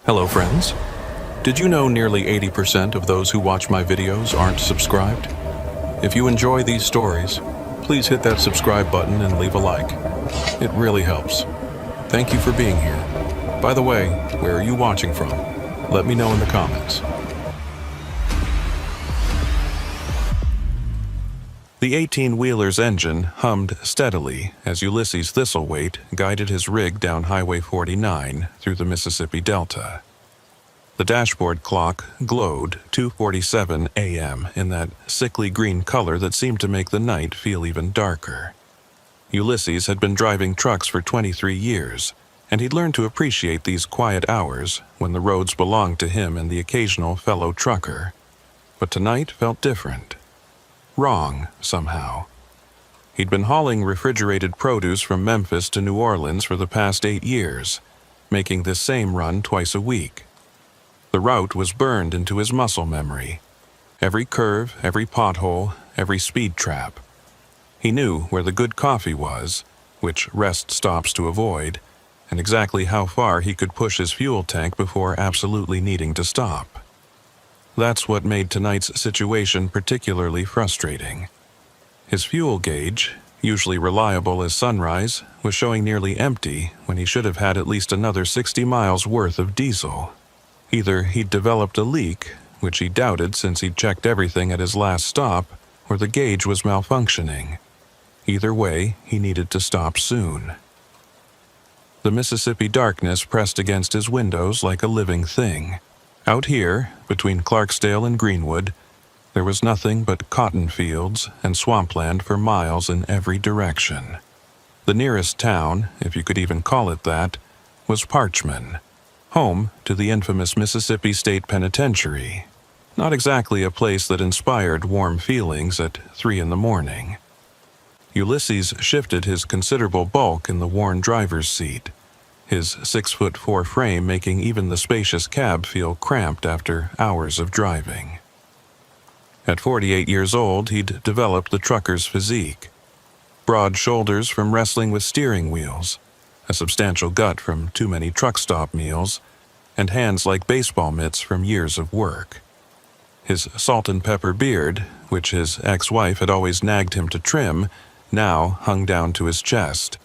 Hello friends. Did you know nearly 80% of those who watch my videos aren't subscribed? If you enjoy these stories, please hit that subscribe button and leave a like. It really helps. Thank you for being here. By the way, where are you watching from? Let me know in the comments. The 18-wheeler's engine hummed steadily as Ulysses Thistlethwaite guided his rig down Highway 49 through the Mississippi Delta. The dashboard clock glowed 2:47 a.m. in that sickly green color that seemed to make the night feel even darker. Ulysses had been driving trucks for 23 years, and he'd learned to appreciate these quiet hours when the roads belonged to him and the occasional fellow trucker. But tonight felt different. Wrong, somehow. He'd been hauling refrigerated produce from Memphis to New Orleans for the past 8 years, making this same run twice a week. The route was burned into his muscle memory. Every curve, every pothole, every speed trap. He knew where the good coffee was, which rest stops to avoid, and exactly how far he could push his fuel tank before absolutely needing to stop. That's what made tonight's situation particularly frustrating. His fuel gauge, usually reliable as sunrise, was showing nearly empty when he should have had at least another 60 miles worth of diesel. Either he'd developed a leak, which he doubted since he'd checked everything at his last stop, or the gauge was malfunctioning. Either way, he needed to stop soon. The Mississippi darkness pressed against his windows like a living thing. Out here, between Clarksdale and Greenwood, there was nothing but cotton fields and swampland for miles in every direction. The nearest town, if you could even call it that, was Parchman, home to the infamous Mississippi State Penitentiary. Not exactly a place that inspired warm feelings at 3 in the morning. Ulysses shifted his considerable bulk in the worn driver's seat, his 6'4" frame making even the spacious cab feel cramped after hours of driving. At 48 years old, he'd developed the trucker's physique. Broad shoulders from wrestling with steering wheels, a substantial gut from too many truck stop meals, and hands like baseball mitts from years of work. His salt and pepper beard, which his ex-wife had always nagged him to trim, now hung down to his chest.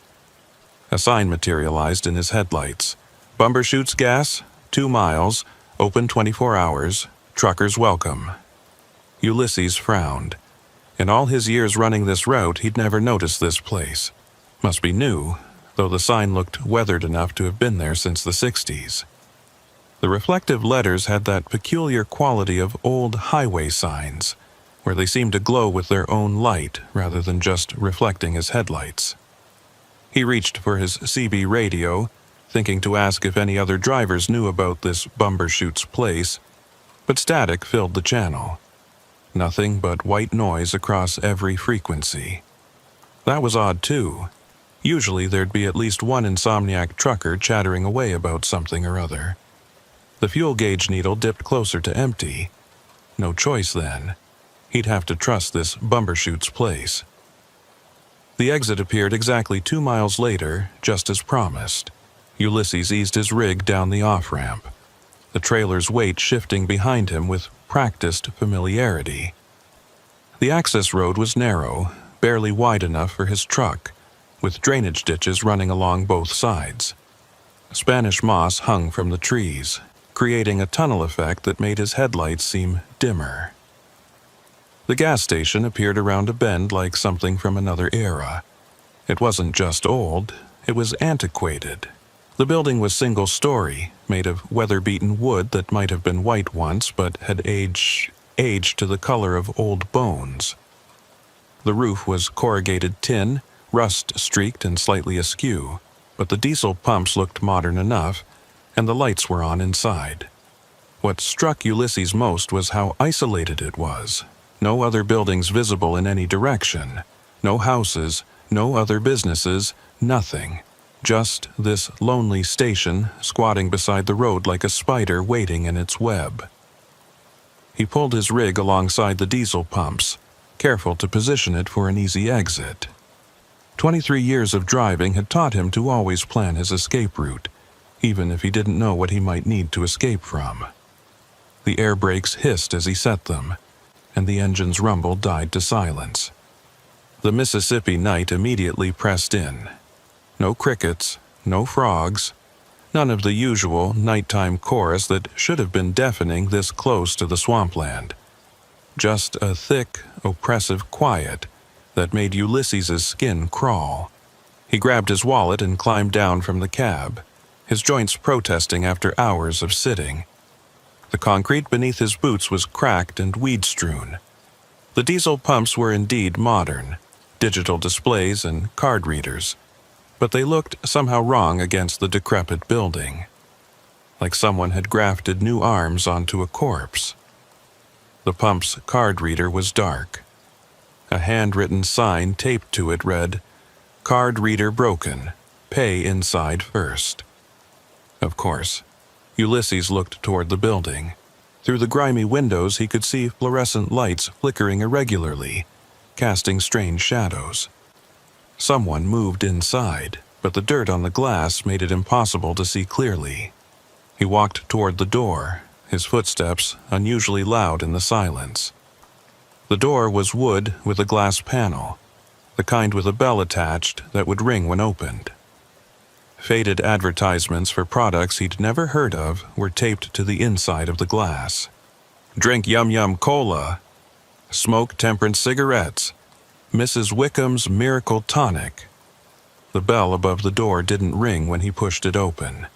A sign materialized in his headlights. Bumbershoots gas, 2 miles, open 24 hours, truckers welcome. Ulysses frowned. In all his years running this route, he'd never noticed this place. Must be new, though the sign looked weathered enough to have been there since the 60s. The reflective letters had that peculiar quality of old highway signs, where they seemed to glow with their own light rather than just reflecting his headlights. He reached for his CB radio, thinking to ask if any other drivers knew about this Bumbershoot's place, but static filled the channel. Nothing but white noise across every frequency. That was odd too. Usually there'd be at least one insomniac trucker chattering away about something or other. The fuel gauge needle dipped closer to empty. No choice then. He'd have to trust this Bumbershoot's place. The exit appeared exactly 2 miles later, just as promised. Ulysses eased his rig down the off-ramp, the trailer's weight shifting behind him with practiced familiarity. The access road was narrow, barely wide enough for his truck, with drainage ditches running along both sides. Spanish moss hung from the trees, creating a tunnel effect that made his headlights seem dimmer. The gas station appeared around a bend like something from another era. It wasn't just old, it was antiquated. The building was single-story, made of weather-beaten wood that might have been white once but had aged to the color of old bones. The roof was corrugated tin, rust-streaked and slightly askew, but the diesel pumps looked modern enough, and the lights were on inside. What struck Ulysses most was how isolated it was. No other buildings visible in any direction. No houses, no other businesses, nothing. Just this lonely station squatting beside the road like a spider waiting in its web. He pulled his rig alongside the diesel pumps, careful to position it for an easy exit. 23 years of driving had taught him to always plan his escape route. even if he didn't know what he might need to escape from. The air brakes hissed as he set them, and the engine's rumble died to silence. The Mississippi night immediately pressed in. No crickets, no frogs, none of the usual nighttime chorus that should have been deafening this close to the swampland. Just a thick, oppressive quiet that made Ulysses's skin crawl. He grabbed his wallet and climbed down from the cab, his joints protesting after hours of sitting. The concrete beneath his boots was cracked and weed-strewn. The diesel pumps were indeed modern, digital displays and card readers, but they looked somehow wrong against the decrepit building, like someone had grafted new arms onto a corpse. The pump's card reader was dark. A handwritten sign taped to it read, "Card reader broken. Pay inside first." Of course, Ulysses looked toward the building. Through the grimy windows he could see fluorescent lights flickering irregularly, casting strange shadows. Someone moved inside, but the dirt on the glass made it impossible to see clearly. He walked toward the door, his footsteps unusually loud in the silence. The door was wood with a glass panel, the kind with a bell attached that would ring when opened. Faded advertisements for products he'd never heard of were taped to the inside of the glass. "Drink Yum Yum Cola," "Smoke Temperance Cigarettes," "Mrs. Wickham's Miracle Tonic." The bell above the door didn't ring when he pushed it open.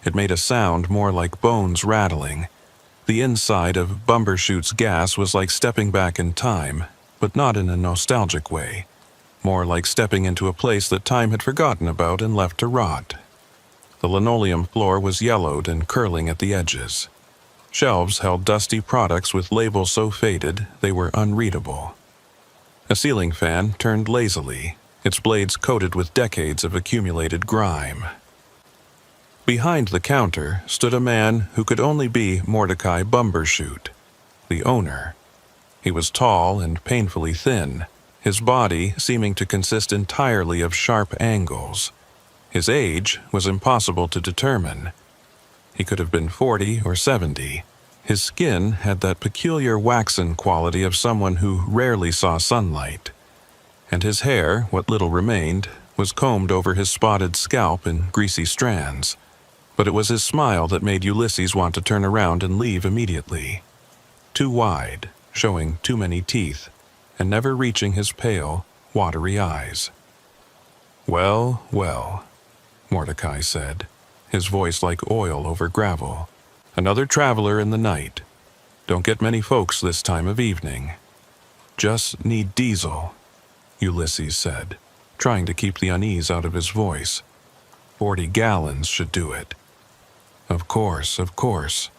It made a sound more like bones rattling. The inside of Bumbershoot's gas was like stepping back in time, but not in a nostalgic way. More like stepping into a place that time had forgotten about and left to rot. The linoleum floor was yellowed and curling at the edges. Shelves held dusty products with labels so faded they were unreadable. A ceiling fan turned lazily, its blades coated with decades of accumulated grime. Behind the counter stood a man who could only be Mordecai Bumbershoot, the owner. He was tall and painfully thin, his body seeming to consist entirely of sharp angles. His age was impossible to determine. He could have been 40 or 70. His skin had that peculiar waxen quality of someone who rarely saw sunlight, and his hair, what little remained, was combed over his spotted scalp in greasy strands. But it was his smile that made Ulysses want to turn around and leave immediately. Too wide, showing too many teeth, and never reaching his pale, watery eyes. "Well, well," Mordecai said, his voice like oil over gravel. "Another traveler in the night. Don't get many folks this time of evening." "Just need diesel," Ulysses said, trying to keep the unease out of his voice. 40 gallons should do it." Of course, of course."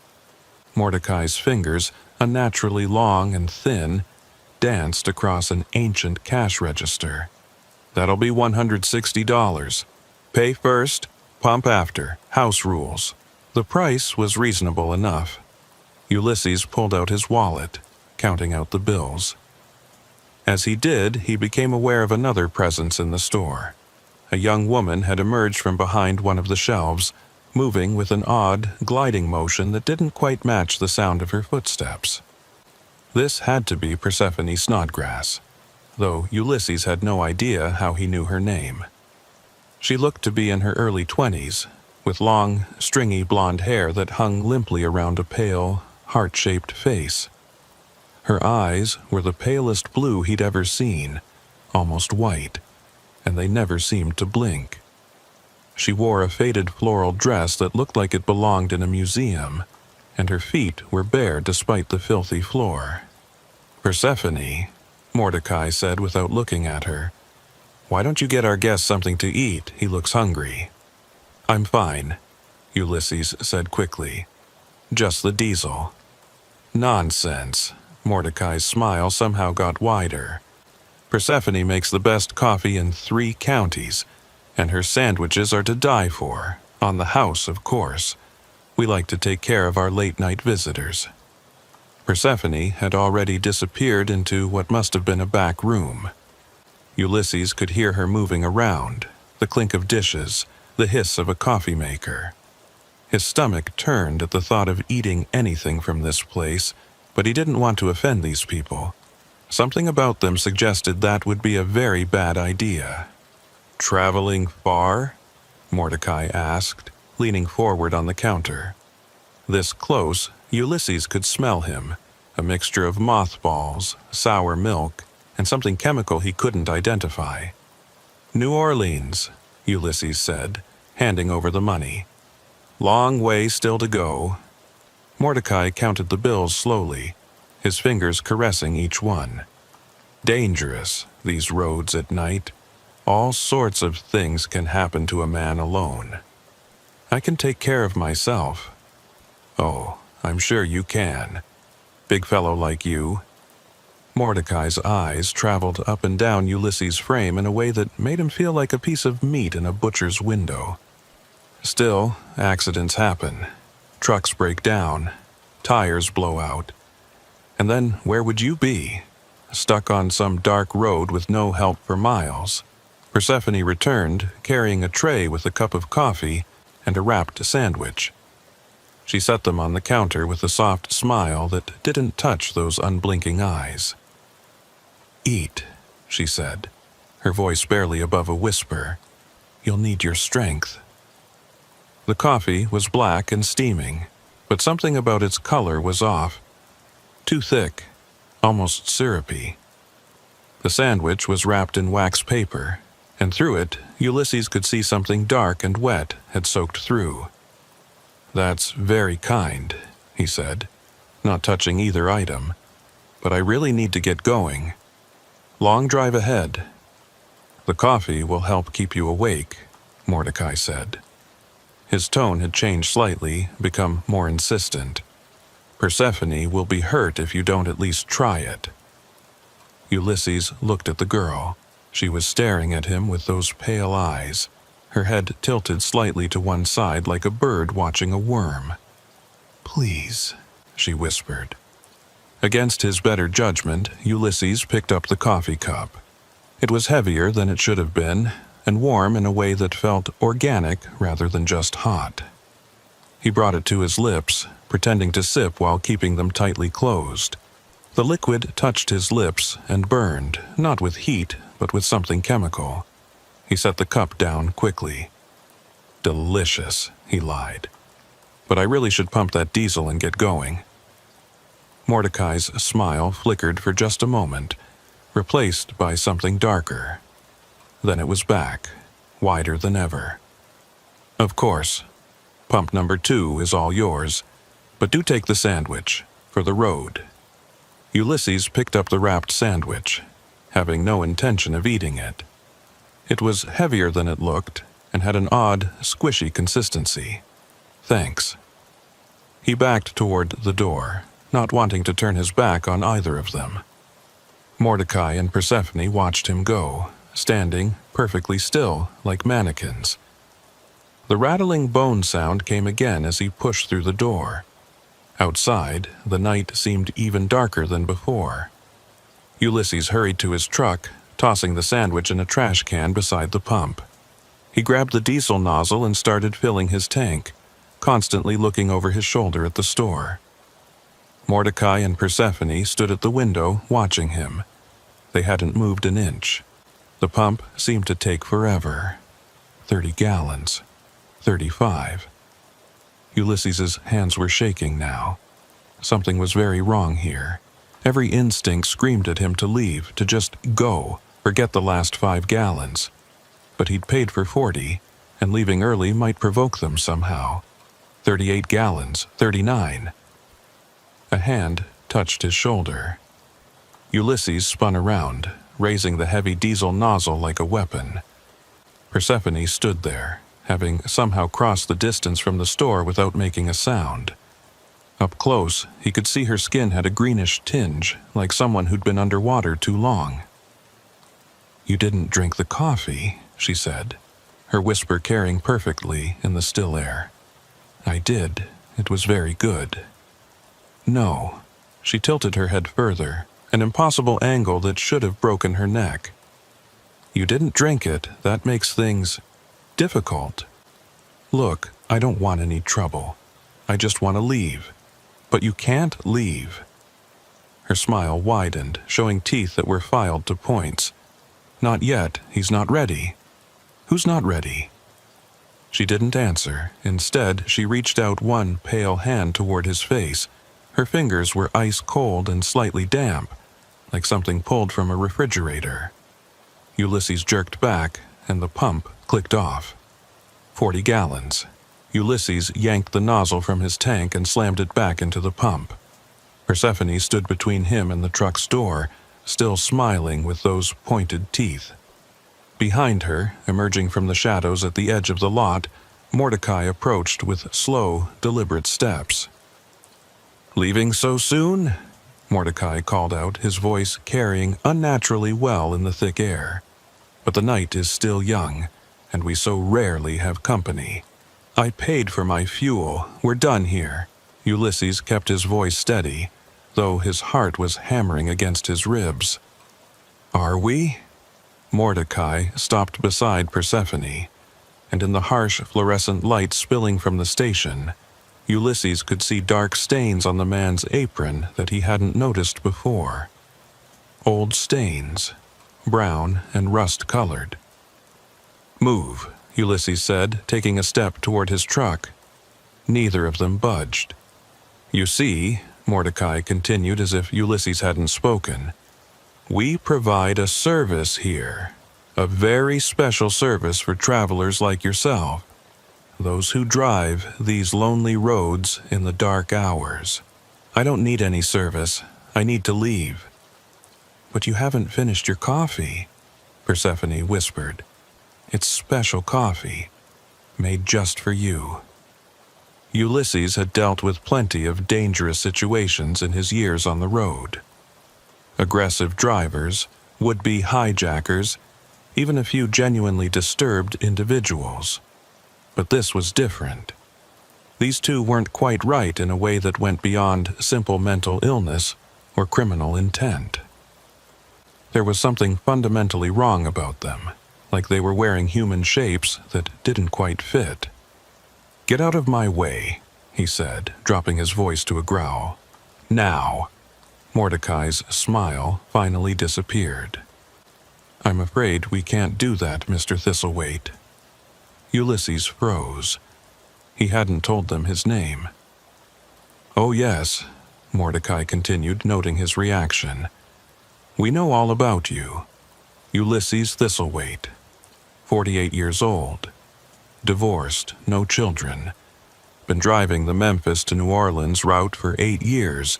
Mordecai's fingers, unnaturally long and thin, danced across an ancient cash register. "That'll be $160. Pay first, pump after, house rules." The price was reasonable enough. Ulysses pulled out his wallet, counting out the bills. As he did, he became aware of another presence in the store. A young woman had emerged from behind one of the shelves, moving with an odd, gliding motion that didn't quite match the sound of her footsteps. This had to be Persephone Snodgrass, though Ulysses had no idea how he knew her name. She looked to be in her early 20s, with long, stringy blonde hair that hung limply around a pale, heart-shaped face. Her eyes were the palest blue he'd ever seen, almost white, and they never seemed to blink. She wore a faded floral dress that looked like it belonged in a museum, and her feet were bare despite the filthy floor. "Persephone," Mordecai said without looking at her. "Why don't you get our guest something to eat? He looks hungry." "I'm fine," Ulysses said quickly. "Just the diesel." "Nonsense." Mordecai's smile somehow got wider. "Persephone makes the best coffee in 3 counties, and her sandwiches are to die for, on the house, of course. We like to take care of our late-night visitors." Persephone had already disappeared into what must have been a back room. Ulysses could hear her moving around, the clink of dishes, the hiss of a coffee maker. His stomach turned at the thought of eating anything from this place, but he didn't want to offend these people. Something about them suggested that would be a very bad idea. "Traveling far?" Mordecai asked, leaning forward on the counter. This close, Ulysses could smell him, a mixture of mothballs, sour milk, and something chemical he couldn't identify. "New Orleans," Ulysses said, handing over the money. "Long way still to go." Mordecai counted the bills slowly, his fingers caressing each one. Dangerous, these roads at night. All sorts of things can happen to a man alone. "I can take care of myself." "Oh, I'm sure you can. Big fellow like you." Mordecai's eyes traveled up and down Ulysses' frame in a way that made him feel like a piece of meat in a butcher's window. Still, accidents happen. Trucks break down. Tires blow out. And then where would you be? Stuck on some dark road with no help for miles. Persephone returned, carrying a tray with a cup of coffee and a wrapped sandwich. She set them on the counter with a soft smile that didn't touch those unblinking eyes. "Eat," she said, her voice barely above a whisper. "You'll need your strength." The coffee was black and steaming, but something about its color was off. Too thick, almost syrupy. The sandwich was wrapped in wax paper, and through it, Ulysses could see something dark and wet had soaked through. "That's very kind," he said, not touching either item, "but I really need to get going. Long drive ahead." "The coffee will help keep you awake," Mordecai said. His tone had changed slightly, become more insistent. "Persephone will be hurt if you don't at least try it." Ulysses looked at the girl. She was staring at him with those pale eyes, her head tilted slightly to one side like a bird watching a worm. "Please," she whispered. Against his better judgment, Ulysses picked up the coffee cup. It was heavier than it should have been, and warm in a way that felt organic rather than just hot. He brought it to his lips, pretending to sip while keeping them tightly closed. The liquid touched his lips and burned, not with heat, but with something chemical. He set the cup down quickly. "Delicious," he lied. "But I really should pump that diesel and get going." Mordecai's smile flickered for just a moment, replaced by something darker. Then it was back, wider than ever. "Of course. Pump number 2 is all yours, but do take the sandwich, for the road." Ulysses picked up the wrapped sandwich, having no intention of eating it. It was heavier than it looked, and had an odd, squishy consistency. "Thanks." He backed toward the door, not wanting to turn his back on either of them. Mordecai and Persephone watched him go, standing perfectly still like mannequins. The rattling bone sound came again as he pushed through the door. Outside, the night seemed even darker than before. Ulysses hurried to his truck, tossing the sandwich in a trash can beside the pump. He grabbed the diesel nozzle and started filling his tank, constantly looking over his shoulder at the store. Mordecai and Persephone stood at the window watching him. They hadn't moved an inch. The pump seemed to take forever. 30 gallons. 35. Ulysses's hands were shaking now. Something was very wrong here. Every instinct screamed at him to leave, to just go, forget the last 5 gallons. But he'd paid for 40, and leaving early might provoke them somehow. 38 gallons, 39. A hand touched his shoulder. Ulysses spun around, raising the heavy diesel nozzle like a weapon. Persephone stood there, having somehow crossed the distance from the store without making a sound. Up close, he could see her skin had a greenish tinge, like someone who'd been underwater too long. "You didn't drink the coffee," she said, her whisper carrying perfectly in the still air. "I did. It was very good." "No." She tilted her head further, an impossible angle that should have broken her neck. "You didn't drink it. That makes things difficult. Look, I don't want any trouble. I just want to leave. But you can't leave." Her smile widened, showing teeth that were filed to points. "Not yet. He's not ready." "Who's not ready?" She didn't answer. Instead, she reached out one pale hand toward his face. Her fingers were ice cold and slightly damp, like something pulled from a refrigerator. Ulysses jerked back, and the pump clicked off. 40 gallons. Ulysses yanked the nozzle from his tank and slammed it back into the pump. Persephone stood between him and the truck's door, still smiling with those pointed teeth. Behind her, emerging from the shadows at the edge of the lot, Mordecai approached with slow, deliberate steps. "Leaving so soon?" Mordecai called out, his voice carrying unnaturally well in the thick air. "But the night is still young, and we so rarely have company. I paid for my fuel. We're done here." Ulysses kept his voice steady, though his heart was hammering against his ribs. "Are we?" Mordecai stopped beside Persephone, and in the harsh fluorescent light spilling from the station, Ulysses could see dark stains on the man's apron that he hadn't noticed before. Old stains, brown and rust-colored. "Move," Ulysses said, taking a step toward his truck. Neither of them budged. "You see," Mordecai continued as if Ulysses hadn't spoken, "we provide a service here, a very special service for travelers like yourself, those who drive these lonely roads in the dark hours. I don't need any service. I need to leave." "But you haven't finished your coffee," Persephone whispered. "It's special coffee, made just for you." Ulysses had dealt with plenty of dangerous situations in his years on the road. Aggressive drivers, would-be hijackers, even a few genuinely disturbed individuals. But this was different. These two weren't quite right in a way that went beyond simple mental illness or criminal intent. There was something fundamentally wrong about them, like they were wearing human shapes that didn't quite fit. "Get out of my way," he said, dropping his voice to a growl. "Now." Mordecai's smile finally disappeared. "I'm afraid we can't do that, Mr. Thistlethwaite." Ulysses froze. He hadn't told them his name. "Oh yes," Mordecai continued, noting his reaction. "We know all about you. Ulysses Thistlethwaite, 48 years old, divorced, no children, been driving the Memphis to New Orleans route for 8 years,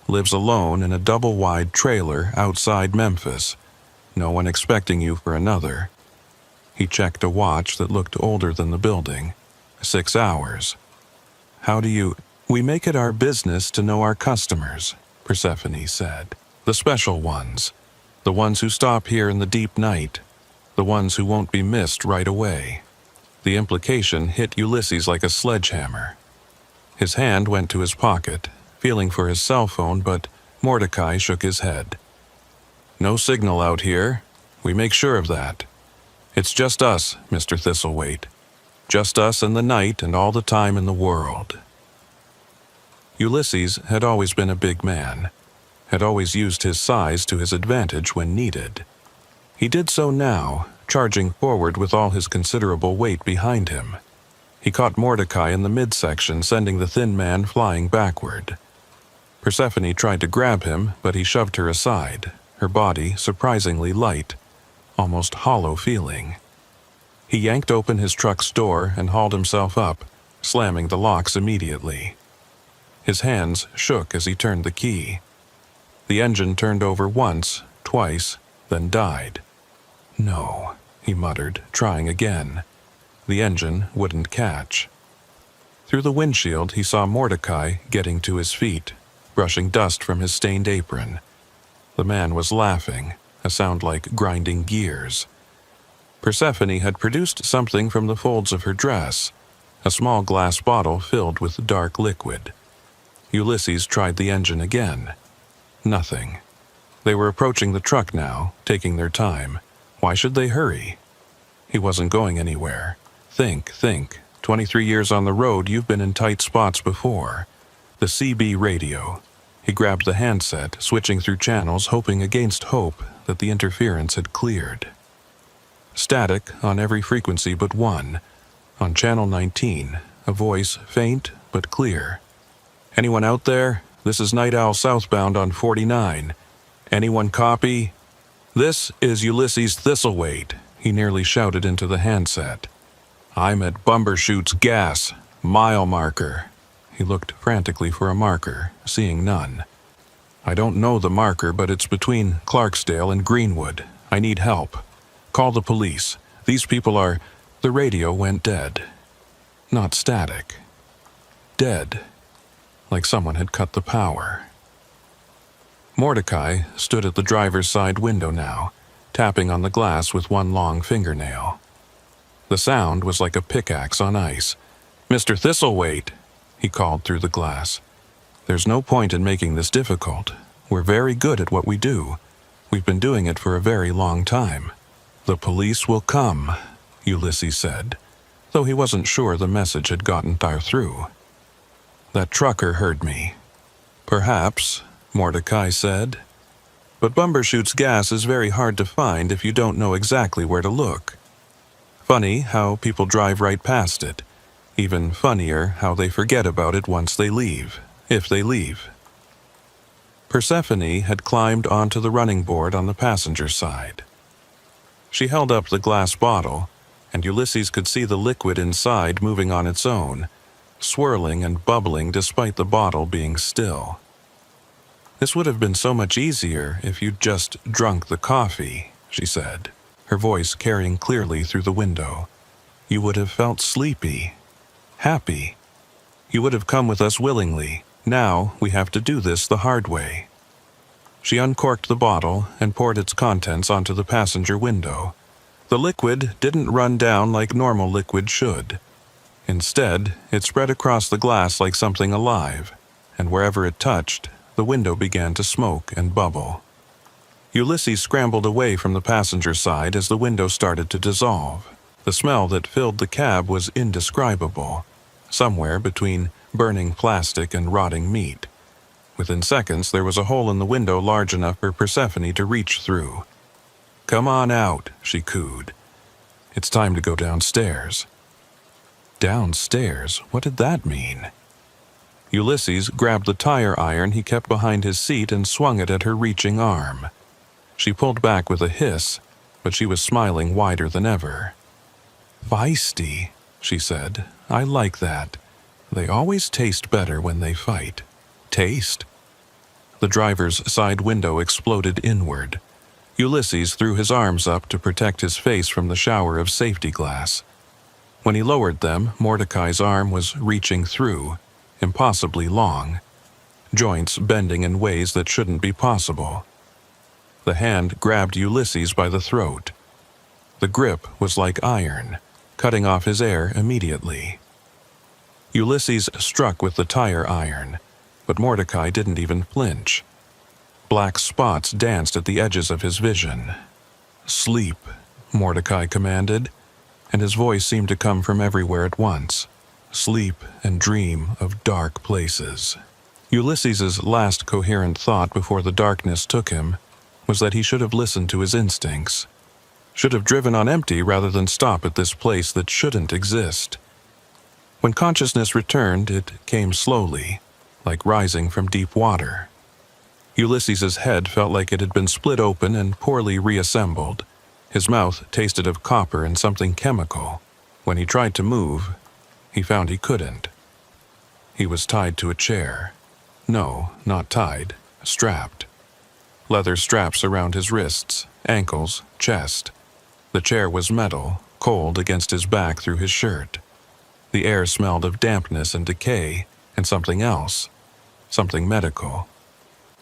lives alone in a double-wide trailer outside Memphis, no one expecting you for another." He checked a watch that looked older than the building. 6 hours. "How do you—" "We make it our business to know our customers," Persephone said. "The special ones. The ones who stop here in the deep night. The ones who won't be missed right away." The implication hit Ulysses like a sledgehammer. His hand went to his pocket, feeling for his cell phone, but Mordecai shook his head. "No signal out here. We make sure of that. It's just us, Mr. Thistlethwaite. Just us and the night and all the time in the world." Ulysses had always been a big man, had always used his size to his advantage when needed. He did so now, charging forward with all his considerable weight behind him. He caught Mordecai in the midsection, sending the thin man flying backward. Persephone tried to grab him, but he shoved her aside, her body surprisingly light, almost hollow feeling. He yanked open his truck's door and hauled himself up, slamming the locks immediately. His hands shook as he turned the key. The engine turned over once, twice, then died. "No," he muttered, trying again. The engine wouldn't catch. Through the windshield, he saw Mordecai getting to his feet, brushing dust from his stained apron. The man was laughing, a sound like grinding gears. Persephone had produced something from the folds of her dress, a small glass bottle filled with dark liquid. Ulysses tried the engine again. Nothing. They were approaching the truck now, taking their time. Why should they hurry? He wasn't going anywhere. Think. 23 years on the road, you've been in tight spots before. The CB radio. He grabbed the handset, switching through channels, hoping against hope that the interference had cleared. Static on every frequency but one. On channel 19, a voice faint but clear. "Anyone out there? This is Night Owl southbound on 49. Anyone copy?" "This is Ulysses Thistlethwaite," he nearly shouted into the handset. "I'm at Bumbershoot's gas, mile marker." He looked frantically for a marker, seeing none. "I don't know the marker, but it's between Clarksdale and Greenwood. I need help. Call the police. These people are—" The radio went dead. Not static. Dead. Like someone had cut the power. Mordecai stood at the driver's side window now, tapping on the glass with one long fingernail. The sound was like a pickaxe on ice. "Mr. Thistlethwaite," he called through the glass. "There's no point in making this difficult. We're very good at what we do. We've been doing it for a very long time." "The police will come," Ulysses said, though he wasn't sure the message had gotten through. "That trucker heard me." "Perhaps," Mordecai said. "But Bumbershoot's gas is very hard to find if you don't know exactly where to look. Funny how people drive right past it. Even funnier how they forget about it once they leave, if they leave." Persephone had climbed onto the running board on the passenger side. She held up the glass bottle, and Ulysses could see the liquid inside moving on its own, swirling and bubbling despite the bottle being still. "This would have been so much easier if you'd just drunk the coffee," she said, her voice carrying clearly through the window. "You would have felt sleepy. Happy. You would have come with us willingly. Now we have to do this the hard way." She uncorked the bottle and poured its contents onto the passenger window. The liquid didn't run down like normal liquid should. Instead, it spread across the glass like something alive, and wherever it touched, the window began to smoke and bubble. Ulysses scrambled away from the passenger side as the window started to dissolve. The smell that filled the cab was indescribable, somewhere between burning plastic and rotting meat. Within seconds, there was a hole in the window large enough for Persephone to reach through. "Come on out," she cooed. "It's time to go downstairs." Downstairs? What did that mean? Ulysses grabbed the tire iron he kept behind his seat and swung it at her reaching arm. She pulled back with a hiss, but she was smiling wider than ever. "Feisty," she said. "I like that. They always taste better when they fight." "Taste?" The driver's side window exploded inward. Ulysses threw his arms up to protect his face from the shower of safety glass. When he lowered them, Mordecai's arm was reaching through, impossibly long, joints bending in ways that shouldn't be possible. The hand grabbed Ulysses by the throat. The grip was like iron, cutting off his air immediately. Ulysses struck with the tire iron, but Mordecai didn't even flinch. Black spots danced at the edges of his vision. "Sleep," Mordecai commanded, and his voice seemed to come from everywhere at once. "Sleep and dream of dark places." Ulysses's last coherent thought before the darkness took him was that he should have listened to his instincts, should have driven on empty rather than stop at this place that shouldn't exist. When consciousness returned, it came slowly, like rising from deep water. Ulysses's head felt like it had been split open and poorly reassembled. His mouth tasted of copper and something chemical. When he tried to move, he found he couldn't. He was tied to a chair. No, not tied, strapped. Leather straps around his wrists, ankles, chest. The chair was metal, cold against his back through his shirt. The air smelled of dampness and decay, and something else. Something medical.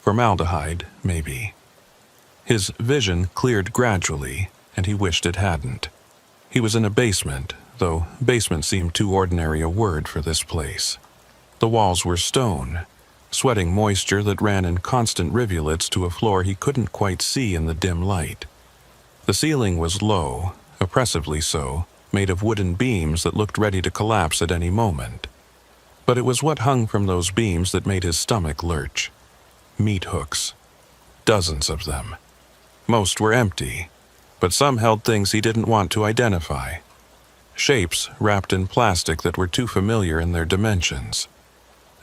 Formaldehyde, maybe. His vision cleared gradually, and he wished it hadn't. He was in a basement, though basement seemed too ordinary a word for this place. The walls were stone, sweating moisture that ran in constant rivulets to a floor he couldn't quite see in the dim light. The ceiling was low, oppressively so, made of wooden beams that looked ready to collapse at any moment. But it was what hung from those beams that made his stomach lurch. Meat hooks. Dozens of them. Most were empty, but some held things he didn't want to identify. Shapes wrapped in plastic that were too familiar in their dimensions.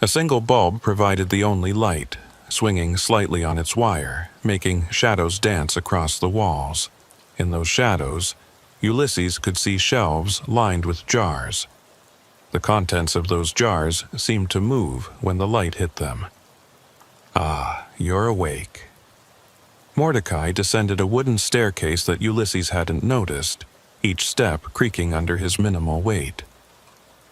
A single bulb provided the only light, swinging slightly on its wire, making shadows dance across the walls. In those shadows, Ulysses could see shelves lined with jars. The contents of those jars seemed to move when the light hit them. "Ah, you're awake." Mordecai descended a wooden staircase that Ulysses hadn't noticed, each step creaking under his minimal weight.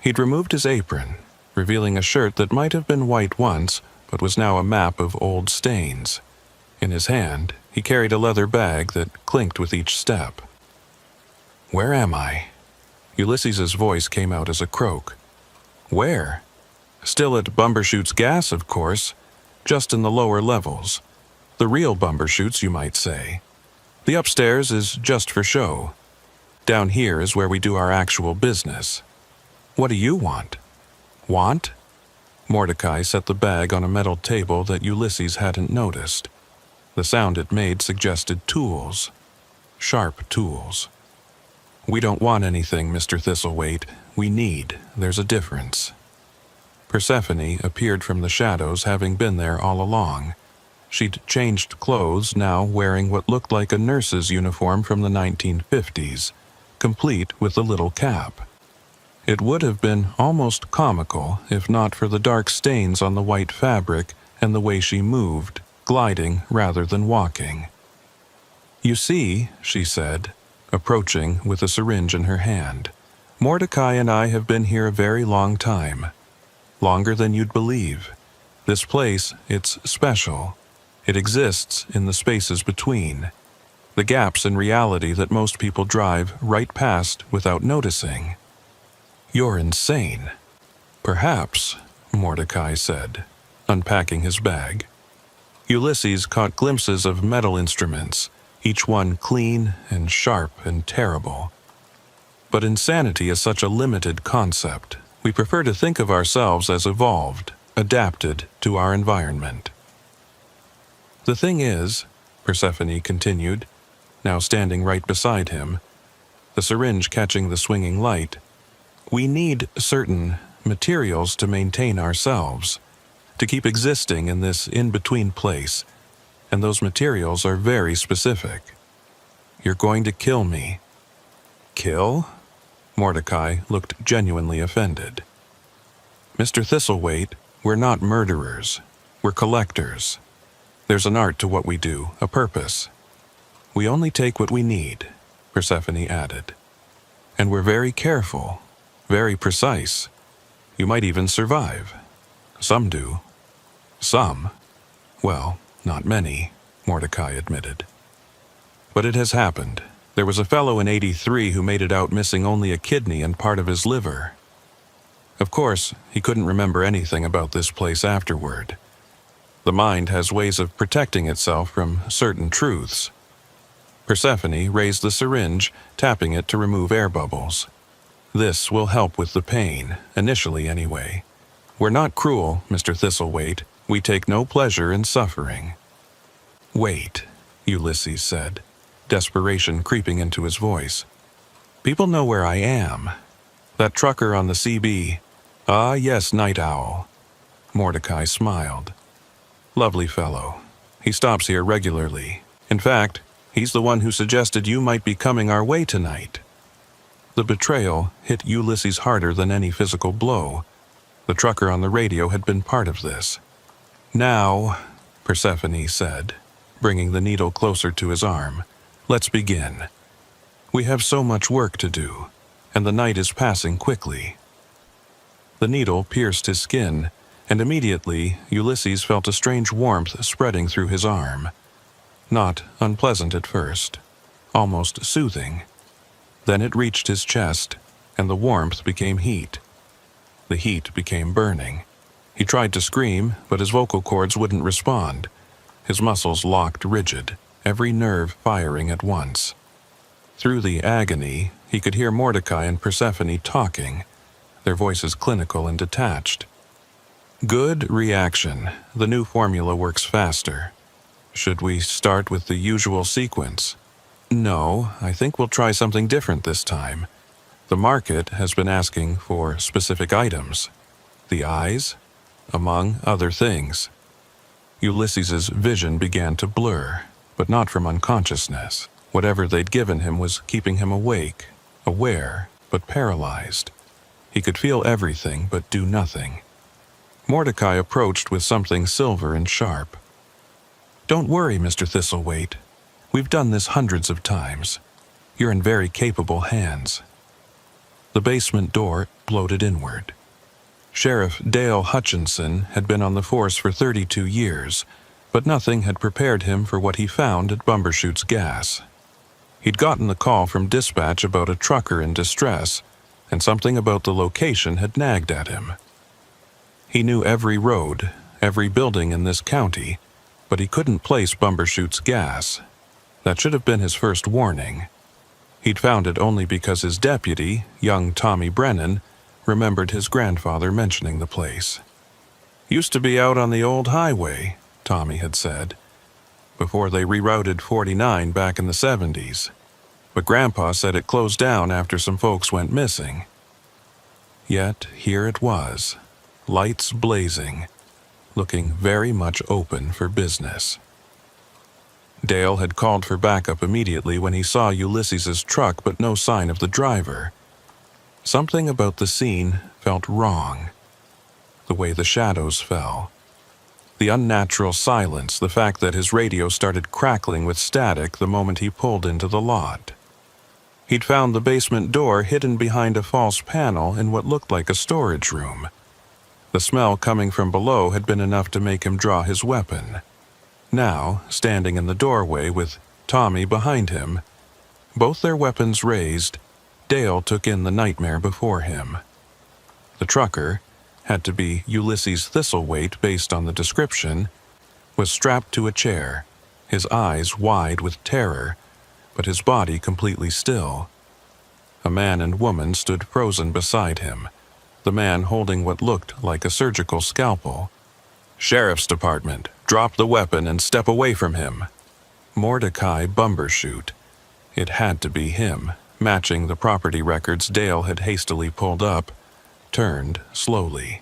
He'd removed his apron, revealing a shirt that might have been white once, but was now a map of old stains. In his hand, he carried a leather bag that clinked with each step. "Where am I?" Ulysses's voice came out as a croak. "Where?" "Still at Bumbershoot's Gas, of course, just in the lower levels. The real Bumbershoots, you might say. The upstairs is just for show. Down here is where we do our actual business. What do you want?" "Want?" Mordecai set the bag on a metal table that Ulysses hadn't noticed. The sound it made suggested tools. Sharp tools. "We don't want anything, Mr. Thistlethwaite. We need. There's a difference." Persephone appeared from the shadows, having been there all along. She'd changed clothes, now wearing what looked like a nurse's uniform from the 1950s, complete with a little cap. It would have been almost comical if not for the dark stains on the white fabric and the way she moved, gliding rather than walking. "You see," she said, approaching with a syringe in her hand, "Mordecai and I have been here a very long time. Longer than you'd believe. This place, it's special. It exists in the spaces between. The gaps in reality that most people drive right past without noticing." "You're insane." "Perhaps," Mordecai said, unpacking his bag. Ulysses caught glimpses of metal instruments, each one clean and sharp and terrible. But insanity is such a limited concept. We prefer to think of ourselves as evolved, adapted to our environment. "The thing is," Persephone continued, now standing right beside him, the syringe catching the swinging light, "we need certain materials to maintain ourselves, to keep existing in this in-between place, and those materials are very specific. You're going to kill me." "Kill?" Mordecai looked genuinely offended. "Mr. Thistlethwaite, we're not murderers. We're collectors. There's an art to what we do, a purpose. We only take what we need," Persephone added. "And we're very careful, very precise. You might even survive. Some do. Some. Well, not many," Mordecai admitted. "But it has happened. There was a fellow in '83 who made it out missing only a kidney and part of his liver. Of course, he couldn't remember anything about this place afterward. The mind has ways of protecting itself from certain truths." Persephone raised the syringe, tapping it to remove air bubbles. "This will help with the pain, initially anyway. We're not cruel, Mr. Thistlethwaite. We take no pleasure in suffering." "Wait," Ulysses said, desperation creeping into his voice. "People know where I am. That trucker on the CB. Ah, yes, Night Owl." Mordecai smiled. "Lovely fellow. He stops here regularly. In fact, he's the one who suggested you might be coming our way tonight." The betrayal hit Ulysses harder than any physical blow. The trucker on the radio had been part of this. "Now," Persephone said, bringing the needle closer to his arm, "let's begin. We have so much work to do, and the night is passing quickly." The needle pierced his skin, and immediately Ulysses felt a strange warmth spreading through his arm. Not unpleasant at first, almost soothing. Then it reached his chest, and the warmth became heat. The heat became burning. He tried to scream, but his vocal cords wouldn't respond. His muscles locked rigid, every nerve firing at once. Through the agony, He could hear Mordecai and Persephone talking, their voices clinical and detached. Good reaction. The new formula works faster. Should we start with the usual sequence? No, I think we'll try something different this time. The market has been asking for specific items. The eyes, among other things. Ulysses's vision began to blur, but not from unconsciousness. Whatever they'd given him was keeping him awake, aware, but paralyzed. He could feel everything but do nothing. Mordecai approached with something silver and sharp. "Don't worry, Mr. Thistlethwaite. We've done this hundreds of times. You're in very capable hands." The basement door bloated inward. Sheriff Dale Hutchinson had been on the force for 32 years, but nothing had prepared him for what he found at Bumbershoot's Gas. He'd gotten the call from dispatch about a trucker in distress, and something about the location had nagged at him. He knew every road, every building in this county, but he couldn't place Bumbershoot's Gas. That should have been his first warning. He'd found it only because his deputy, young Tommy Brennan, remembered his grandfather mentioning the place. "Used to be out on the old highway," Tommy had said, before they rerouted 49 back in the 70s. But Grandpa said it closed down after some folks went missing. Yet here it was, lights blazing, looking very much open for business. Dale had called for backup immediately when he saw Ulysses's truck, but no sign of the driver. Something about the scene felt wrong. The way the shadows fell. The unnatural silence, the fact that his radio started crackling with static the moment he pulled into the lot. He'd found the basement door hidden behind a false panel in what looked like a storage room. The smell coming from below had been enough to make him draw his weapon. Now, standing in the doorway with Tommy behind him, both their weapons raised, Dale took in the nightmare before him. The trucker, had to be Ulysses Thistlethwaite based on the description, was strapped to a chair, his eyes wide with terror, but his body completely still. A man and woman stood frozen beside him, the man holding what looked like a surgical scalpel. "Sheriff's Department, drop the weapon and step away from him." Mordecai Bumbershoot. It had to be him, matching the property records Dale had hastily pulled up, turned slowly.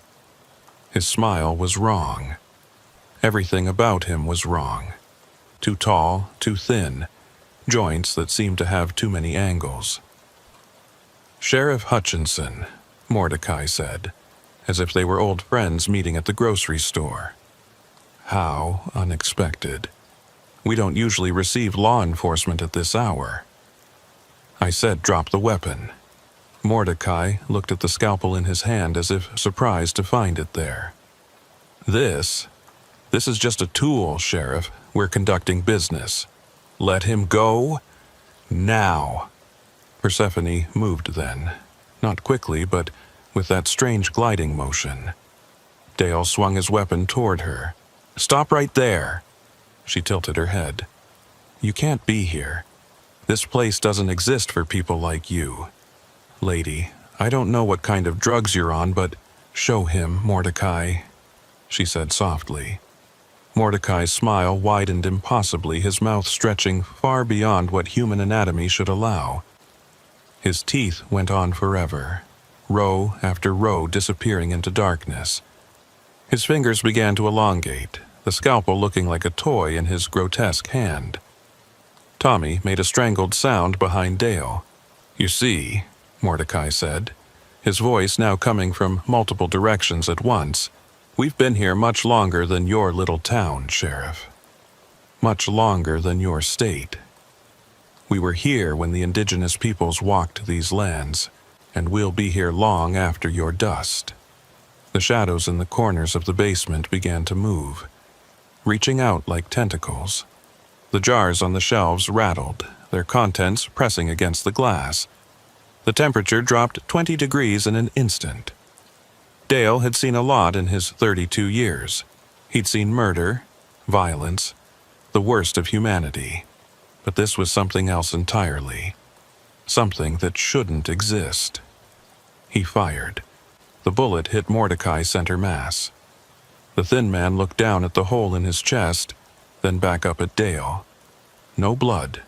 His smile was wrong. Everything about him was wrong. Too tall, too thin, joints that seemed to have too many angles. "Sheriff Hutchinson," Mordecai said, as if they were old friends meeting at the grocery store. How unexpected. We don't usually receive law enforcement at this hour. I said drop the weapon. Mordecai looked at the scalpel in his hand as if surprised to find it there. This is just a tool, Sheriff. We're conducting business. Let him go now. Persephone moved then, not quickly, but with that strange gliding motion. Dale swung his weapon toward her. "Stop right there." She tilted her head. "You can't be here. This place doesn't exist for people like you. Lady, I don't know what kind of drugs you're on, but show him, Mordecai," she said softly. Mordecai's smile widened impossibly, his mouth stretching far beyond what human anatomy should allow. His teeth went on forever, row after row disappearing into darkness. His fingers began to elongate, the scalpel looking like a toy in his grotesque hand. Tommy made a strangled sound behind Dale. "You see," Mordecai said, his voice now coming from multiple directions at once, "we've been here much longer than your little town, Sheriff. Much longer than your state. We were here when the indigenous peoples walked these lands, and we'll be here long after your dust." The shadows in the corners of the basement began to move, reaching out like tentacles. The jars on the shelves rattled, their contents pressing against the glass. The temperature dropped 20 degrees in an instant. Dale had seen a lot in his 32 years. He'd seen murder, violence, the worst of humanity. But this was something else entirely. something that shouldn't exist. He fired. The bullet hit Mordecai center mass. The thin man looked down at the hole in his chest, then back up at Dale. No blood,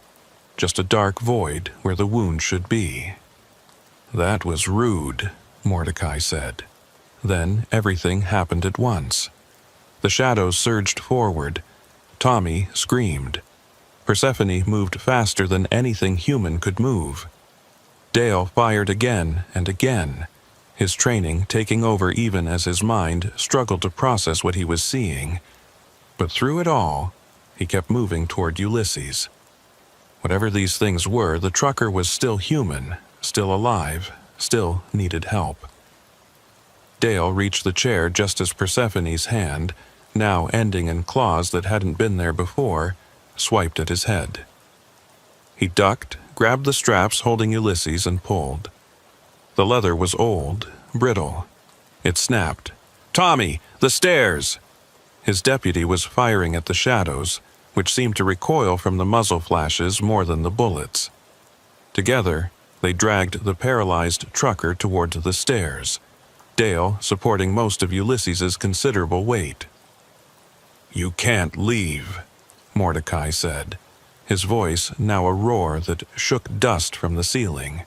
just a dark void where the wound should be. "That was rude," Mordecai said. Then everything happened at once. The shadows surged forward. Tommy screamed. Persephone moved faster than anything human could move. Dale fired again and again, his training taking over even as his mind struggled to process what he was seeing. But through it all, he kept moving toward Ulysses. Whatever these things were, the trucker was still human, still alive, still needed help. Dale reached the chair just as Persephone's hand, now ending in claws that hadn't been there before, swiped at his head. He ducked, grabbed the straps holding Ulysses, and pulled. The leather was old, brittle. It snapped. "Tommy, the stairs!" His deputy was firing at the shadows, which seemed to recoil from the muzzle flashes more than the bullets. Together, they dragged the paralyzed trucker toward the stairs, Dale supporting most of Ulysses's considerable weight. "You can't leave," Mordecai said, his voice now a roar that shook dust from the ceiling.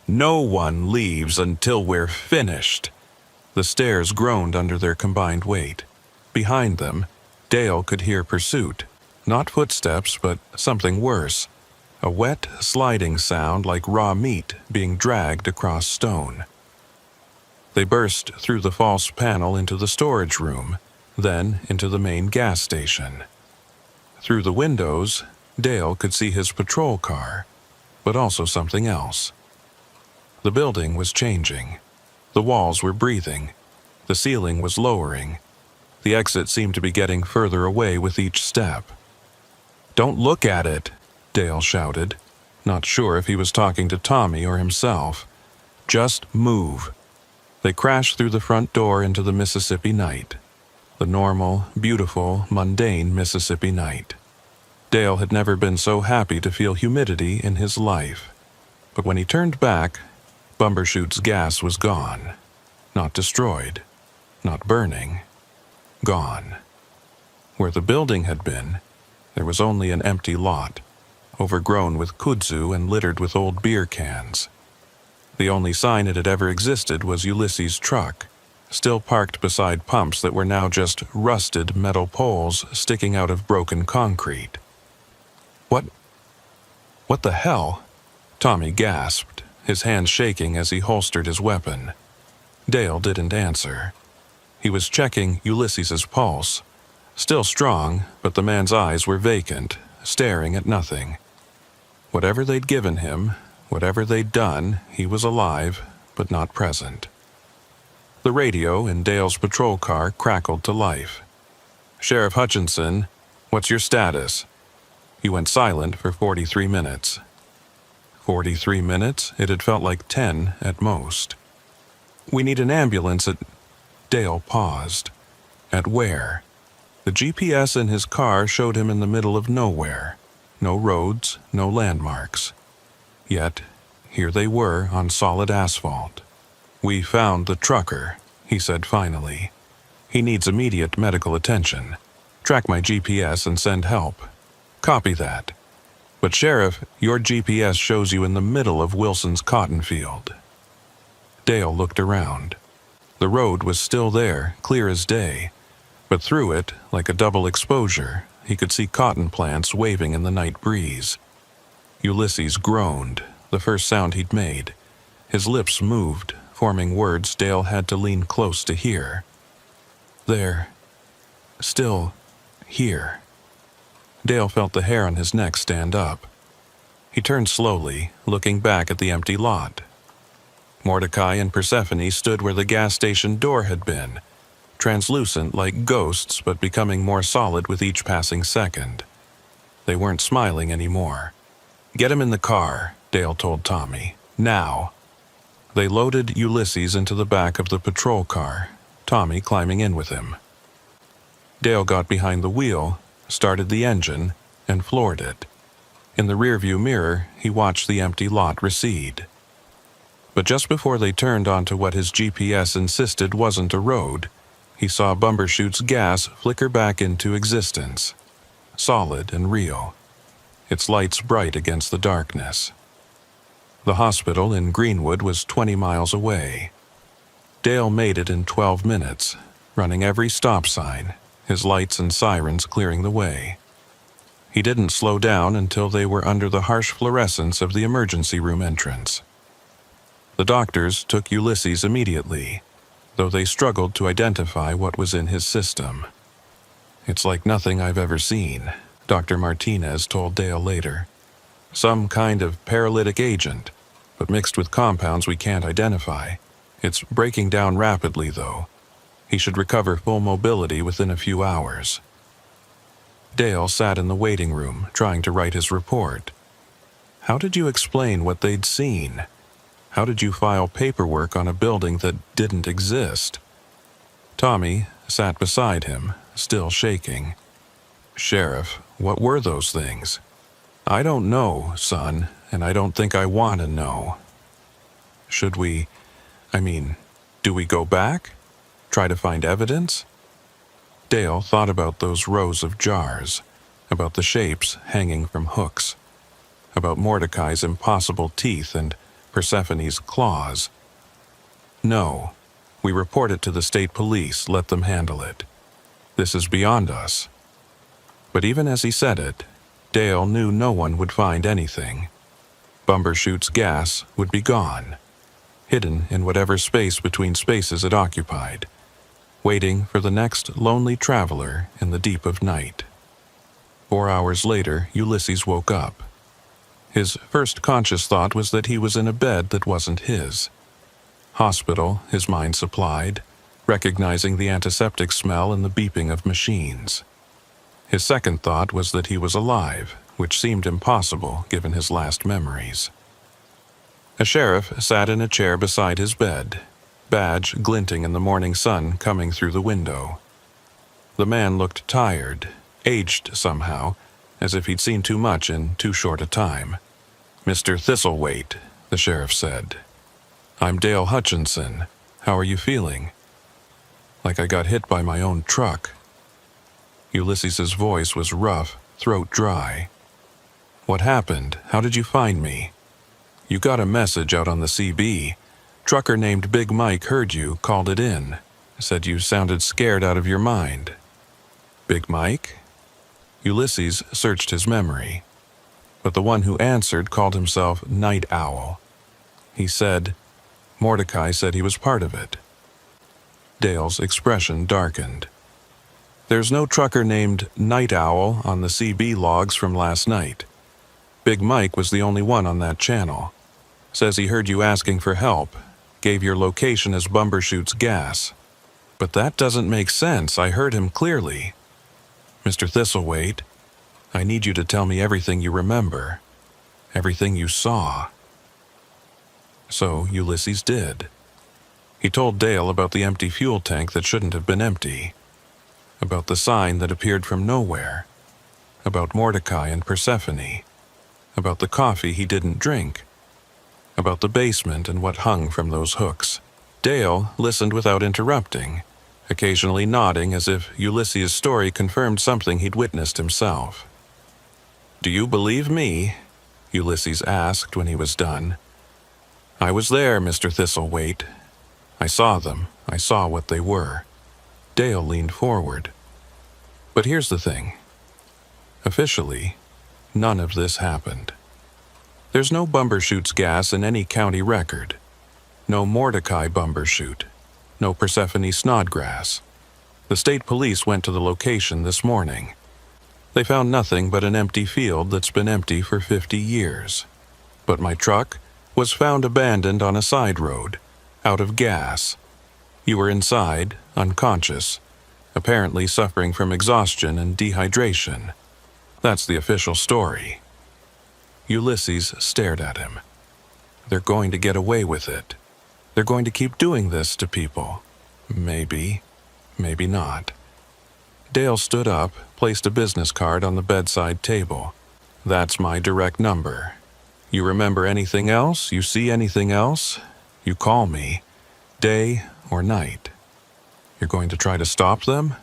"No one leaves until we're finished." The stairs groaned under their combined weight. Behind them, Dale could hear pursuit. Not footsteps, but something worse. A wet, sliding sound like raw meat being dragged across stone. They burst through the false panel into the storage room, then into the main gas station. Through the windows, Dale could see his patrol car, but also something else. The building was changing. The walls were breathing. The ceiling was lowering. The exit seemed to be getting further away with each step. "Don't look at it," Dale shouted, not sure if he was talking to Tommy or himself. "Just move." They crashed through the front door into the Mississippi night. The normal, beautiful, mundane Mississippi night. Dale had never been so happy to feel humidity in his life. But when he turned back, Bumbershoots' gas was gone. Not destroyed. Not burning. Gone. Where the building had been, there was only an empty lot, overgrown with kudzu and littered with old beer cans. The only sign it had ever existed was Ulysses' truck, still parked beside pumps that were now just rusted metal poles sticking out of broken concrete. What the hell?" Tommy gasped, his hands shaking as he holstered his weapon. Dale didn't answer. He was checking Ulysses's pulse. Still strong, but the man's eyes were vacant, staring at nothing. Whatever they'd given him, whatever they'd done, he was alive, but not present. The radio in Dale's patrol car crackled to life. "Sheriff Hutchinson, what's your status?" He went silent for 43 minutes. 43 minutes? It had felt like 10 at most. "We need an ambulance at..." Dale paused. At where? The GPS in his car showed him in the middle of nowhere. No roads, no landmarks. Yet, here they were on solid asphalt. "We found the trucker," he said finally. "He needs immediate medical attention. Track my GPS and send help." "Copy that. But Sheriff, your GPS shows you in the middle of Wilson's cotton field." Dale looked around. The road was still there, clear as day, but through it, like a double exposure, he could see cotton plants waving in the night breeze. Ulysses groaned, the first sound he'd made. His lips moved, forming words Dale had to lean close to hear. "They're still here." Dale felt the hair on his neck stand up. He turned slowly, looking back at the empty lot. Mordecai and Persephone stood where the gas station door had been, translucent like ghosts but becoming more solid with each passing second. They weren't smiling anymore. "Get him in the car," Dale told Tommy. "Now." They loaded Ulysses into the back of the patrol car, Tommy climbing in with him. Dale got behind the wheel, started the engine, and floored it. In the rearview mirror, he watched the empty lot recede. But just before they turned onto what his GPS insisted wasn't a road, he saw Bumbershoot's gas flicker back into existence, solid and real, its lights bright against the darkness. The hospital in Greenwood was 20 miles away. Dale made it in 12 minutes, running every stop sign, his lights and sirens clearing the way. He didn't slow down until they were under the harsh fluorescence of the emergency room entrance. The doctors took Ulysses immediately, though they struggled to identify what was in his system. "It's like nothing I've ever seen," Dr. Martinez told Dale later. "Some kind of paralytic agent, but mixed with compounds we can't identify. It's breaking down rapidly, though. He should recover full mobility within a few hours." Dale sat in the waiting room, trying to write his report. How did you explain what they'd seen? How did you file paperwork on a building that didn't exist? Tommy sat beside him, still shaking. "Sheriff, what were those things?" "I don't know, son, and I don't think I want to know." "Should we, do we go back? Try to find evidence?" Dale thought about those rows of jars, about the shapes hanging from hooks, about Mordecai's impossible teeth and Persephone's claws. "No, we report it to the state police, let them handle it. This is beyond us." But even as he said it, Dale knew no one would find anything. Bumbershoot's gas would be gone, hidden in whatever space between spaces it occupied, waiting for the next lonely traveler in the deep of night. 4 hours later, Ulysses woke up. His first conscious thought was that he was in a bed that wasn't his. Hospital, his mind supplied, recognizing the antiseptic smell and the beeping of machines. His second thought was that he was alive, which seemed impossible given his last memories. A sheriff sat in a chair beside his bed, badge glinting in the morning sun coming through the window. The man looked tired, aged somehow, as if he'd seen too much in too short a time. "Mr. Thistlethwaite," the sheriff said. "I'm Dale Hutchinson. How are you feeling?" "Like I got hit by my own truck." Ulysses's voice was rough, throat dry. "What happened? How did you find me?" "You got a message out on the CB. Trucker named Big Mike heard you, called it in. Said you sounded scared out of your mind." "Big Mike?" Ulysses searched his memory, but the one who answered called himself Night Owl. He said, Mordecai said he was part of it. Dale's expression darkened. "There's no trucker named Night Owl on the CB logs from last night. Big Mike was the only one on that channel. Says he heard you asking for help, gave your location as Bumbershoot's gas. But that doesn't make sense. I heard him clearly. Mr. Thistlethwaite, I need you to tell me everything you remember, everything you saw." So Ulysses did. He told Dale about the empty fuel tank that shouldn't have been empty, about the sign that appeared from nowhere, about Mordecai and Persephone, about the coffee he didn't drink, about the basement and what hung from those hooks. Dale listened without interrupting, occasionally nodding as if Ulysses' story confirmed something he'd witnessed himself. "Do you believe me?" Ulysses asked when he was done. "I was there, Mr. Thistlethwaite. I saw them. I saw what they were." Dale leaned forward. "But here's the thing. Officially, none of this happened. There's no Bumbershoot's gas in any county record. No Mordecai Bumbershoot. No Persephone Snodgrass. The state police went to the location this morning. They found nothing but an empty field that's been empty for 50 years. But my truck was found abandoned on a side road, out of gas. You were inside, unconscious, apparently suffering from exhaustion and dehydration. That's the official story." Ulysses stared at him. "They're going to get away with it. They're going to keep doing this to people. Maybe, maybe not." Dale stood up, placed a business card on the bedside table. That's my direct number. You remember anything else? You see anything else? You call me, day or night. You're going to try to stop them?"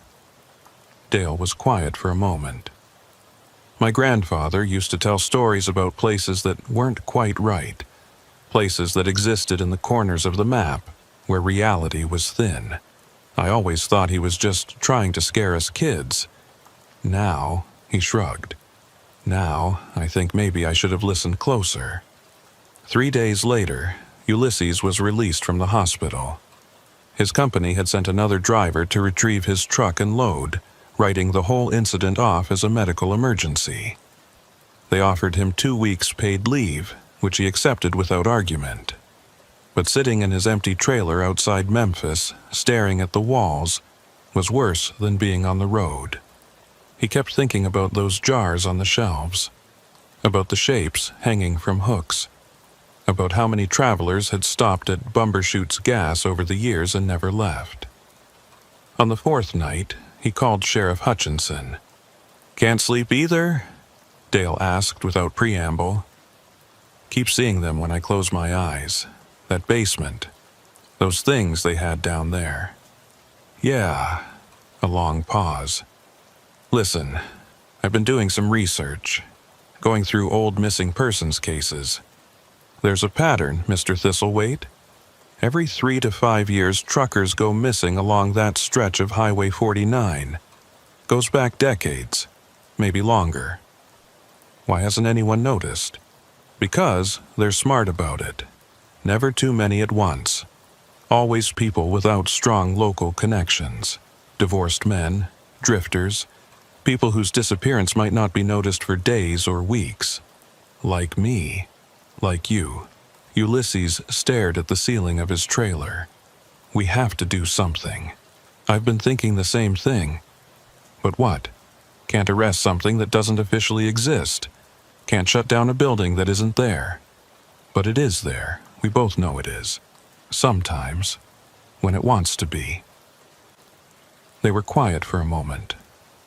Dale was quiet for a moment. My grandfather used to tell stories about places that weren't quite right, places that existed in the corners of the map, where reality was thin. I always thought he was just trying to scare us kids. Now, he shrugged. Now, I think maybe I should have listened closer. 3 days later, Ulysses was released from the hospital. His company had sent another driver to retrieve his truck and load, writing the whole incident off as a medical emergency. They offered him 2 weeks paid leave, which he accepted without argument. But sitting in his empty trailer outside Memphis, staring at the walls, was worse than being on the road. He kept thinking about those jars on the shelves, about the shapes hanging from hooks, about how many travelers had stopped at Bumbershoot's Gas over the years and never left. On the 4th night, he called Sheriff Hutchinson. "Can't sleep either?" Dale asked without preamble. "Keep seeing them when I close my eyes. That basement. Those things they had down there." "Yeah." A long pause. "Listen, I've been doing some research, going through old missing persons cases. There's a pattern, Mr. Thistlethwaite. Every 3 to 5 years, truckers go missing along that stretch of Highway 49. Goes back decades, maybe longer. Why hasn't anyone noticed? Because they're smart about it. Never too many at once. Always people without strong local connections. Divorced men, drifters, people whose disappearance might not be noticed for days or weeks. Like me. Like you." Ulysses stared at the ceiling of his trailer. "We have to do something. I've been thinking the same thing. But what? Can't arrest something that doesn't officially exist. Can't shut down a building that isn't there. But it is there. We both know it is. Sometimes. When it wants to be." They were quiet for a moment,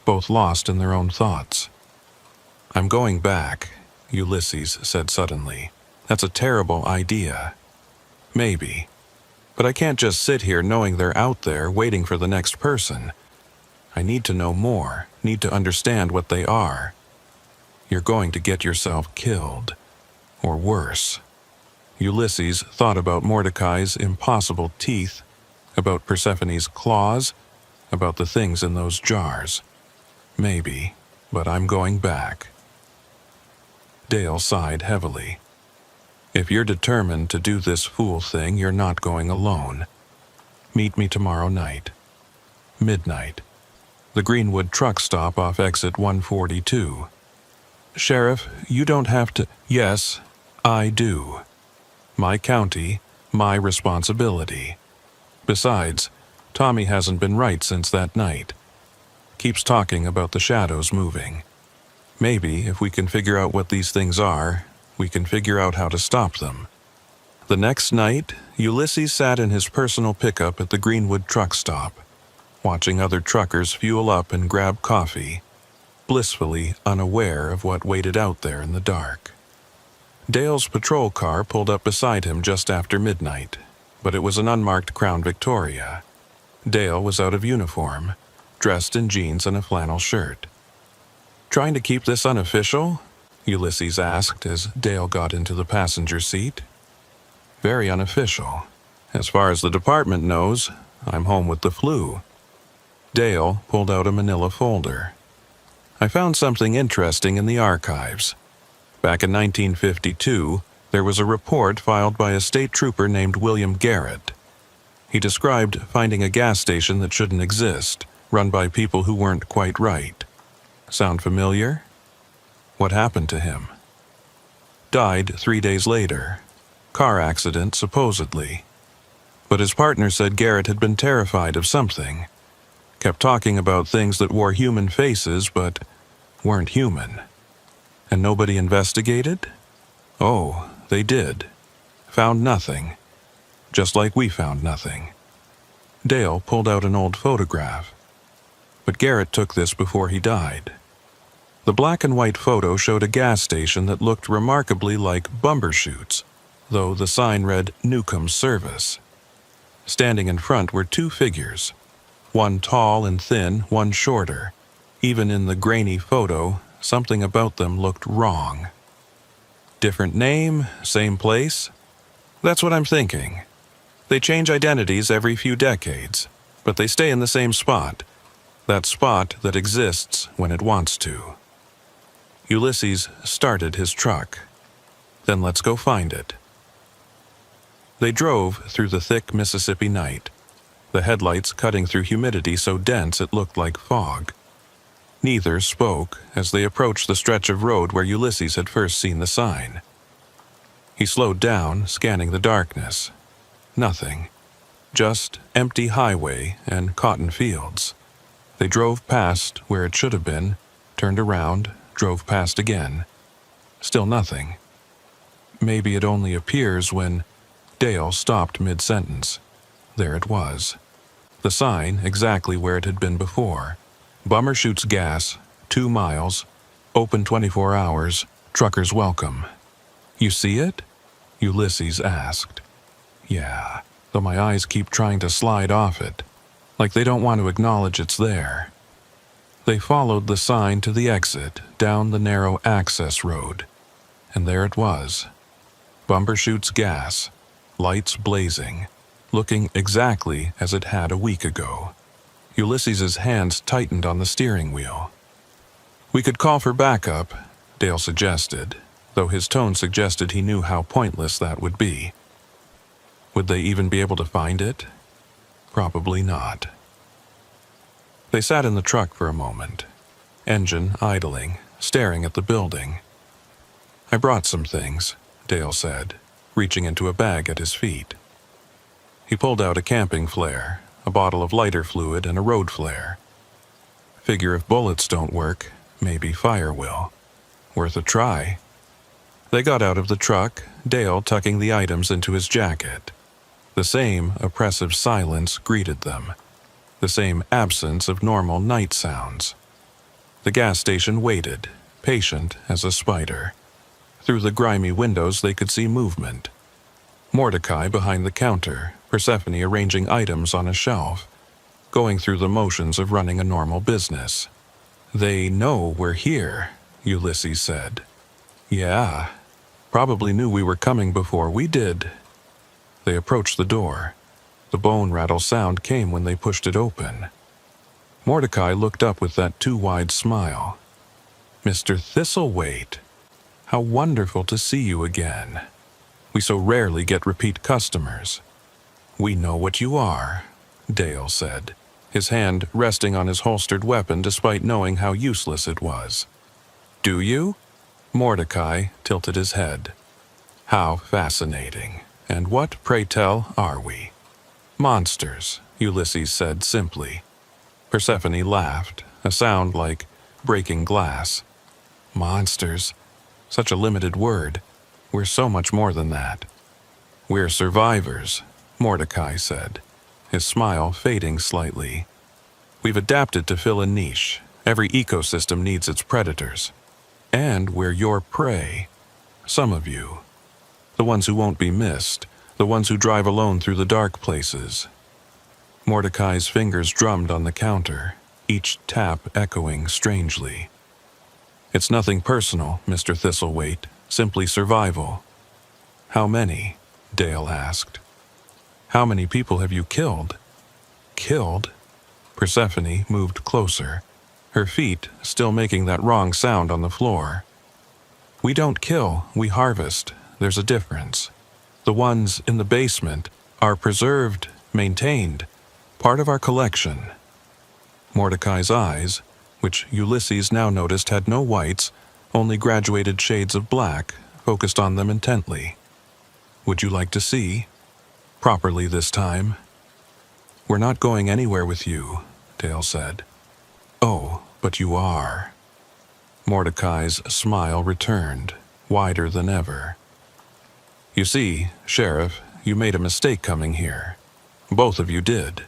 both lost in their own thoughts. "I'm going back," Ulysses said suddenly. "That's a terrible idea. Maybe. But I can't just sit here knowing they're out there waiting for the next person. I need to know more, need to understand what they are. You're going to get yourself killed. Or worse." Ulysses thought about Mordecai's impossible teeth, about Persephone's claws, about the things in those jars. "Maybe, but I'm going back." Dale sighed heavily. "If you're determined to do this fool thing, you're not going alone. Meet me tomorrow night. Midnight. The Greenwood truck stop off exit 142. Sheriff, you don't have to—" "Yes, I do. My county, my responsibility. Besides, Tommy hasn't been right since that night. Keeps talking about the shadows moving. Maybe if we can figure out what these things are, we can figure out how to stop them." The next night, Ulysses sat in his personal pickup at the Greenwood truck stop, watching other truckers fuel up and grab coffee, blissfully unaware of what waited out there in the dark. Dale's patrol car pulled up beside him just after midnight, but it was an unmarked Crown Victoria. Dale was out of uniform, dressed in jeans and a flannel shirt. "Trying to keep this unofficial?" Ulysses asked as Dale got into the passenger seat. "Very unofficial. As far as the department knows, I'm home with the flu." Dale pulled out a manila folder. "I found something interesting in the archives. Back in 1952, there was a report filed by a state trooper named William Garrett. He described finding a gas station that shouldn't exist, run by people who weren't quite right. Sound familiar? What happened to him? Died 3 days later. Car accident, supposedly. But his partner said Garrett had been terrified of something. Kept talking about things that wore human faces but weren't human. And nobody investigated? Oh, they did. Found nothing. Just like we found nothing." Dale pulled out an old photograph. "But Garrett took this before he died. The black and white photo showed a gas station that looked remarkably like Bumbershoot's, though the sign read Newcomb's Service. Standing in front were two figures, one tall and thin, one shorter. Even in the grainy photo, something about them looked wrong. Different name, same place? That's what I'm thinking. They change identities every few decades, but they stay in the same spot. That spot that exists when it wants to. Ulysses started his truck. Then let's go find it. They drove through the thick Mississippi night, the headlights cutting through humidity so dense it looked like fog. Neither spoke as they approached the stretch of road where Ulysses had first seen the sign. He slowed down, scanning the darkness. Nothing. Just empty highway and cotton fields. They drove past where it should have been, turned around, drove past again. Still nothing. Maybe it only appears when... Dale stopped mid-sentence. There it was. The sign exactly where it had been before. Bumbershoot's Gas, 2 miles, open 24 hours, truckers welcome. You see it? Ulysses asked. Yeah, though my eyes keep trying to slide off it, like they don't want to acknowledge it's there. They followed the sign to the exit, down the narrow access road. And there it was. Bumbershoot's Gas, lights blazing, looking exactly as it had a week ago. Ulysses's hands tightened on the steering wheel. We could call for backup, Dale suggested, though his tone suggested he knew how pointless that would be. Would they even be able to find it? Probably not. They sat in the truck for a moment, engine idling, staring at the building. I brought some things, Dale said, reaching into a bag at his feet. He pulled out a camping flare, a bottle of lighter fluid, and a road flare. Figure if bullets don't work, maybe fire will. Worth a try. They got out of the truck, Dale tucking the items into his jacket. The same oppressive silence greeted them. The same absence of normal night sounds. The gas station waited, patient as a spider. Through the grimy windows they could see movement. Mordecai behind the counter, Persephone arranging items on a shelf, going through the motions of running a normal business. They know we're here, Ulysses said. Yeah, probably knew we were coming before we did. They approached the door. The bone rattle sound came when they pushed it open. Mordecai looked up with that too-wide smile. Mr. Thistlethwaite, how wonderful to see you again. We so rarely get repeat customers. We know what you are, Dale said, his hand resting on his holstered weapon despite knowing how useless it was. Do you? Mordecai tilted his head. How fascinating. And what, pray tell, are we? Monsters, Ulysses said simply. Persephone laughed, a sound like breaking glass. Monsters. Such a limited word. We're so much more than that. We're survivors, Mordecai said, his smile fading slightly. We've adapted to fill a niche. Every ecosystem needs its predators. And we're your prey. Some of you. The ones who won't be missed. The ones who drive alone through the dark places. Mordecai's fingers drummed on the counter, each tap echoing strangely. It's nothing personal, Mr. Thistlethwaite, simply survival. How many? Dale asked. How many people have you killed? Killed? Persephone moved closer, her feet still making that wrong sound on the floor. We don't kill, we harvest. There's a difference. The ones in the basement are preserved, maintained, part of our collection. Mordecai's eyes, which Ulysses now noticed had no whites, only graduated shades of black, focused on them intently. Would you like to see? Properly this time. We're not going anywhere with you, Dale said. Oh, but you are. Mordecai's smile returned, wider than ever. You see, Sheriff, you made a mistake coming here. Both of you did.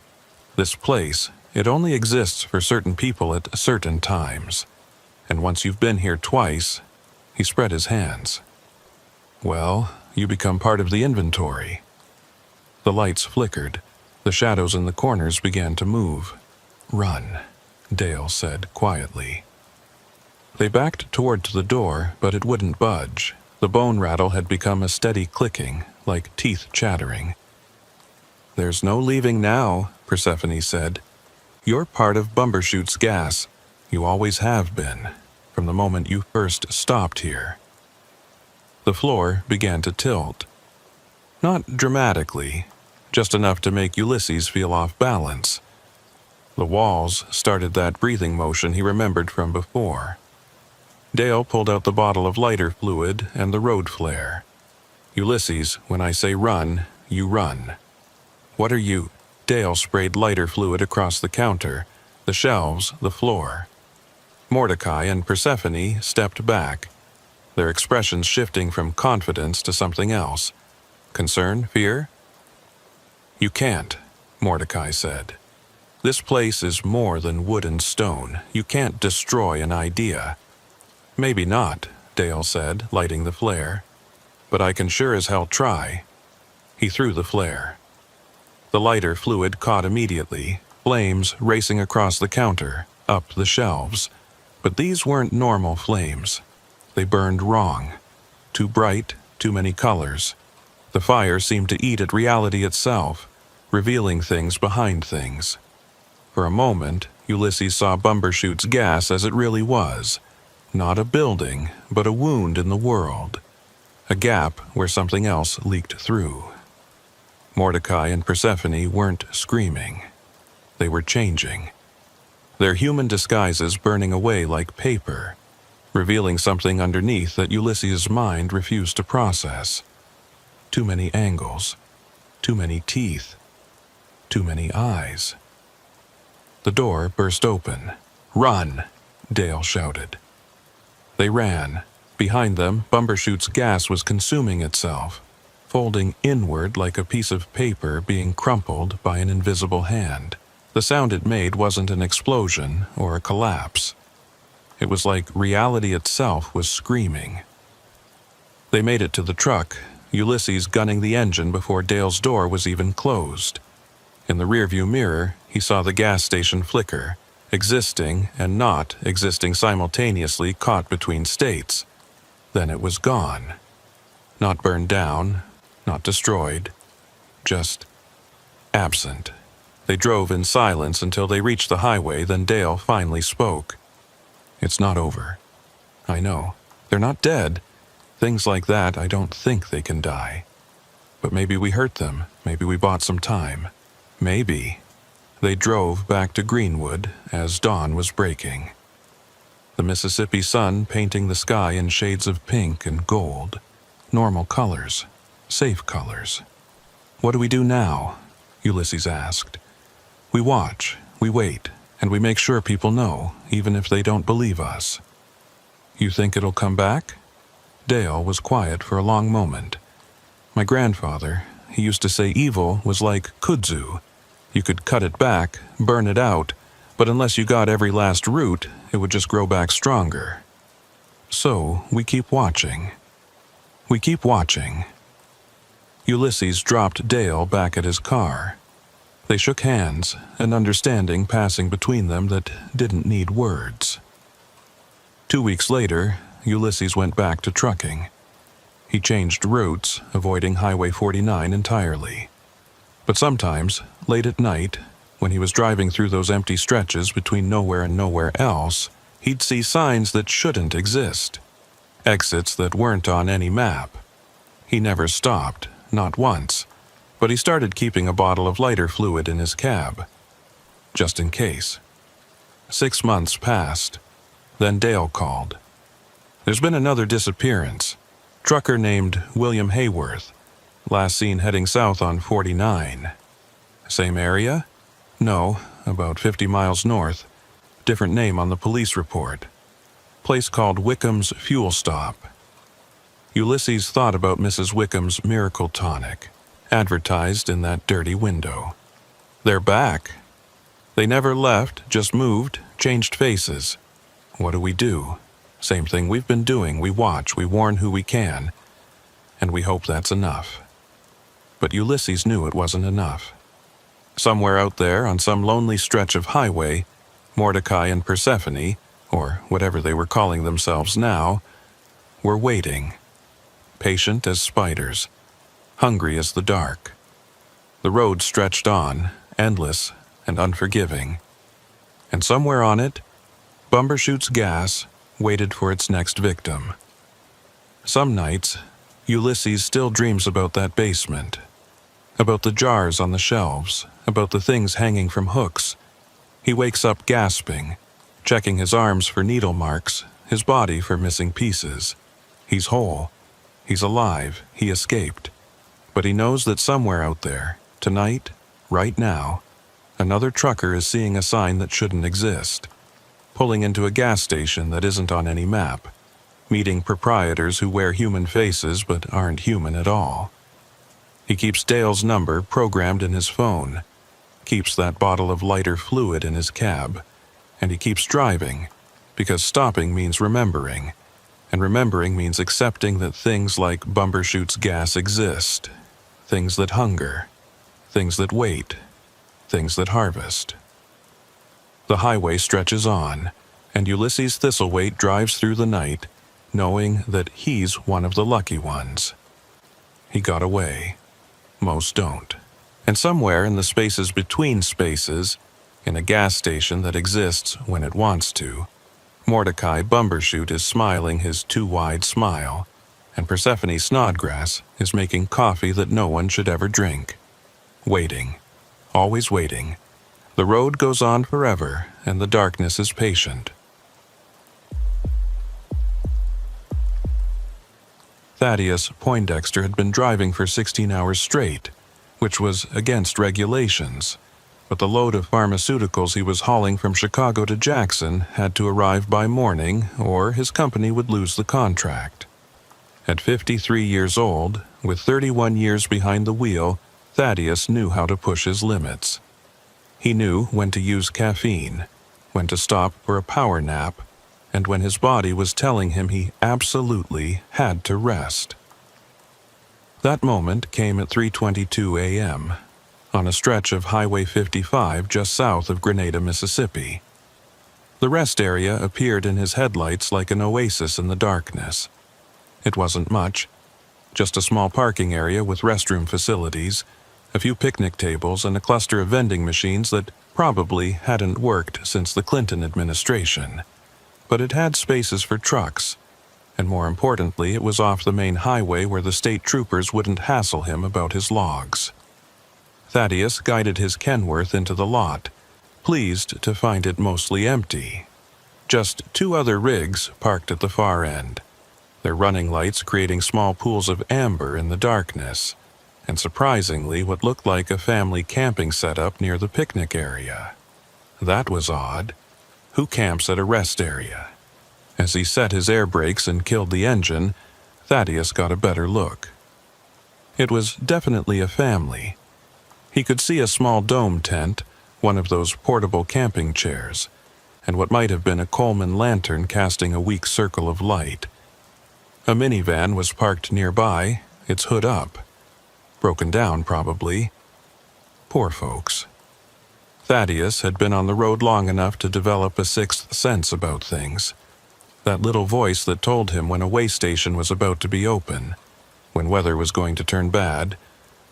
This place, it only exists for certain people at certain times. And once you've been here twice, he spread his hands. Well, you become part of the inventory. The lights flickered. The shadows in the corners began to move. Run, Dale said quietly. They backed toward the door, but it wouldn't budge. The bone rattle had become a steady clicking, like teeth chattering. There's no leaving now, Persephone said. You're part of Bumbershoot's gas. You always have been, from the moment you first stopped here. The floor began to tilt. Not dramatically, just enough to make Ulysses feel off balance. The walls started that breathing motion he remembered from before. Dale pulled out the bottle of lighter fluid and the road flare. Ulysses, when I say run, you run. What are you? Dale sprayed lighter fluid across the counter, the shelves, the floor. Mordecai and Persephone stepped back, their expressions shifting from confidence to something else. Concern? Fear? You can't, Mordecai said. This place is more than wood and stone. You can't destroy an idea. Maybe not, Dale said, lighting the flare. But I can sure as hell try. He threw the flare. The lighter fluid caught immediately, flames racing across the counter, up the shelves. But these weren't normal flames. They burned wrong. Too bright, too many colors. The fire seemed to eat at reality itself, revealing things behind things. For a moment, Ulysses saw Bumbershoot's gas as it really was. Not a building, but a wound in the world. A gap where something else leaked through. Mordecai and Persephone weren't screaming. They were changing. Their human disguises burning away like paper, revealing something underneath that Ulysses' mind refused to process. Too many angles. Too many teeth. Too many eyes. The door burst open. Run! Dale shouted. They ran. Behind them, Bumbershoot's gas was consuming itself, folding inward like a piece of paper being crumpled by an invisible hand. The sound it made wasn't an explosion or a collapse. It was like reality itself was screaming. They made it to the truck, Ulysses gunning the engine before Dale's door was even closed. In the rearview mirror, he saw the gas station flicker, existing and not existing simultaneously caught between states. Then it was gone. Not burned down, not destroyed, just absent. They drove in silence until they reached the highway, then Dale finally spoke. It's not over. I know. They're not dead. Things like that, I don't think they can die. But maybe we hurt them. Maybe we bought some time. Maybe. They drove back to Greenwood as dawn was breaking. The Mississippi sun painting the sky in shades of pink and gold. Normal colors. Safe colors. What do we do now? Ulysses asked. We watch, we wait, and we make sure people know, even if they don't believe us. You think it'll come back? Dale was quiet for a long moment. My grandfather, he used to say evil was like kudzu. You could cut it back, burn it out, but unless you got every last root, it would just grow back stronger. So, we keep watching. We keep watching. Ulysses dropped Dale back at his car. They shook hands, an understanding passing between them that didn't need words. 2 weeks later, Ulysses went back to trucking. He changed routes, avoiding Highway 49 entirely. But sometimes, late at night, when he was driving through those empty stretches between nowhere and nowhere else, he'd see signs that shouldn't exist. Exits that weren't on any map. He never stopped, not once, but he started keeping a bottle of lighter fluid in his cab. Just in case. 6 months passed. Then Dale called. There's been another disappearance. Trucker named William Hayworth. Last seen heading south on 49. Same area? No, about 50 miles north. Different name on the police report. Place called Wickham's Fuel Stop. Ulysses thought about Mrs. Wickham's miracle tonic, advertised in that dirty window. They're back. They never left, just moved, changed faces. What do? Same thing we've been doing. We watch, we warn who we can, and we hope that's enough. But Ulysses knew it wasn't enough. Somewhere out there, on some lonely stretch of highway, Mordecai and Persephone, or whatever they were calling themselves now, were waiting, patient as spiders, hungry as the dark. The road stretched on, endless and unforgiving, and somewhere on it, Bumbershoot's gas waited for its next victim. Some nights, Ulysses still dreams about that basement, about the jars on the shelves, about the things hanging from hooks. He wakes up gasping, checking his arms for needle marks, his body for missing pieces. He's whole. He's alive. He escaped. But he knows that somewhere out there, tonight, right now, another trucker is seeing a sign that shouldn't exist, pulling into a gas station that isn't on any map, meeting proprietors who wear human faces but aren't human at all. He keeps Dale's number programmed in his phone, keeps that bottle of lighter fluid in his cab, and he keeps driving, because stopping means remembering, and remembering means accepting that things like Bumbershoot's gas exist, things that hunger, things that wait, things that harvest. The highway stretches on, and Ulysses Thistlethwaite drives through the night, knowing that he's one of the lucky ones. He got away. Most don't. And somewhere in the spaces between spaces, in a gas station that exists when it wants to, Mordecai Bumbershoot is smiling his too-wide smile, and Persephone Snodgrass is making coffee that no one should ever drink. Waiting. Always waiting. The road goes on forever, and the darkness is patient. Thaddeus Poindexter had been driving for 16 hours straight, which was against regulations, but the load of pharmaceuticals he was hauling from Chicago to Jackson had to arrive by morning, or his company would lose the contract. At 53 years old, with 31 years behind the wheel, Thaddeus knew how to push his limits. He knew when to use caffeine, when to stop for a power nap, and when his body was telling him he absolutely had to rest. That moment came at 3:22 a.m., on a stretch of Highway 55 just south of Grenada, Mississippi. The rest area appeared in his headlights like an oasis in the darkness. It wasn't much, just a small parking area with restroom facilities, a few picnic tables, and a cluster of vending machines that probably hadn't worked since the Clinton administration. But it had spaces for trucks, and more importantly, it was off the main highway where the state troopers wouldn't hassle him about his logs. Thaddeus guided his Kenworth into the lot, pleased to find it mostly empty. Just 2 other rigs parked at the far end, their running lights creating small pools of amber in the darkness, and surprisingly what looked like a family camping setup near the picnic area. That was odd. Who camps at a rest area? As he set his air brakes and killed the engine, Thaddeus got a better look. It was definitely a family. He could see a small dome tent, one of those portable camping chairs, and what might have been a Coleman lantern casting a weak circle of light. A minivan was parked nearby, its hood up. Broken down, probably. Poor folks. Thaddeus had been on the road long enough to develop a sixth sense about things. That little voice that told him when a way station was about to be open, when weather was going to turn bad,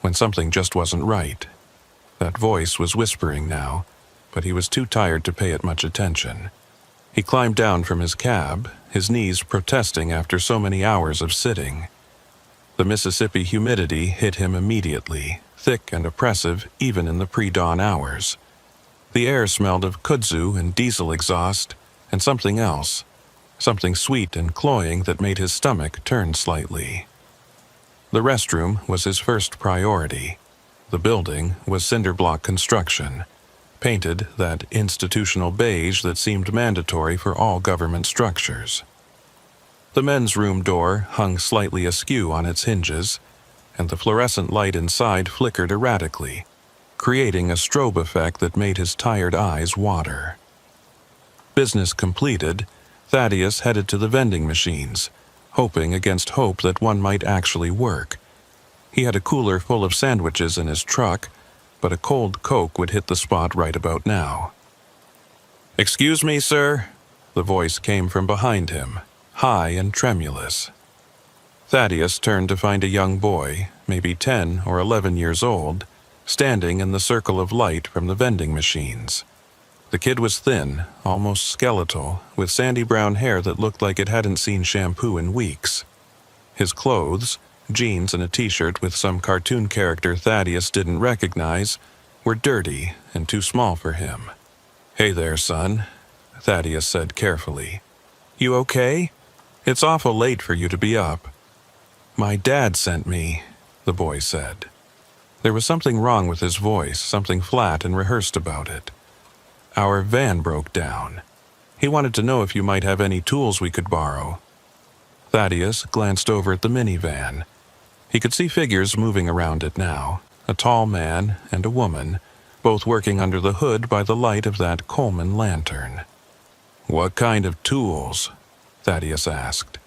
when something just wasn't right. That voice was whispering now, but he was too tired to pay it much attention. He climbed down from his cab, his knees protesting after so many hours of sitting. The Mississippi humidity hit him immediately, thick and oppressive even in the pre-dawn hours. The air smelled of kudzu and diesel exhaust, and something else, something sweet and cloying that made his stomach turn slightly. The restroom was his first priority. The building was cinder block construction, painted that institutional beige that seemed mandatory for all government structures. The men's room door hung slightly askew on its hinges, and the fluorescent light inside flickered erratically, creating a strobe effect that made his tired eyes water. Business completed, Thaddeus headed to the vending machines, hoping against hope that one might actually work. He had a cooler full of sandwiches in his truck, but a cold Coke would hit the spot right about now. "Excuse me, sir?" The voice came from behind him, high and tremulous. Thaddeus turned to find a young boy, maybe 10 or 11 years old, standing in the circle of light from the vending machines. The kid was thin, almost skeletal, with sandy brown hair that looked like it hadn't seen shampoo in weeks. His clothes, jeans and a t-shirt with some cartoon character Thaddeus didn't recognize, were dirty and too small for him. "Hey there, son," Thaddeus said carefully. "You okay? It's awful late for you to be up." "My dad sent me," the boy said. There was something wrong with his voice, something flat and rehearsed about it. "Our van broke down. He wanted to know if you might have any tools we could borrow." Thaddeus glanced over at the minivan. He could see figures moving around it now, a tall man and a woman, both working under the hood by the light of that Coleman lantern. "What kind of tools?" Thaddeus asked.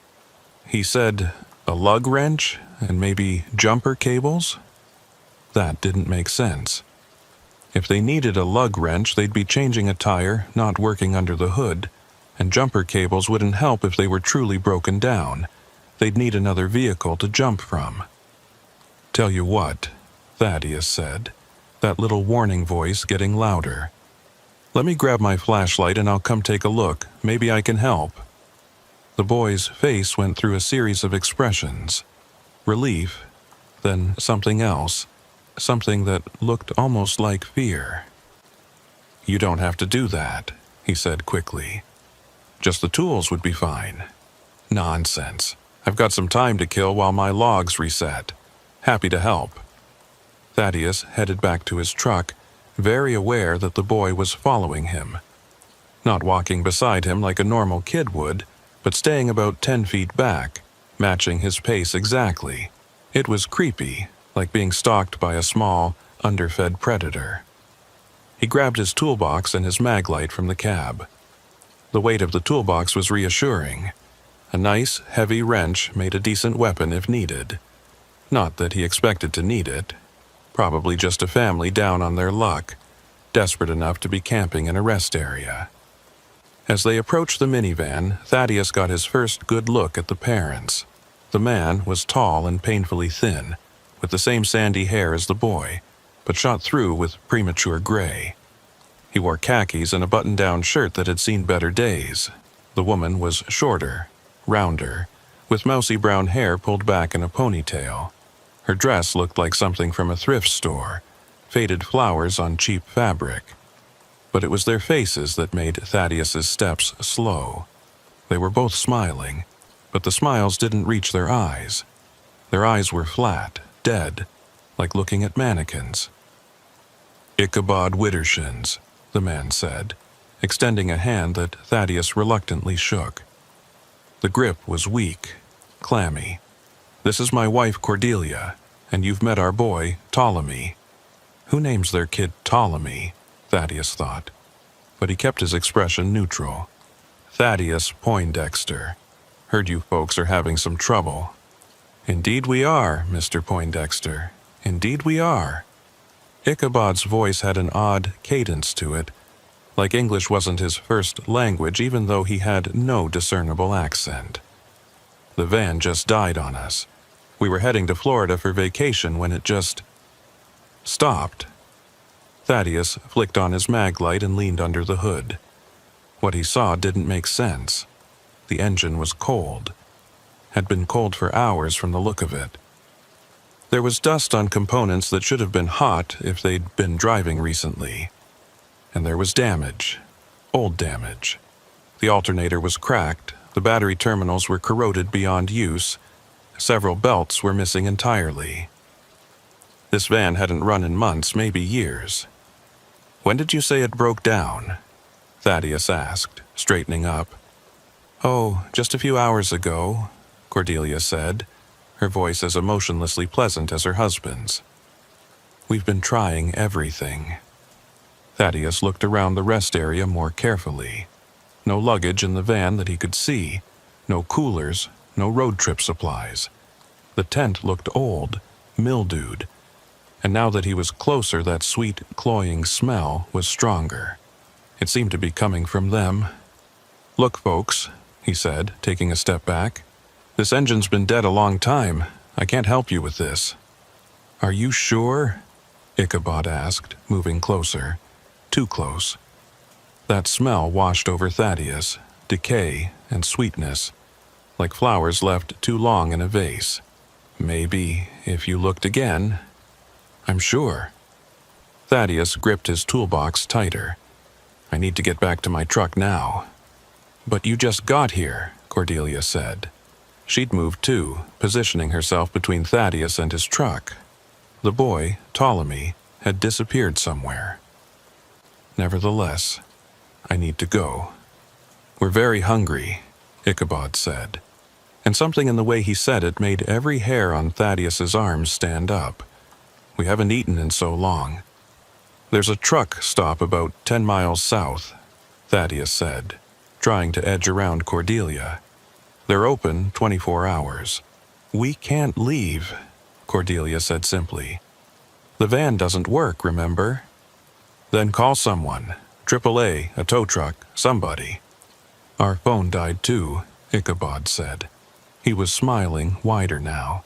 He said, "A lug wrench and maybe jumper cables?" That didn't make sense. If they needed a lug wrench, they'd be changing a tire, not working under the hood, and jumper cables wouldn't help if they were truly broken down. They'd need another vehicle to jump from. "Tell you what," Thaddeus said, that little warning voice getting louder. "Let me grab my flashlight and I'll come take a look. Maybe I can help." The boy's face went through a series of expressions. Relief, then something else, something that looked almost like fear. "You don't have to do that," he said quickly. "Just the tools would be fine." "Nonsense. I've got some time to kill while my logs reset. Happy to help." Thaddeus headed back to his truck, very aware that the boy was following him. Not walking beside him like a normal kid would, but staying about 10 feet back, matching his pace exactly. It was creepy, like being stalked by a small, underfed predator. He grabbed his toolbox and his maglite from the cab. The weight of the toolbox was reassuring. A nice, heavy wrench made a decent weapon if needed. Not that he expected to need it. Probably just a family down on their luck, desperate enough to be camping in a rest area. As they approached the minivan, Thaddeus got his first good look at the parents. The man was tall and painfully thin, with the same sandy hair as the boy, but shot through with premature gray. He wore khakis and a button-down shirt that had seen better days. The woman was shorter, rounder, with mousy brown hair pulled back in a ponytail. Her dress looked like something from a thrift store, faded flowers on cheap fabric. But it was their faces that made Thaddeus's steps slow. They were both smiling, but the smiles didn't reach their eyes. Their eyes were flat, dead, like looking at mannequins. "Ichabod Widdershins," the man said, extending a hand that Thaddeus reluctantly shook. The grip was weak, clammy. "This is my wife Cordelia, and you've met our boy, Ptolemy." Who names their kid Ptolemy? Thaddeus thought. But he kept his expression neutral. "Thaddeus Poindexter. Heard you folks are having some trouble." "Indeed we are, Mr. Poindexter. Indeed we are." Ichabod's voice had an odd cadence to it, like English wasn't his first language even though he had no discernible accent. "The van just died on us. We were heading to Florida for vacation when it just stopped." Thaddeus flicked on his maglite and leaned under the hood. What he saw didn't make sense. The engine was cold. Had been cold for hours from the look of it. There was dust on components that should have been hot if they'd been driving recently. And there was damage. Old damage. The alternator was cracked, the battery terminals were corroded beyond use, several belts were missing entirely. This van hadn't run in months, maybe years. "When did you say it broke down?" Thaddeus asked, straightening up. "Oh, just a few hours ago," Cordelia said, her voice as emotionlessly pleasant as her husband's. "We've been trying everything." Thaddeus looked around the rest area more carefully. No luggage in the van that he could see. No coolers, no road trip supplies. The tent looked old, mildewed, and now that he was closer, that sweet, cloying smell was stronger. It seemed to be coming from them. "Look, folks," he said, taking a step back. "This engine's been dead a long time. I can't help you with this." "Are you sure?" Ichabod asked, moving closer. Too close. That smell washed over Thaddeus, decay and sweetness, like flowers left too long in a vase. "Maybe, if you looked again." "I'm sure." Thaddeus gripped his toolbox tighter. "I need to get back to my truck now." "But you just got here," Cordelia said. She'd moved too, positioning herself between Thaddeus and his truck. The boy, Ptolemy, had disappeared somewhere. "Nevertheless, I need to go." "We're very hungry," Ichabod said, and something in the way he said it made every hair on Thaddeus's arms stand up. "We haven't eaten in so long." "There's a truck stop about 10 miles south," Thaddeus said, trying to edge around Cordelia. "They're open 24 hours. "We can't leave," Cordelia said simply. "The van doesn't work, remember?" "Then call someone. AAA, a tow truck, somebody." "Our phone died too," Ichabod said. He was smiling wider now,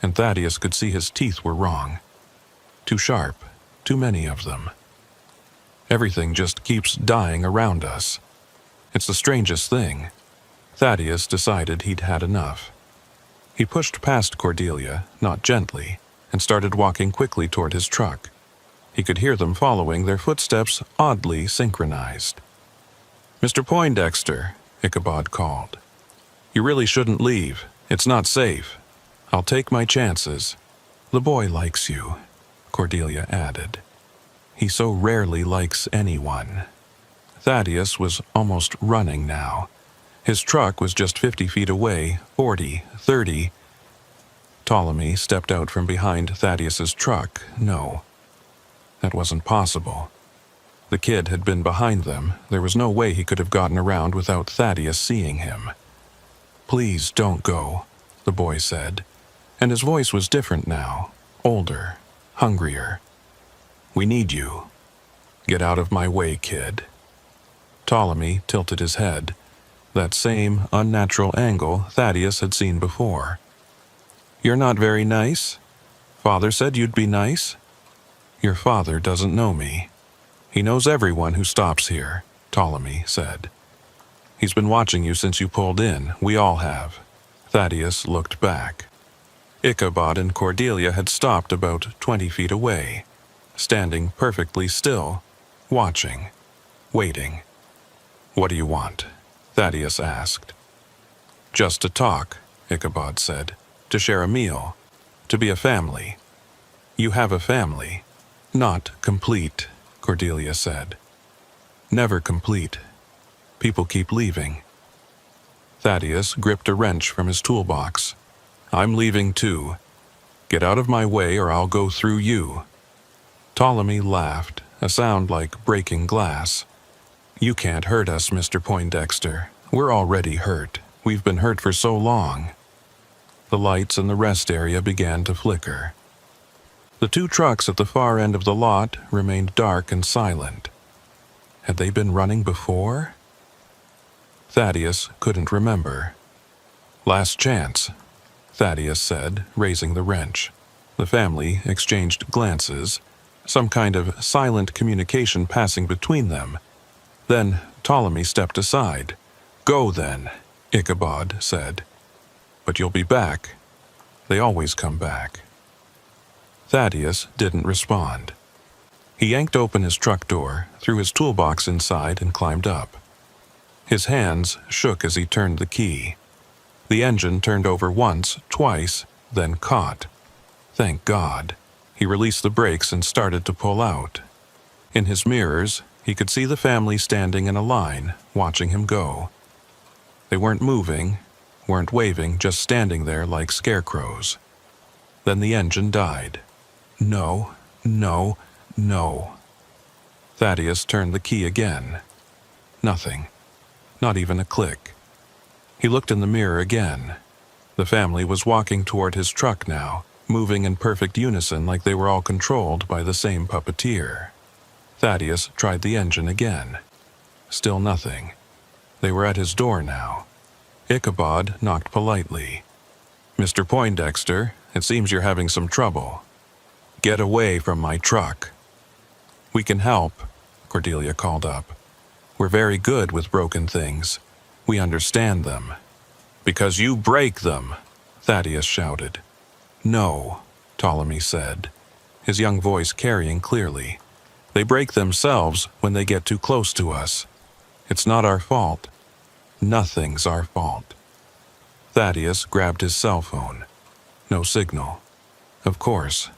and Thaddeus could see his teeth were wrong. Too sharp, too many of them. "Everything just keeps dying around us. It's the strangest thing." Thaddeus decided he'd had enough. He pushed past Cordelia, not gently, and started walking quickly toward his truck. He could hear them following, their footsteps oddly synchronized. "Mr. Poindexter," Ichabod called. "You really shouldn't leave. It's not safe. I'll take my chances." "The boy likes you," Cordelia added. "He so rarely likes anyone." Thaddeus was almost running now. His truck was just 50 feet away, 40, 30. Ptolemy stepped out from behind Thaddeus's truck. No, that wasn't possible. The kid had been behind them. There was no way he could have gotten around without Thaddeus seeing him. "Please don't go," the boy said, and his voice was different now, older, hungrier. "We need you. Get out of my way, kid." Ptolemy tilted his head, that same unnatural angle Thaddeus had seen before. "You're not very nice? Father said you'd be nice?" "Your father doesn't know me. He knows everyone who stops here," Ptolemy said. "He's been watching you since you pulled in. We all have." Thaddeus looked back. Ichabod and Cordelia had stopped about 20 feet away, standing perfectly still, watching, waiting. "What do you want?" Thaddeus asked. "Just to talk," Ichabod said. "To share a meal. To be a family." "You have a family." "Not complete," Cordelia said. "Never complete. People keep leaving." Thaddeus gripped a wrench from his toolbox. "I'm leaving too. Get out of my way or I'll go through you." Ptolemy laughed, a sound like breaking glass. "You can't hurt us, Mr. Poindexter. We're already hurt. We've been hurt for so long." The lights in the rest area began to flicker. The two trucks at the far end of the lot remained dark and silent. Had they been running before? Thaddeus couldn't remember. "Last chance," Thaddeus said, raising the wrench. The family exchanged glances, some kind of silent communication passing between them. Then Ptolemy stepped aside. "Go then," Ichabod said. "But you'll be back. They always come back." Thaddeus didn't respond. He yanked open his truck door, threw his toolbox inside, and climbed up. His hands shook as he turned the key. The engine turned over once, twice, then caught. Thank God. He released the brakes and started to pull out. In his mirrors, he could see the family standing in a line, watching him go. They weren't moving, weren't waving, just standing there like scarecrows. Then the engine died. No, no, no. Thaddeus turned the key again. Nothing. Not even a click. He looked in the mirror again. The family was walking toward his truck now, moving in perfect unison like they were all controlled by the same puppeteer. Thaddeus tried the engine again. Still nothing. They were at his door now. Ichabod knocked politely. "Mr. Poindexter, it seems you're having some trouble. Get away from my truck." "We can help," Cordelia called up. "We're very good with broken things. We understand them." "Because you break them," Thaddeus shouted. "No," Ptolemy said, his young voice carrying clearly. "They break themselves when they get too close to us. It's not our fault. Nothing's our fault." Thaddeus grabbed his cell phone. No signal. Of course.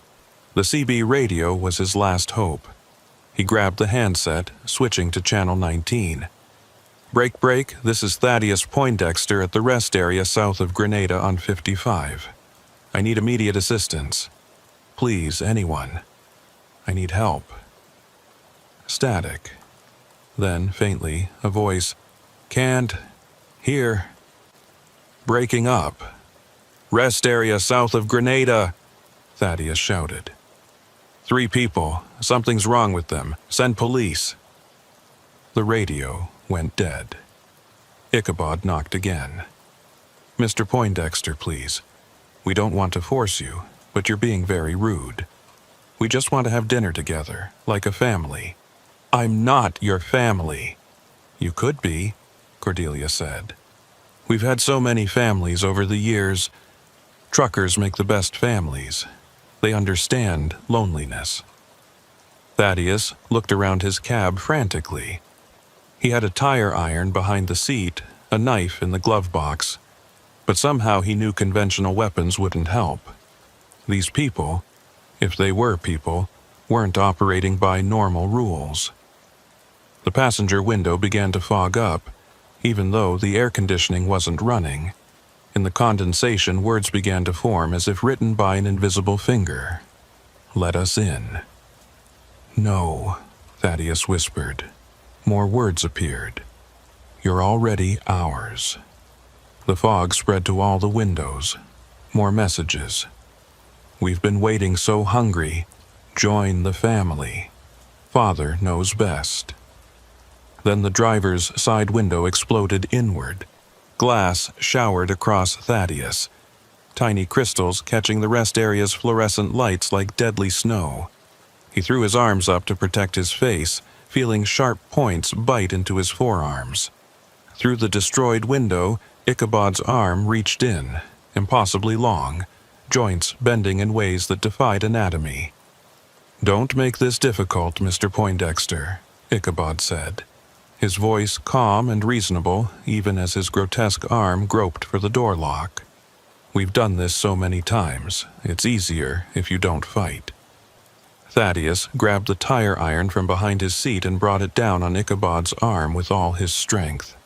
The CB radio was his last hope. He grabbed the handset, switching to channel 19. Break, this is Thaddeus Poindexter at the rest area south of Grenada on 55. I need immediate assistance. Please, anyone. I need help." Static. Then, faintly, a voice. "Can't. Hear. Breaking up. Rest area south of Grenada," Thaddeus shouted. "3 people. Something's wrong with them. Send police." The radio went dead. Ichabod knocked again. "Mr. Poindexter, please. We don't want to force you, but you're being very rude. We just want to have dinner together, like a family." "I'm not your family." "You could be," Cordelia said. "We've had so many families over the years. Truckers make the best families. They understand loneliness." Thaddeus looked around his cab frantically. He had a tire iron behind the seat, a knife in the glove box, but somehow he knew conventional weapons wouldn't help. These people, if they were people, weren't operating by normal rules. The passenger window began to fog up, even though the air conditioning wasn't running. In the condensation, words began to form as if written by an invisible finger. "Let us in." "No," Thaddeus whispered. More words appeared. "You're already ours." The fog spread to all the windows. More messages. "We've been waiting so hungry. Join the family. Father knows best." Then the driver's side window exploded inward. Glass showered across Thaddeus, tiny crystals catching the rest area's fluorescent lights like deadly snow. He threw his arms up to protect his face, feeling sharp points bite into his forearms. Through the destroyed window, Ichabod's arm reached in, impossibly long, joints bending in ways that defied anatomy. "Don't make this difficult, Mr. Poindexter," Ichabod said, his voice calm and reasonable even as his grotesque arm groped for the door lock. "We've done this so many times. It's easier if you don't fight." Thaddeus grabbed the tire iron from behind his seat and brought it down on Ichabod's arm with all his strength.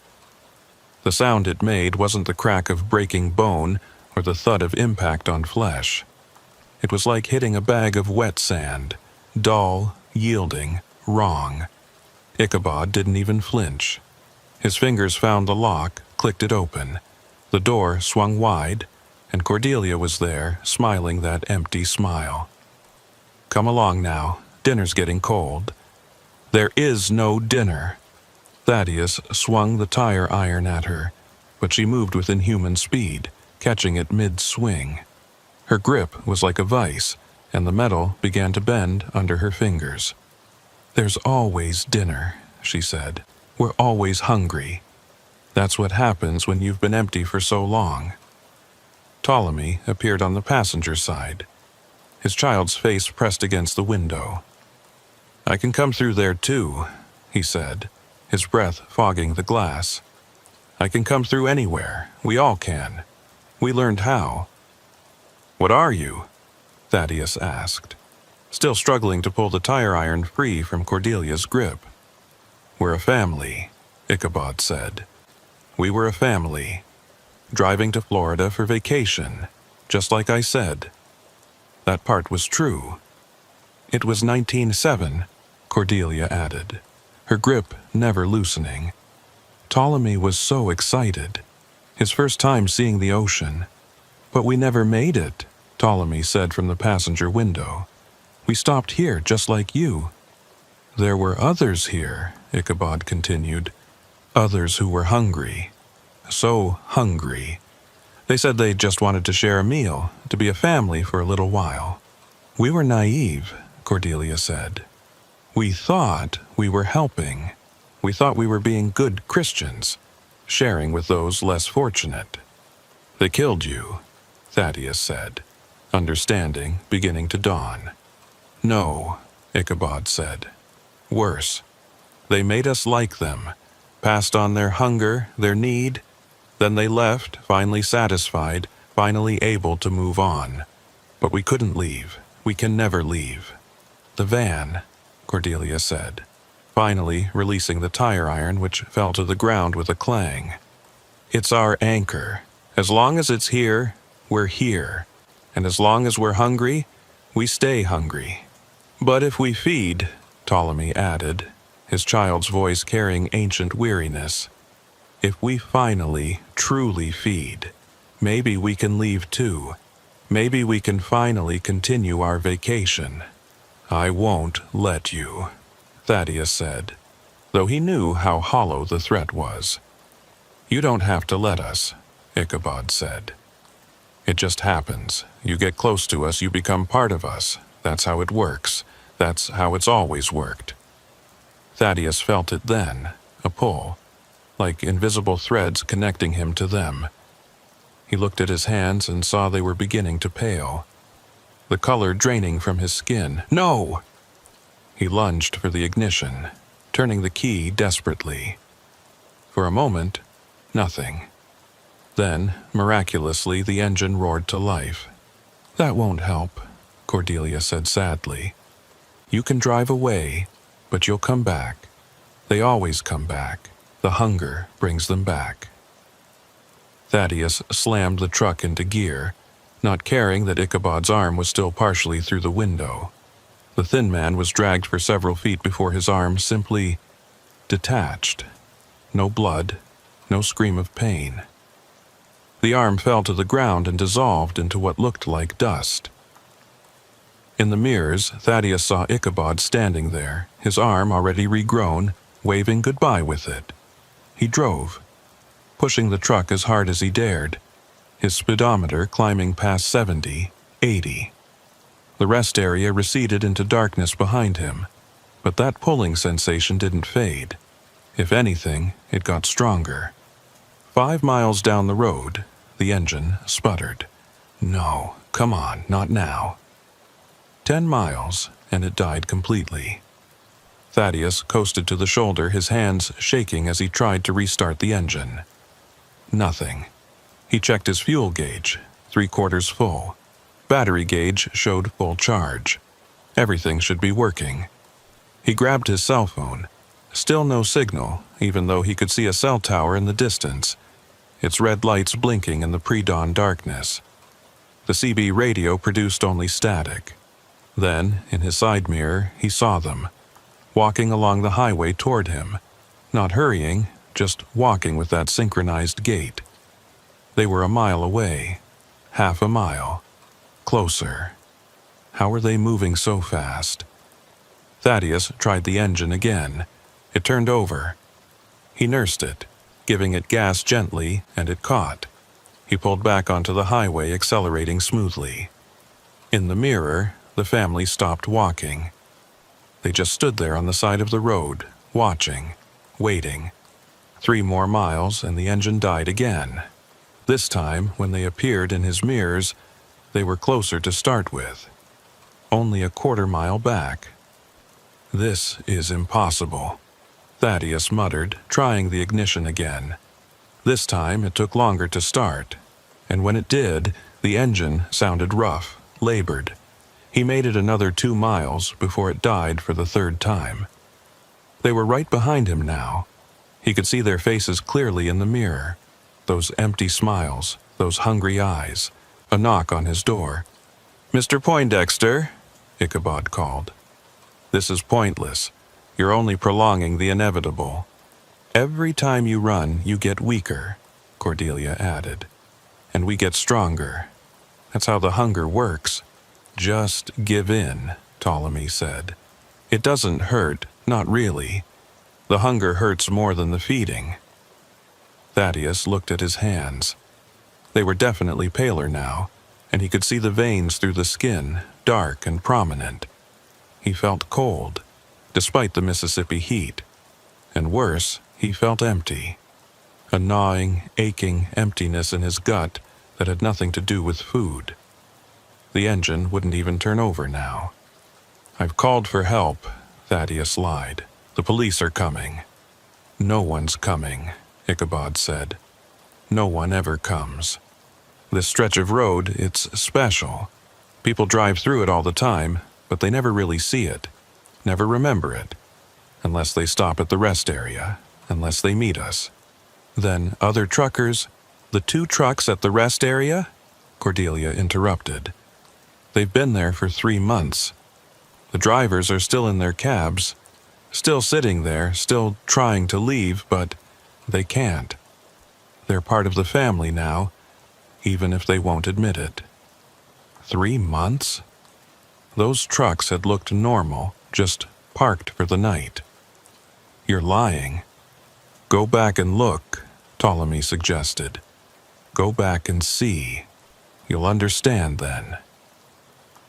The sound it made wasn't the crack of breaking bone or the thud of impact on flesh. It was like hitting a bag of wet sand, dull, yielding, wrong. Ichabod didn't even flinch. His fingers found the lock, clicked it open. The door swung wide, and Cordelia was there, smiling that empty smile. "Come along now. Dinner's getting cold." "There is no dinner." Thaddeus swung the tire iron at her, but she moved with inhuman speed, catching it mid-swing. Her grip was like a vice, and the metal began to bend under her fingers. "There's always dinner," she said. "We're always hungry. That's what happens when you've been empty for so long." Ptolemy appeared on the passenger side, his child's face pressed against the window. "I can come through there too," he said, his breath fogging the glass. "I can come through anywhere. We all can. We learned how." "What are you?" Thaddeus asked, still struggling to pull the tire iron free from Cordelia's grip. "We're a family," Ichabod said. "We were a family, driving to Florida for vacation, just like I said." That part was true. "It was 1907, Cordelia added, her grip never loosening. Ptolemy was so excited. His first time seeing the ocean. "But we never made it," Ptolemy said from the passenger window. "We stopped here just like you." "There were others here," Ichabod continued. "Others who were hungry. So hungry. They said they just wanted to share a meal, to be a family for a little while." "We were naive," Cordelia said. "We thought we were helping. We thought we were being good Christians, sharing with those less fortunate." "They killed you," Thaddeus said, understanding beginning to dawn. "No," Ichabod said. "Worse. They made us like them, passed on their hunger, their need. Then they left, finally satisfied, finally able to move on. But we couldn't leave. We can never leave." "The van," Cordelia said, finally releasing the tire iron which fell to the ground with a clang. "It's our anchor. As long as it's here, we're here. And as long as we're hungry, we stay hungry. But if we feed," Ptolemy added, his child's voice carrying ancient weariness, "if we finally, truly feed, maybe we can leave too. Maybe we can finally continue our vacation." "I won't let you," Thaddeus said, though he knew how hollow the threat was. "You don't have to let us," Ichabod said. "It just happens. You get close to us, you become part of us. That's how it works. That's how it's always worked." Thaddeus felt it then, a pull, like invisible threads connecting him to them. He looked at his hands and saw they were beginning to pale, the color draining from his skin. "No!" He lunged for the ignition, turning the key desperately. For a moment, nothing. Then, miraculously, the engine roared to life. "That won't help," Cordelia said sadly. "You can drive away, but you'll come back. They always come back. The hunger brings them back." Thaddeus slammed the truck into gear, not caring that Ichabod's arm was still partially through the window. The thin man was dragged for several feet before his arm simply detached. No blood, no scream of pain. The arm fell to the ground and dissolved into what looked like dust. In the mirrors, Thaddeus saw Ichabod standing there, his arm already regrown, waving goodbye with it. He drove, pushing the truck as hard as he dared, his speedometer climbing past 70, 80. The rest area receded into darkness behind him, but that pulling sensation didn't fade. If anything, it got stronger. 5 miles down the road, the engine sputtered. "No, come on, not now." 10 miles, and it died completely. Thaddeus coasted to the shoulder, his hands shaking as he tried to restart the engine. Nothing. He checked his fuel gauge, 3/4 full. Battery gauge showed full charge. Everything should be working. He grabbed his cell phone. Still no signal, even though he could see a cell tower in the distance, its red lights blinking in the pre-dawn darkness. The CB radio produced only static. Then, in his side mirror, he saw them, walking along the highway toward him, not hurrying, just walking with that synchronized gait. They were a mile away, half a mile, closer. How were they moving so fast? Thaddeus tried the engine again. It turned over. He nursed it, giving it gas gently, and it caught. He pulled back onto the highway, accelerating smoothly. In the mirror, the family stopped walking. They just stood there on the side of the road, watching, waiting. 3 more miles, and the engine died again. This time, when they appeared in his mirrors, they were closer to start with. Only a 1/4 mile back. "This is impossible," Thaddeus muttered, trying the ignition again. This time it took longer to start, and when it did, the engine sounded rough, labored. He made it another 2 miles before it died for the 3rd time. They were right behind him now. He could see their faces clearly in the mirror. Those empty smiles, those hungry eyes. A knock on his door. "Mr. Poindexter," Ichabod called. "This is pointless. You're only prolonging the inevitable." Every time you run, you get weaker, Cordelia added. And we get stronger. That's how the hunger works. Just give in, Ptolemy said. It doesn't hurt, not really. The hunger hurts more than the feeding. Thaddeus looked at his hands. They were definitely paler now, and he could see the veins through the skin, dark and prominent. He felt cold, despite the Mississippi heat. And worse, he felt empty. A gnawing, aching emptiness in his gut that had nothing to do with food. The engine wouldn't even turn over now. I've called for help, Thaddeus lied. The police are coming. No one's coming, Ichabod said. No one ever comes. This stretch of road, it's special. People drive through it all the time, but they never really see it, never remember it, unless they stop at the rest area, unless they meet us. Then other truckers, the 2 trucks at the rest area? Cordelia interrupted. They've been there for 3 months. The drivers are still in their cabs, still sitting there, still trying to leave, but they can't. They're part of the family now, even if they won't admit it. 3 months? Those trucks had looked normal, just parked for the night. You're lying. Go back and look, Ptolemy suggested. Go back and see. You'll understand then.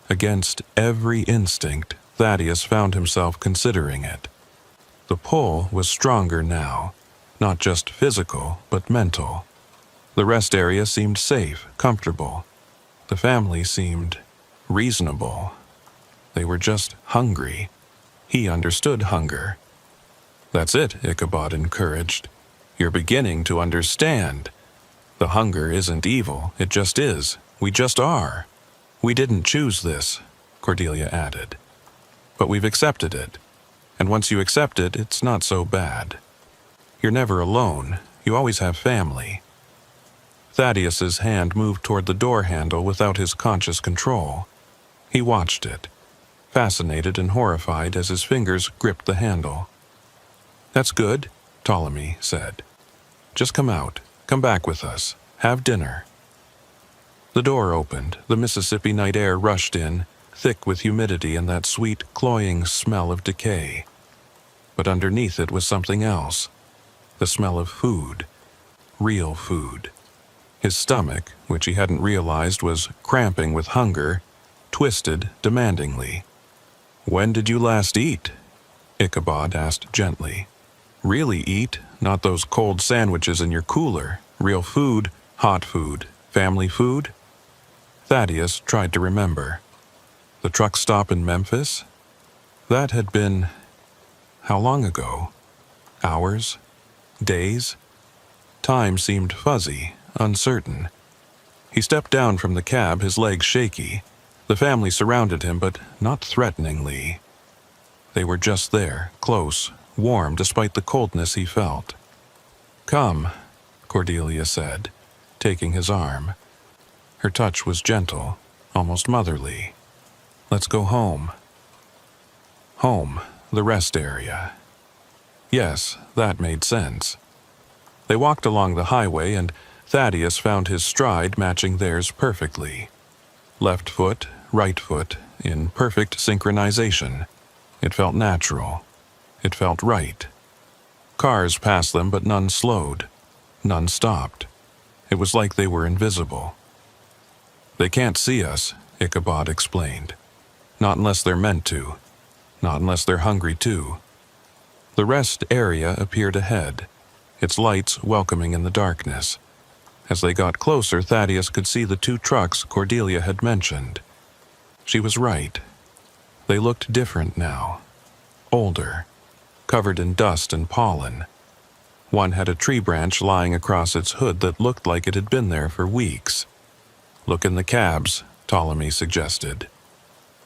Against every instinct, Thaddeus found himself considering it. The pull was stronger now, not just physical, but mental. The rest area seemed safe, comfortable. The family seemed reasonable. They were just hungry. He understood hunger. That's it, Ichabod encouraged. You're beginning to understand. The hunger isn't evil, it just is. We just are. We didn't choose this, Cordelia added. But we've accepted it. And once you accept it, it's not so bad. You're never alone. You always have family. Thaddeus's hand moved toward the door handle without his conscious control. He watched it, fascinated and horrified as his fingers gripped the handle. That's good, Ptolemy said. Just come out. Come back with us. Have dinner. The door opened. The Mississippi night air rushed in, thick with humidity and that sweet, cloying smell of decay. But underneath it was something else. The smell of food. Real food. His stomach, which he hadn't realized was cramping with hunger, twisted demandingly. When did you last eat? Ichabod asked gently. Really eat, not those cold sandwiches in your cooler. Real food, hot food, family food? Thaddeus tried to remember. The truck stop in Memphis? That had been... how long ago? Hours? Days? Time seemed fuzzy, uncertain. He stepped down from the cab, his legs shaky. The family surrounded him, but not threateningly. They were just there, close, warm despite the coldness he felt. Come, Cordelia said, taking his arm. Her touch was gentle, almost motherly. Let's go home. Home, the rest area. Yes, that made sense. They walked along the highway, and Thaddeus found his stride matching theirs perfectly. Left foot, right foot, in perfect synchronization. It felt natural. It felt right. Cars passed them, but none slowed. None stopped. It was like they were invisible. They can't see us, Ichabod explained. Not unless they're meant to. Not unless they're hungry too. The rest area appeared ahead, its lights welcoming in the darkness. As they got closer, Thaddeus could see the 2 trucks Cordelia had mentioned. She was right. They looked different now. Older, covered in dust and pollen. One had a tree branch lying across its hood that looked like it had been there for weeks. Look in the cabs, Ptolemy suggested.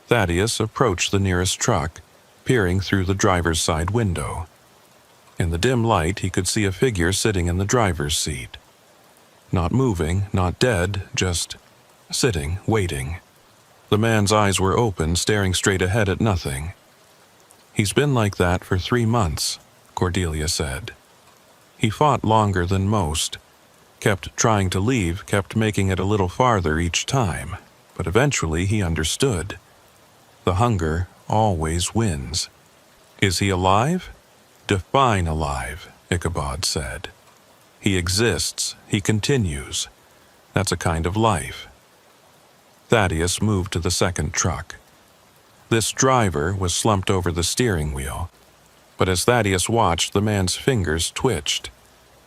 Thaddeus approached the nearest truck, peering through the driver's side window. In the dim light, he could see a figure sitting in the driver's seat. Not moving, not dead, just sitting, waiting. The man's eyes were open, staring straight ahead at nothing. He's been like that for 3 months, Cordelia said. He fought longer than most, kept trying to leave, kept making it a little farther each time, but eventually he understood. The hunger always wins. Is he alive? Define alive, Ichabod said. He exists, he continues. That's a kind of life. Thaddeus moved to the second truck. This driver was slumped over the steering wheel, but as Thaddeus watched, the man's fingers twitched.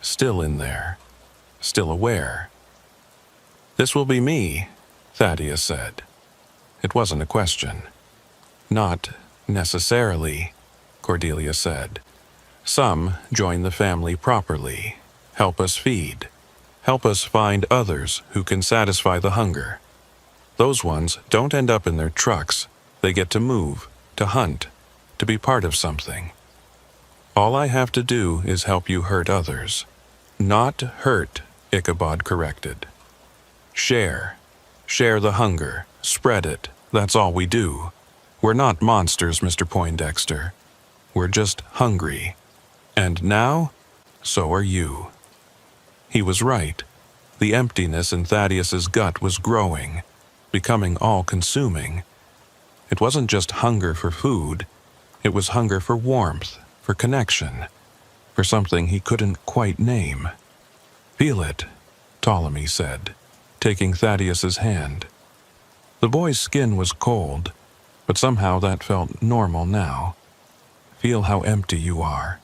Still in there. Still aware. "This will be me," Thaddeus said. It wasn't a question. "Not necessarily," Cordelia said. "Some join the family properly, help us feed, help us find others who can satisfy the hunger. Those ones don't end up in their trucks. They get to move, to hunt, to be part of something. All I have to do is help you hurt others." "Not hurt," Ichabod corrected. "Share. Share the hunger. Spread it. That's all we do. We're not monsters, Mr. Poindexter. We're just hungry. And now, so are you." He was right. The emptiness in Thaddeus's gut was growing, becoming all-consuming. It wasn't just hunger for food. It was hunger for warmth, for connection, for something he couldn't quite name. "Feel it," Ptolemy said, taking Thaddeus's hand. The boy's skin was cold, but somehow that felt normal now. "Feel how empty you are.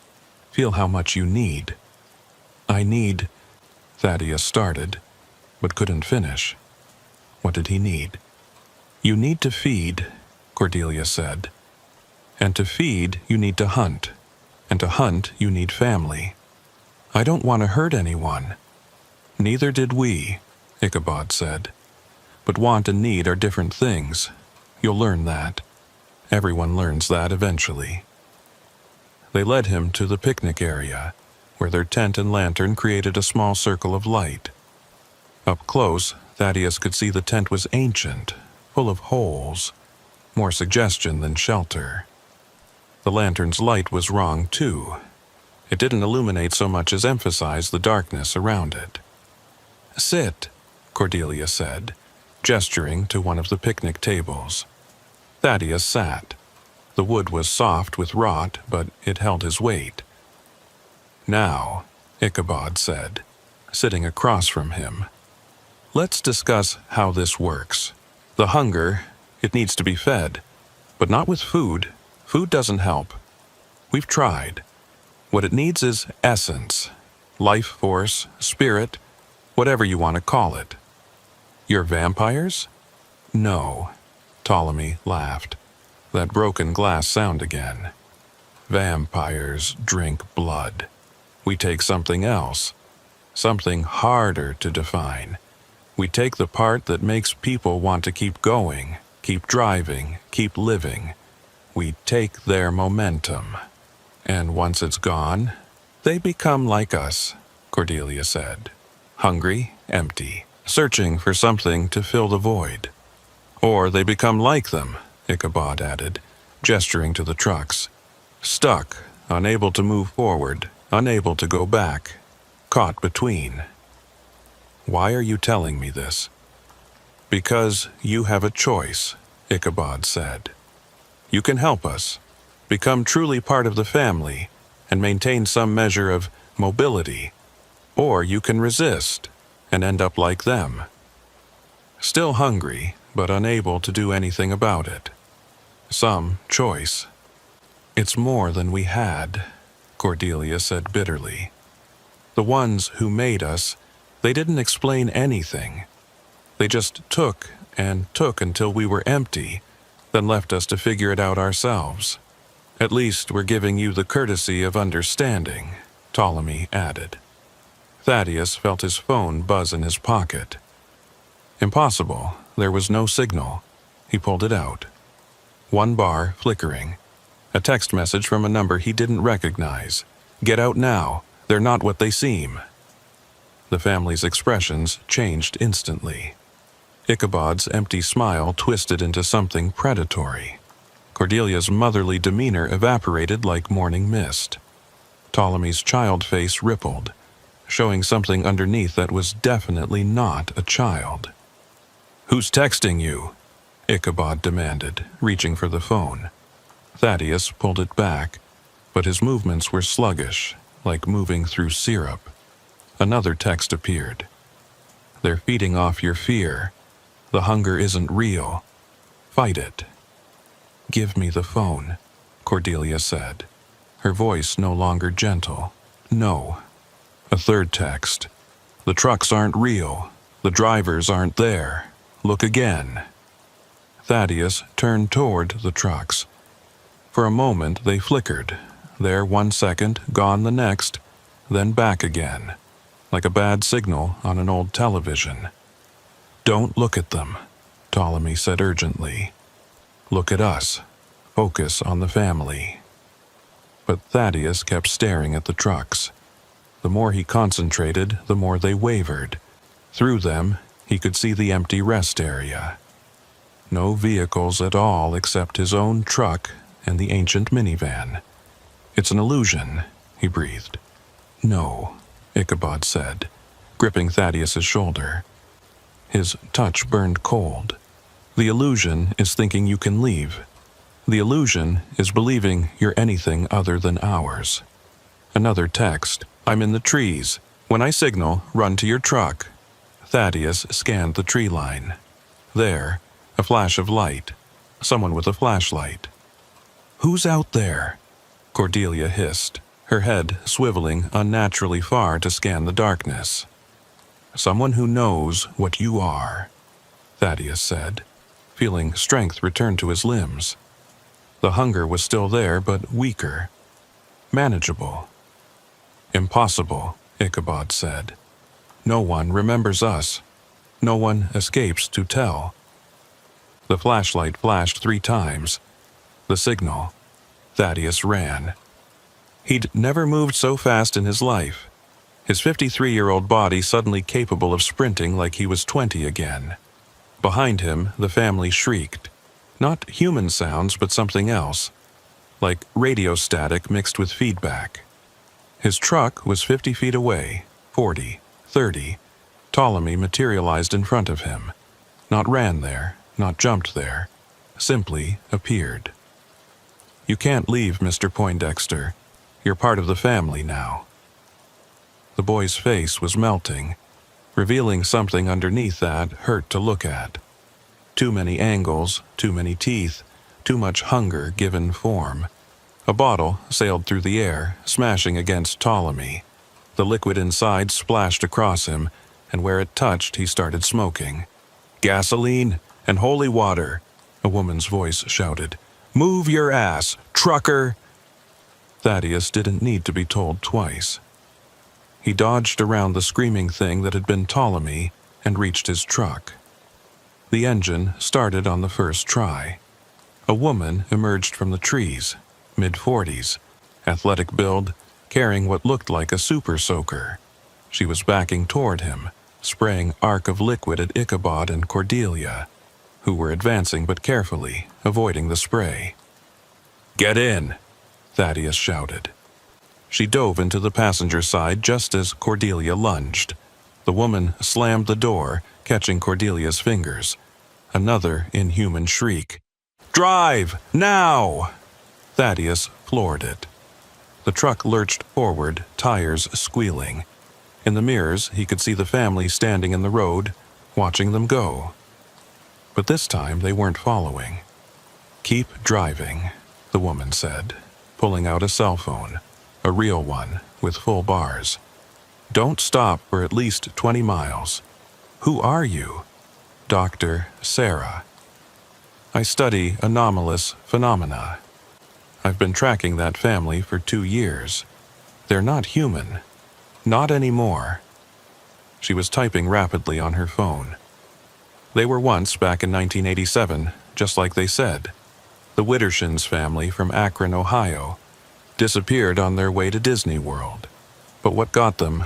Feel how much you need." "I need," Thaddeus started, but couldn't finish. What did he need? "You need to feed," Cordelia said. "And to feed, you need to hunt. And to hunt, you need family. I don't want to hurt anyone." "Neither did we," Ichabod said. "But want and need are different things. You'll learn that. Everyone learns that eventually." They led him to the picnic area, where their tent and lantern created a small circle of light. Up close, Thaddeus could see the tent was ancient, full of holes, more suggestion than shelter. The lantern's light was wrong, too. It didn't illuminate so much as emphasize the darkness around it. "Sit," Cordelia said, gesturing to one of the picnic tables. Thaddeus sat. The wood was soft with rot, but it held his weight. "Now," Ichabod said, sitting across from him, "let's discuss how this works. The hunger, it needs to be fed, but not with food. Food doesn't help. We've tried. What it needs is essence, life force, spirit, whatever you want to call it." "You're vampires?" "No," Ptolemy laughed. That broken glass sound again. "Vampires drink blood. We take something else, something harder to define. We take the part that makes people want to keep going, keep driving, keep living. We take their momentum. And once it's gone, they become like us," Cordelia said. "Hungry, empty, searching for something to fill the void. Or they become like them," Ichabod added, gesturing to the trucks. "Stuck, unable to move forward, unable to go back, caught between." "Why are you telling me this?" "Because you have a choice," Ichabod said. "You can help us, become truly part of the family, and maintain some measure of mobility. Or you can resist and end up like them. Still hungry, but unable to do anything about it. Some choice." "It's more than we had," Cordelia said bitterly. "The ones who made us, they didn't explain anything. They just took and took until we were empty, then left us to figure it out ourselves. At least we're giving you the courtesy of understanding," Ptolemy added. Thaddeus felt his phone buzz in his pocket. Impossible. There was no signal. He pulled it out. One bar flickering. A text message from a number he didn't recognize. "Get out now. They're not what they seem." The family's expressions changed instantly. Ichabod's empty smile twisted into something predatory. Cordelia's motherly demeanor evaporated like morning mist. Ptolemy's child face rippled, showing something underneath that was definitely not a child. "Who's texting you?" Ichabod demanded, reaching for the phone. Thaddeus pulled it back, but his movements were sluggish, like moving through syrup. Another text appeared. "They're feeding off your fear. The hunger isn't real. Fight it." "Give me the phone," Cordelia said, her voice no longer gentle. "No." A third text. "The trucks aren't real. The drivers aren't there. Look again." Thaddeus turned toward the trucks. For a moment they flickered, there 1 second, gone the next, then back again, like a bad signal on an old television. "Don't look at them," Ptolemy said urgently. "Look at us. Focus on the family." But Thaddeus kept staring at the trucks. The more he concentrated, the more they wavered. Through them, he could see the empty rest area. No vehicles at all except his own truck and the ancient minivan. "It's an illusion," he breathed. "No," Ichabod said, gripping Thaddeus's shoulder. His touch burned cold. "The illusion is thinking you can leave. The illusion is believing you're anything other than ours." Another text. "I'm in the trees. When I signal, run to your truck." Thaddeus scanned the tree line. There, a flash of light. Someone with a flashlight. "Who's out there?" Cordelia hissed, her head swiveling unnaturally far to scan the darkness. "Someone who knows what you are," Thaddeus said, feeling strength return to his limbs. The hunger was still there, but weaker. Manageable. "Impossible," Ichabod said. "No one remembers us. No one escapes to tell." The flashlight flashed 3 times. The signal. Thaddeus ran. He'd never moved so fast in his life. His 53-year-old body suddenly capable of sprinting like he was 20 again. Behind him, the family shrieked. Not human sounds, but something else. Like radio static mixed with feedback. His truck was 50 feet away, 40, 30. Ptolemy materialized in front of him. Not ran there, not jumped there. Simply appeared. "You can't leave, Mr. Poindexter. You're part of the family now." The boy's face was melting, revealing something underneath that hurt to look at. Too many angles, too many teeth, too much hunger given form. A bottle sailed through the air, smashing against Ptolemy. The liquid inside splashed across him, and where it touched he started smoking. "Gasoline and holy water," a woman's voice shouted. "Move your ass, trucker!" Thaddeus didn't need to be told twice. He dodged around the screaming thing that had been Ptolemy and reached his truck. The engine started on the first try. A woman emerged from the trees, mid-40s, athletic build, carrying what looked like a super soaker. She was backing toward him, spraying arc of liquid at Ichabod and Cordelia, who were advancing but carefully, avoiding the spray. "Get in!" Thaddeus shouted. She dove into the passenger side just as Cordelia lunged. The woman slammed the door, catching Cordelia's fingers. Another inhuman shriek. "Drive! Now!" Thaddeus floored it. The truck lurched forward, tires squealing. In the mirrors, he could see the family standing in the road, watching them go. But this time they weren't following. "Keep driving," the woman said, pulling out a cell phone, a real one with full bars. "Don't stop for at least 20 miles. Who are you?" "Dr. Sarah. I study anomalous phenomena. I've been tracking that family for 2 years. They're not human. Not anymore." She was typing rapidly on her phone. "They were once back in 1987, just like they said. The Widdershins family from Akron, Ohio, disappeared on their way to Disney World. But what got them,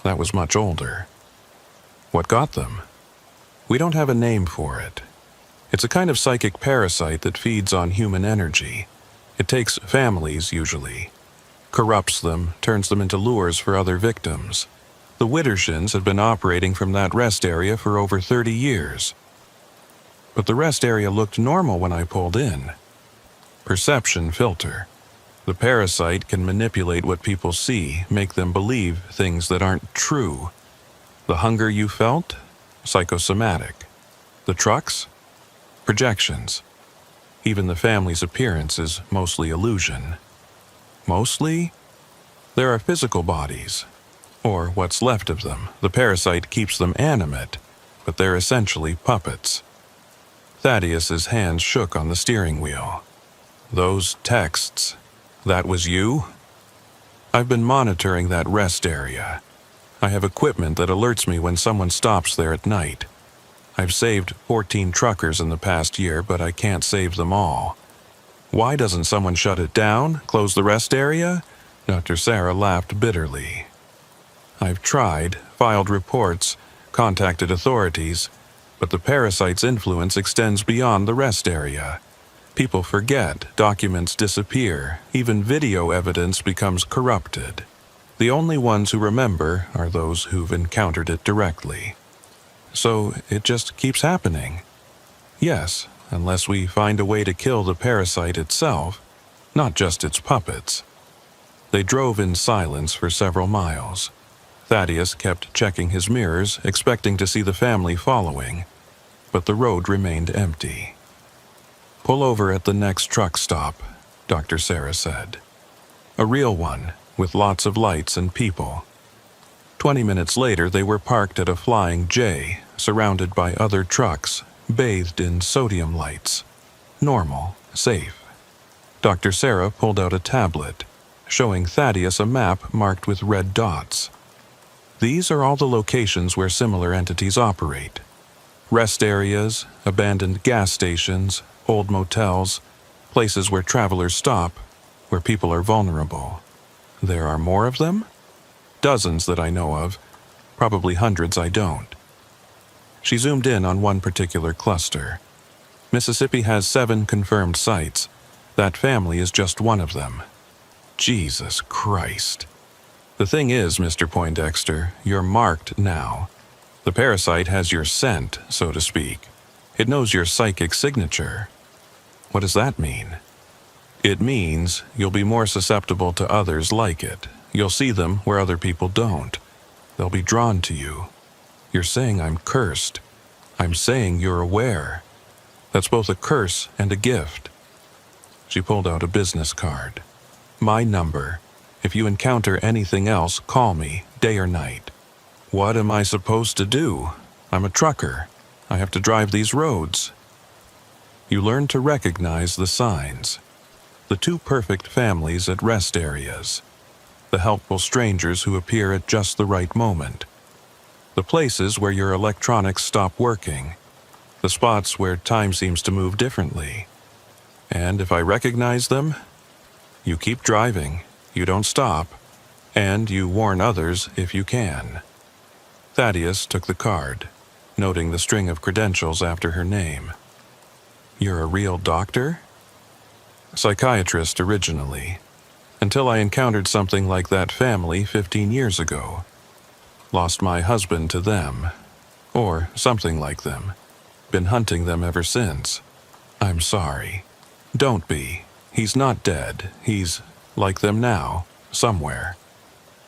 that was much older." "What got them?" "We don't have a name for it. It's a kind of psychic parasite that feeds on human energy. It takes families, usually. corrupts them, turns them into lures for other victims. The Widdershins had been operating from that rest area for over 30 years. But the rest area looked normal when I pulled in. Perception filter. The parasite can manipulate what people see, make them believe things that aren't true. The hunger you felt? Psychosomatic. The trucks? Projections. Even the family's appearance is mostly illusion. Mostly? There are physical bodies, or what's left of them. The parasite keeps them animate, but they're essentially puppets. Thaddeus's hands shook on the steering wheel. Those texts, that was you? I've been monitoring that rest area. I have equipment that alerts me when someone stops there at night. I've saved 14 truckers in the past year, but I can't save them all. Why doesn't someone shut it down, close the rest area? Dr. Sarah laughed bitterly. I've tried, filed reports, contacted authorities, but the parasite's influence extends beyond the rest area. People forget, documents disappear, even video evidence becomes corrupted. The only ones who remember are those who've encountered it directly. So it just keeps happening. Yes, unless we find a way to kill the parasite itself, not just its puppets. They drove in silence for several miles. Thaddeus kept checking his mirrors, expecting to see the family following, but the road remained empty. "Pull over at the next truck stop," Dr. Sarah said. "A real one, with lots of lights and people." 20 minutes later, they were parked at a Flying J, surrounded by other trucks, bathed in sodium lights. Normal, safe. Dr. Sarah pulled out a tablet, showing Thaddeus a map marked with red dots. These are all the locations where similar entities operate. Rest areas, abandoned gas stations, old motels, places where travelers stop, where people are vulnerable. There are more of them? Dozens that I know of, probably hundreds I don't. She zoomed in on one particular cluster. Mississippi has 7 confirmed sites. That family is just one of them. Jesus Christ. The thing is, Mr. Poindexter, you're marked now. The parasite has your scent, so to speak. It knows your psychic signature. What does that mean? It means you'll be more susceptible to others like it. You'll see them where other people don't. They'll be drawn to you. You're saying I'm cursed. I'm saying you're aware. That's both a curse and a gift. She pulled out a business card. My number. If you encounter anything else, call me, day or night. What am I supposed to do? I'm a trucker. I have to drive these roads. You learn to recognize the signs. The 2 perfect families at rest areas. The helpful strangers who appear at just the right moment. The places where your electronics stop working. The spots where time seems to move differently. And if I recognize them, you keep driving, you don't stop, and you warn others if you can. Thaddeus took the card, noting the string of credentials after her name. You're a real doctor? Psychiatrist originally, until I encountered something like that family 15 years ago. Lost my husband to them, or something like them. Been hunting them ever since. I'm sorry. Don't be. He's not dead. He's like them now, somewhere.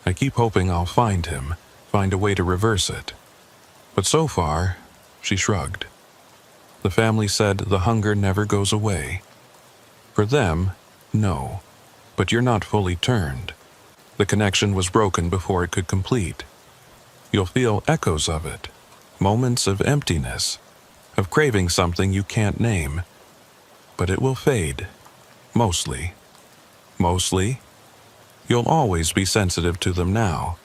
I keep hoping I'll find him, find a way to reverse it. But so far, she shrugged. The family said the hunger never goes away. For them, no. But you're not fully turned. The connection was broken before it could complete. You'll feel echoes of it, moments of emptiness, of craving something you can't name. But it will fade. Mostly. Mostly. You'll always be sensitive to them now.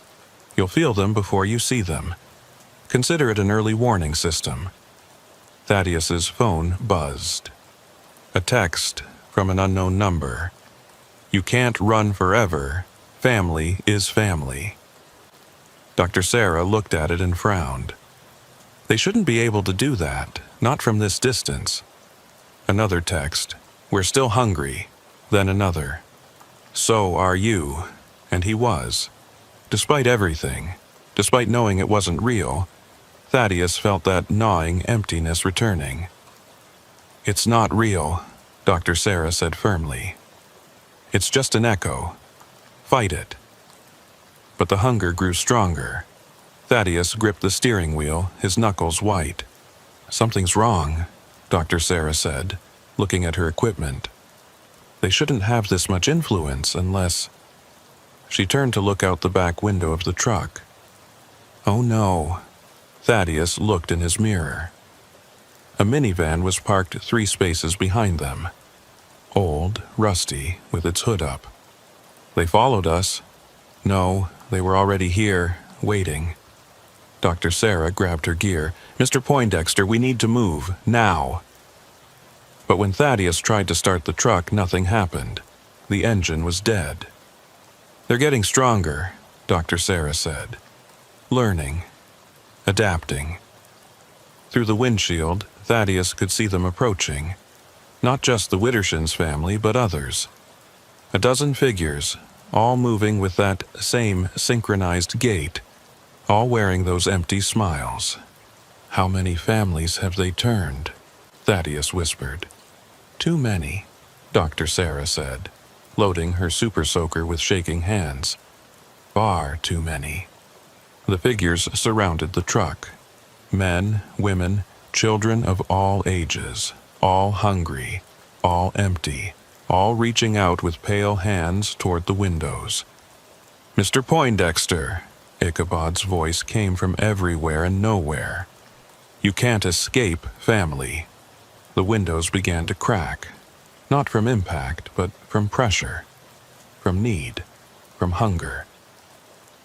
You'll feel them before you see them. Consider it an early warning system. Thaddeus's phone buzzed. A text from an unknown number. You can't run forever. Family is family. Dr. Sarah looked at it and frowned. They shouldn't be able to do that, not from this distance. Another text. We're still hungry. Then another. So are you. And he was. Despite everything, despite knowing it wasn't real, Thaddeus felt that gnawing emptiness returning. It's not real, Dr. Sarah said firmly. It's just an echo. Fight it. But the hunger grew stronger. Thaddeus gripped the steering wheel, his knuckles white. Something's wrong, Dr. Sarah said, looking at her equipment. They shouldn't have this much influence unless... She turned to look out the back window of the truck. Oh no. Thaddeus looked in his mirror. A minivan was parked 3 spaces behind them. Old, rusty, with its hood up. They followed us. No, they were already here, waiting. Dr. Sarah grabbed her gear. Mr. Poindexter, we need to move, now. But when Thaddeus tried to start the truck, nothing happened. The engine was dead. They're getting stronger, Dr. Sarah said. Learning. Adapting. Through the windshield, Thaddeus could see them approaching. Not just the Widdershins family, but others. A dozen figures, all moving with that same synchronized gait, all wearing those empty smiles. How many families have they turned? Thaddeus whispered. Too many, Dr. Sarah said, loading her super soaker with shaking hands. Far too many. The figures surrounded the truck. Men, women, children of all ages, all hungry, all empty, all reaching out with pale hands toward the windows. Mr. Poindexter, Ichabod's voice came from everywhere and nowhere. You can't escape family. The windows began to crack, not from impact, but from pressure, from need, from hunger.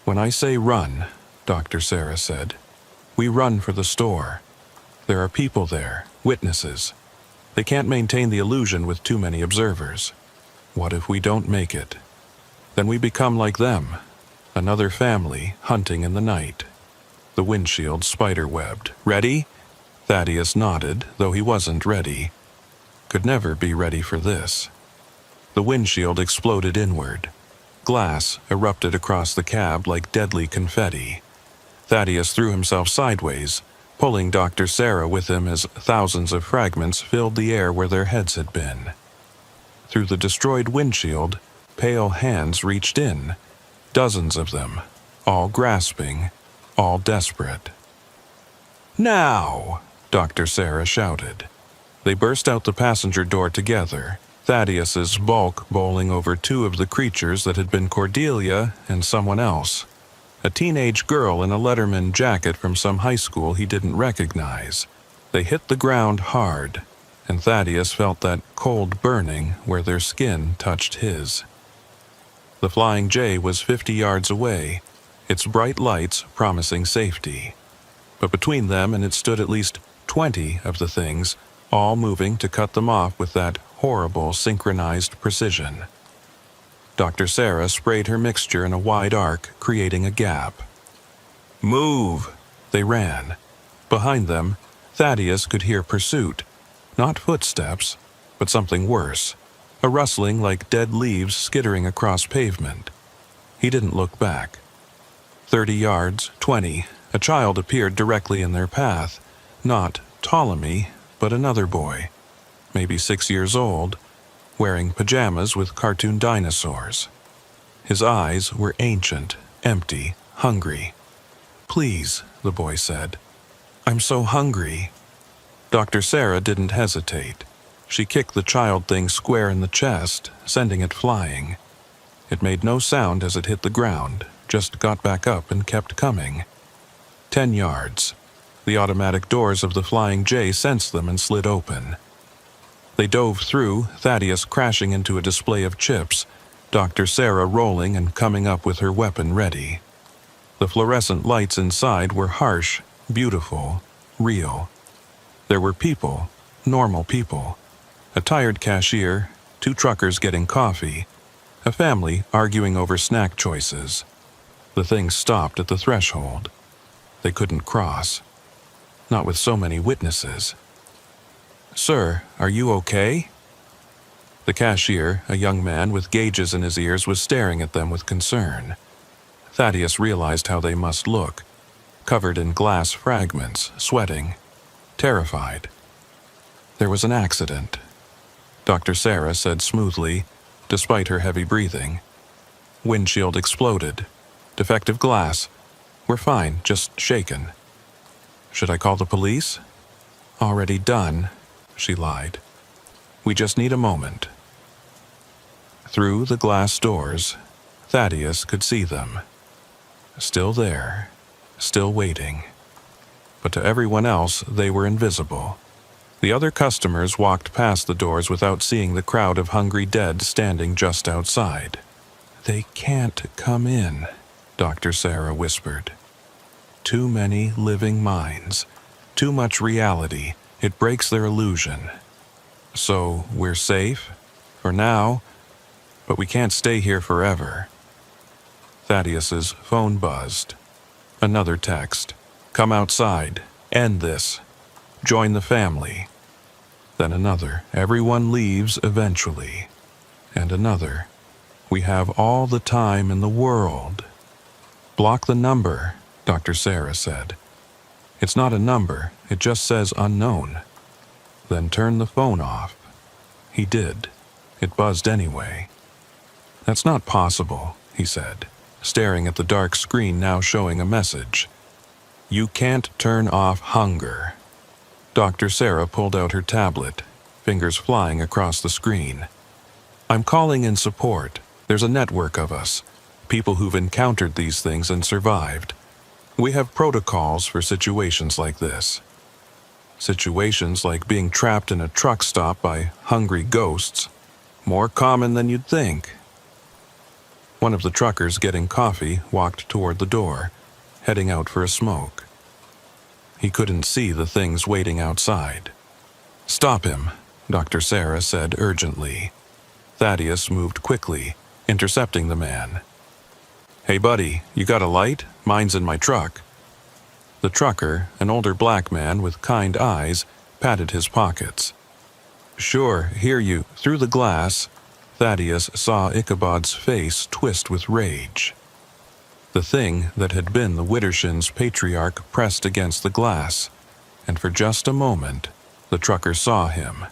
When I say run, Dr. Sarah said, we run for the store. There are people there, witnesses. They can't maintain the illusion with too many observers. What if we don't make it? Then we become like them, another family hunting in the night. The windshield spider-webbed. Ready? Thaddeus nodded, though he wasn't ready. Could never be ready for this. The windshield exploded inward. Glass erupted across the cab like deadly confetti. Thaddeus threw himself sideways, pulling Dr. Sarah with him as thousands of fragments filled the air where their heads had been. Through the destroyed windshield, pale hands reached in, dozens of them, all grasping, all desperate. Now! Dr. Sarah shouted. They burst out the passenger door together, Thaddeus's bulk bowling over 2 of the creatures that had been Cordelia and someone else. A teenage girl in a Letterman jacket from some high school he didn't recognize. They hit the ground hard, and Thaddeus felt that cold burning where their skin touched his. The Flying J was 50 yards away, its bright lights promising safety. But between them and it stood at least 20 of the things, all moving to cut them off with that horrible synchronized precision. Dr. Sarah sprayed her mixture in a wide arc, creating a gap. Move! They ran. Behind them, Thaddeus could hear pursuit. Not footsteps, but something worse. A rustling like dead leaves skittering across pavement. He didn't look back. 30 yards, 20, a child appeared directly in their path. Not Ptolemy, but another boy. Maybe 6 years old, wearing pajamas with cartoon dinosaurs. His eyes were ancient, empty, hungry. Please, the boy said. I'm so hungry. Dr. Sarah didn't hesitate. She kicked the child thing square in the chest, sending it flying. It made no sound as it hit the ground, just got back up and kept coming. 10 yards. The automatic doors of the Flying J sensed them and slid open. They dove through, Thaddeus crashing into a display of chips, Dr. Sarah rolling and coming up with her weapon ready. The fluorescent lights inside were harsh, beautiful, real. There were people, normal people. A tired cashier, 2 truckers getting coffee, a family arguing over snack choices. The thing stopped at the threshold. They couldn't cross. Not with so many witnesses. Sir, are you okay? The cashier, a young man with gauges in his ears, was staring at them with concern. Thaddeus realized how they must look, covered in glass fragments, sweating, terrified. There was an accident, Dr. Sarah said smoothly, despite her heavy breathing. Windshield exploded. Defective glass. We're fine, just shaken. Should I call the police? Already done, she lied. We just need a moment. Through the glass doors, Thaddeus could see them. Still there, still waiting. But to everyone else, they were invisible. The other customers walked past the doors without seeing the crowd of hungry dead standing just outside. They can't come in, Dr. Sarah whispered. Too many living minds. Too much reality. It breaks their illusion. So, we're safe? For now? But we can't stay here forever. Thaddeus's phone buzzed. Another text. Come outside. End this. Join the family. Then another. Everyone leaves eventually. And another. We have all the time in the world. Block the number, Dr. Sarah said. It's not a number, it just says unknown. Then turn the phone off. He did. It buzzed anyway. That's not possible, he said, staring at the dark screen now showing a message. You can't turn off hunger. Dr. Sarah pulled out her tablet, fingers flying across the screen. I'm calling in support. There's a network of us, people who've encountered these things and survived. We have protocols for situations like this. Situations like being trapped in a truck stop by hungry ghosts. More common than you'd think. One of the truckers getting coffee walked toward the door, heading out for a smoke. He couldn't see the things waiting outside. Stop him, Dr. Sarah said urgently. Thaddeus moved quickly, intercepting the man. Hey buddy, you got a light? Mine's in my truck. The trucker, an older black man with kind eyes, patted his pockets. Sure, hear you. Through the glass, Thaddeus saw Ichabod's face twist with rage. The thing that had been the Widdershins' patriarch pressed against the glass, and for just a moment, the trucker saw him.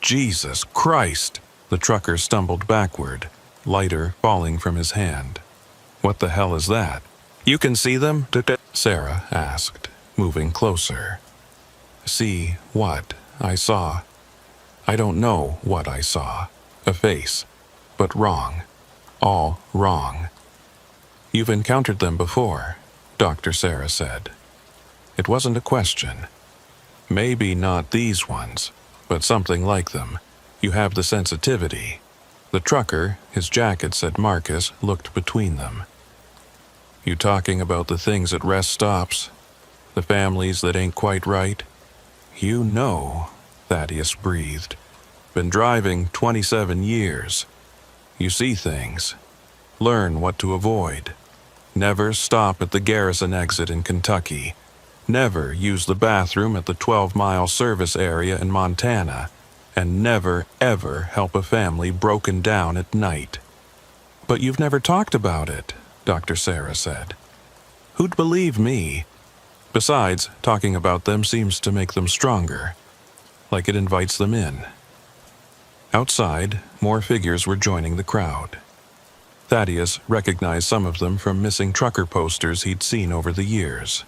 Jesus Christ! The trucker stumbled backward, lighter falling from his hand. What the hell is that? You can see them? Sarah asked, moving closer. See what I saw? I don't know what I saw. A face, but wrong. All wrong. You've encountered them before, Dr. Sarah said. It wasn't a question. Maybe not these ones, but something like them. You have the sensitivity. The trucker, his jacket said Marcus, looked between them. You talking about the things at rest stops? The families that ain't quite right? You know, Thaddeus breathed. Been driving 27 years. You see things. Learn what to avoid. Never stop at the Garrison exit in Kentucky. Never use the bathroom at the 12-mile service area in Montana. And never, ever help a family broken down at night. But you've never talked about it, Dr. Sarah said. Who'd believe me? Besides, talking about them seems to make them stronger. Like it invites them in. Outside, more figures were joining the crowd. Thaddeus recognized some of them from missing trucker posters he'd seen over the years.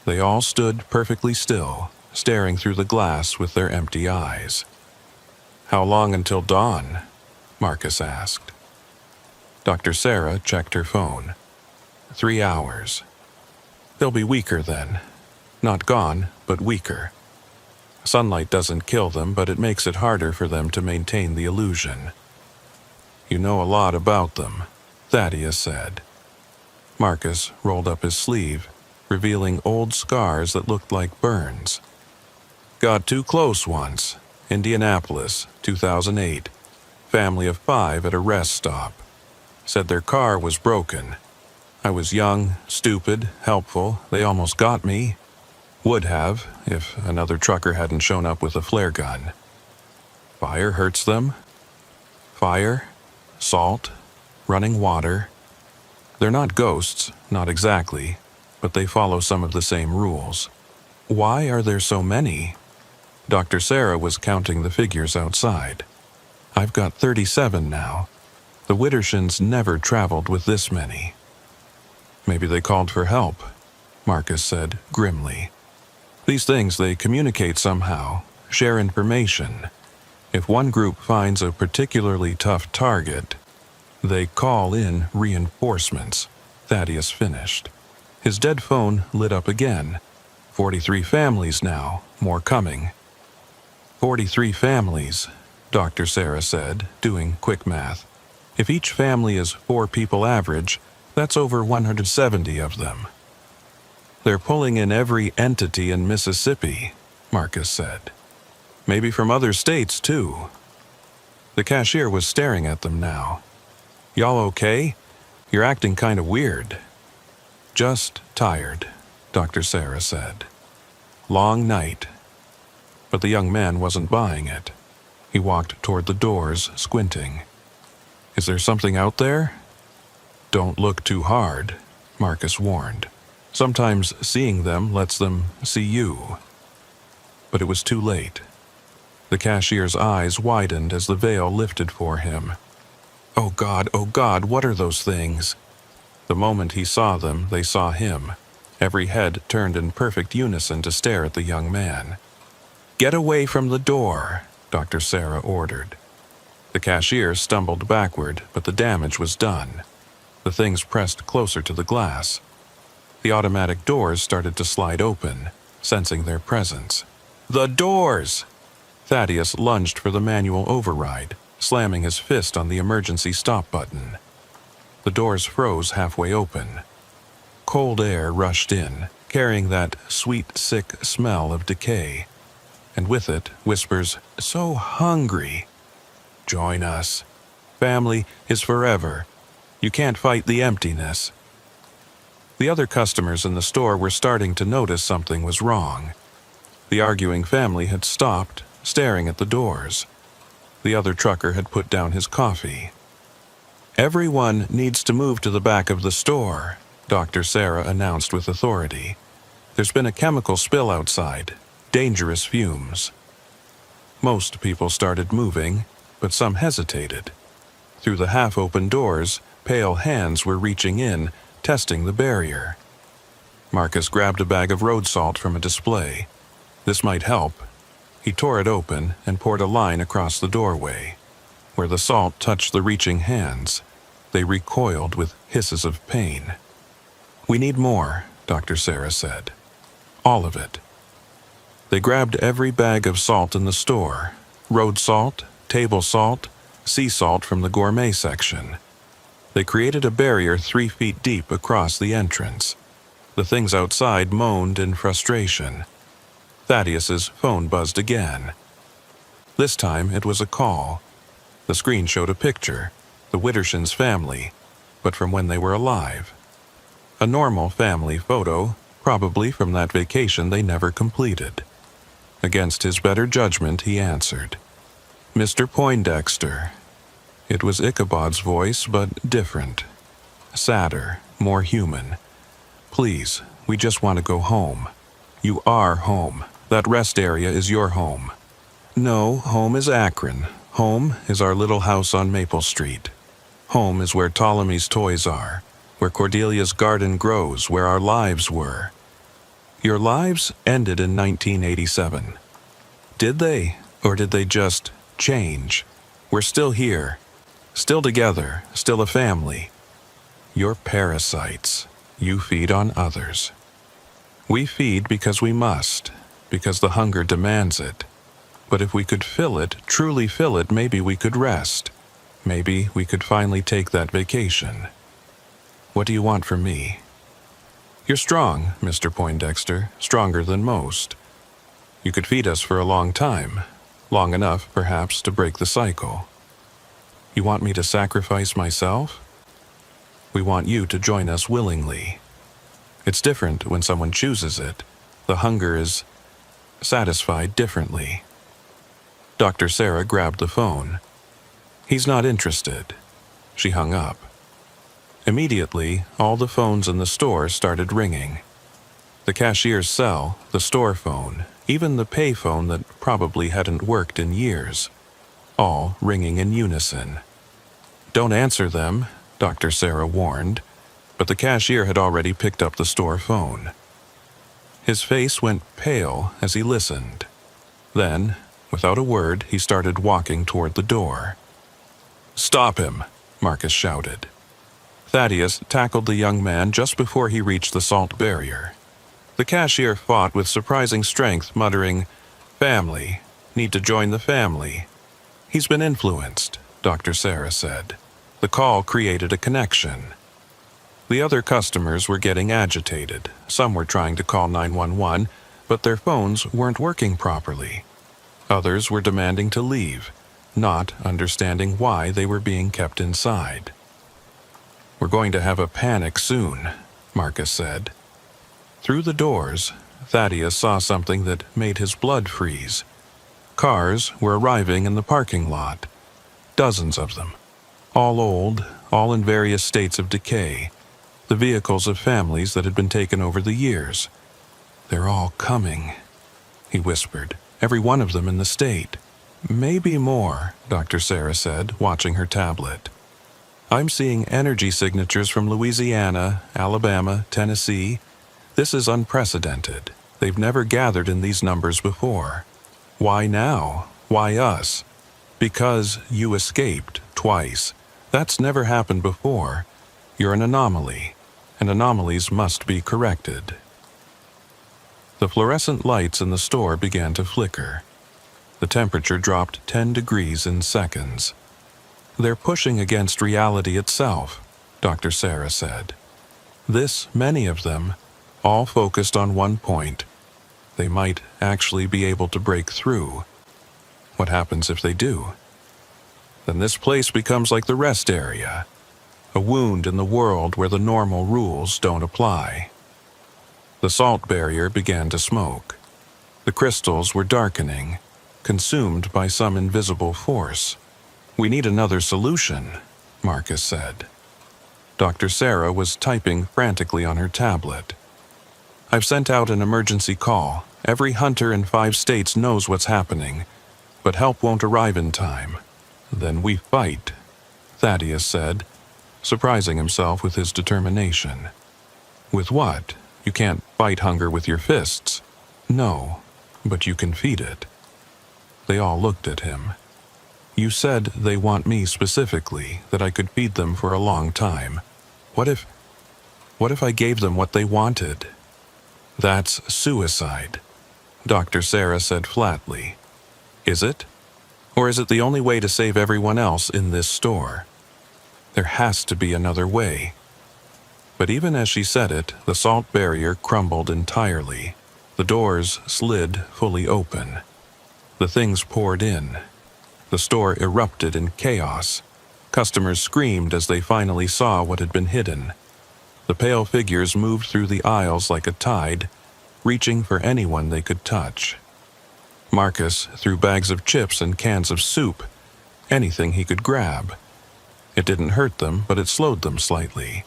They all stood perfectly still, staring through the glass with their empty eyes. How long until dawn? Marcus asked. Dr. Sarah checked her phone. 3 hours. They'll be weaker then. Not gone, but weaker. Sunlight doesn't kill them, but it makes it harder for them to maintain the illusion. You know a lot about them, Thaddeus said. Marcus rolled up his sleeve, revealing old scars that looked like burns. Got too close once. Indianapolis, 2008. Family of 5 at a rest stop. Said their car was broken. I was young, stupid, helpful. They almost got me. Would have, if another trucker hadn't shown up with a flare gun. Fire hurts them? Fire, salt, running water. They're not ghosts, not exactly, but they follow some of the same rules. Why are there so many? Dr. Sarah was counting the figures outside. I've got 37 now. The Widdershins never traveled with this many. Maybe they called for help, Marcus said grimly. These things, they communicate somehow, share information. If one group finds a particularly tough target, they call in reinforcements, Thaddeus finished. His dead phone lit up again. 43 families now, more coming. 43 families, Dr. Sarah said, doing quick math. If each family is 4 people average, that's over 170 of them. They're pulling in every entity in Mississippi, Marcus said. Maybe from other states, too. The cashier was staring at them now. Y'all okay? You're acting kind of weird. Just tired, Dr. Sarah said. Long night. But the young man wasn't buying it. He walked toward the doors, squinting. Is there something out there? Don't look too hard, Marcus warned. Sometimes seeing them lets them see you. But it was too late. The cashier's eyes widened as the veil lifted for him. Oh God, what are those things? The moment he saw them, they saw him. Every head turned in perfect unison to stare at the young man. Get away from the door, Dr. Sarah ordered. The cashier stumbled backward, but the damage was done. The things pressed closer to the glass. The automatic doors started to slide open, sensing their presence. The doors! Thaddeus lunged for the manual override, slamming his fist on the emergency stop button. The doors froze halfway open. Cold air rushed in, carrying that sweet, sick smell of decay. And with it, whispers, so hungry. Join us. Family is forever. You can't fight the emptiness. The other customers in the store were starting to notice something was wrong. The arguing family had stopped, staring at the doors. The other trucker had put down his coffee. Everyone needs to move to the back of the store, Dr. Sarah announced with authority. There's been a chemical spill outside, dangerous fumes. Most people started moving, but some hesitated. Through the half-open doors, pale hands were reaching in, testing the barrier. Marcus grabbed a bag of road salt from a display. This might help. He tore it open and poured a line across the doorway. Where the salt touched the reaching hands, they recoiled with hisses of pain. We need more, Dr. Sarah said. All of it. They grabbed every bag of salt in the store. Road salt, table salt, sea salt from the gourmet section. They created a barrier 3 feet deep across the entrance. The things outside moaned in frustration. Thaddeus's phone buzzed again. This time it was a call. The screen showed a picture, the Widdershins' family, but from when they were alive. A normal family photo, probably from that vacation they never completed. Against his better judgment, he answered. Mr. Poindexter. It was Ichabod's voice, but different. Sadder, more human. Please, we just want to go home. You are home. That rest area is your home. No, home is Akron. Home is our little house on Maple Street. Home is where Ptolemy's toys are, where Cordelia's garden grows, where our lives were. Your lives ended in 1987. Did they, or did they just change? We're still here. Still together, still a family. You're parasites. You feed on others. We feed because we must, because the hunger demands it. But if we could fill it, truly fill it, maybe we could rest. Maybe we could finally take that vacation. What do you want from me? You're strong, Mr. Poindexter, stronger than most. You could feed us for a long time, long enough, perhaps, to break the cycle. You want me to sacrifice myself? We want you to join us willingly. It's different when someone chooses it. The hunger is satisfied differently. Dr. Sarah grabbed the phone. He's not interested." She hung up. Immediately, all the phones in the store started ringing. The cashier's cell, the store phone, even the pay phone that probably hadn't worked in years. All ringing in unison. "Don't answer them," Dr. Sarah warned, but the cashier had already picked up the store phone. His face went pale as he listened. Then, without a word, he started walking toward the door. "Stop him," Marcus shouted. Thaddeus tackled the young man just before he reached the salt barrier. The cashier fought with surprising strength, muttering, "Family. Need to join the family." "He's been influenced," Dr. Sarah said. The call created a connection. The other customers were getting agitated. Some were trying to call 911, but their phones weren't working properly. Others were demanding to leave, not understanding why they were being kept inside. "We're going to have a panic soon," Marcus said. Through the doors, Thaddeus saw something that made his blood freeze. Cars were arriving in the parking lot. Dozens of them. All old, all in various states of decay. The vehicles of families that had been taken over the years. "They're all coming," he whispered. "Every one of them in the state." "Maybe more," Dr. Sarah said, watching her tablet. "I'm seeing energy signatures from Louisiana, Alabama, Tennessee. This is unprecedented. They've never gathered in these numbers before. Why now? Why us? Because you escaped twice. That's never happened before. You're an anomaly, and anomalies must be corrected." The fluorescent lights in the store began to flicker. The temperature dropped 10 degrees in seconds. "They're pushing against reality itself," Dr. Sarah said. "This many of them, all focused on one point. They might actually be able to break through. What happens if they do? Then this place becomes like the rest area, a wound in the world where the normal rules don't apply." The salt barrier began to smoke. The crystals were darkening, consumed by some invisible force. "We need another solution," Marcus said. Dr. Sarah was typing frantically on her tablet. "I've sent out an emergency call. Every hunter in 5 states knows what's happening, but help won't arrive in time. Then we fight," Thaddeus said, surprising himself with his determination. "With what? You can't fight hunger with your fists." "No, but you can feed it." They all looked at him. "You said they want me specifically, that I could feed them for a long time. What if I gave them what they wanted?" "That's suicide," Dr. Sarah said flatly. "Is it? Or is it the only way to save everyone else in this store? There has to be another way." But even as she said it, the salt barrier crumbled entirely. The doors slid fully open. The things poured in. The store erupted in chaos. Customers screamed as they finally saw what had been hidden. The pale figures moved through the aisles like a tide, reaching for anyone they could touch. Marcus threw bags of chips and cans of soup, anything he could grab. It didn't hurt them, but it slowed them slightly.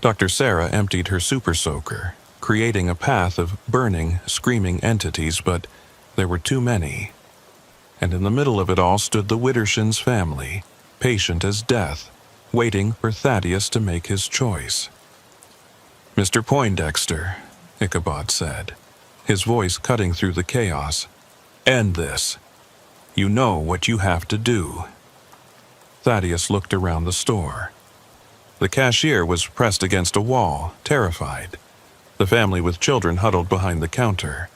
Dr. Sarah emptied her super soaker, creating a path of burning, screaming entities, but there were too many. And in the middle of it all stood the Widdershins family, patient as death, waiting for Thaddeus to make his choice. "Mr. Poindexter," Ichabod said, his voice cutting through the chaos, "end this. You know what you have to do." Thaddeus looked around the store. The cashier was pressed against a wall, terrified. The family with children huddled behind the counter.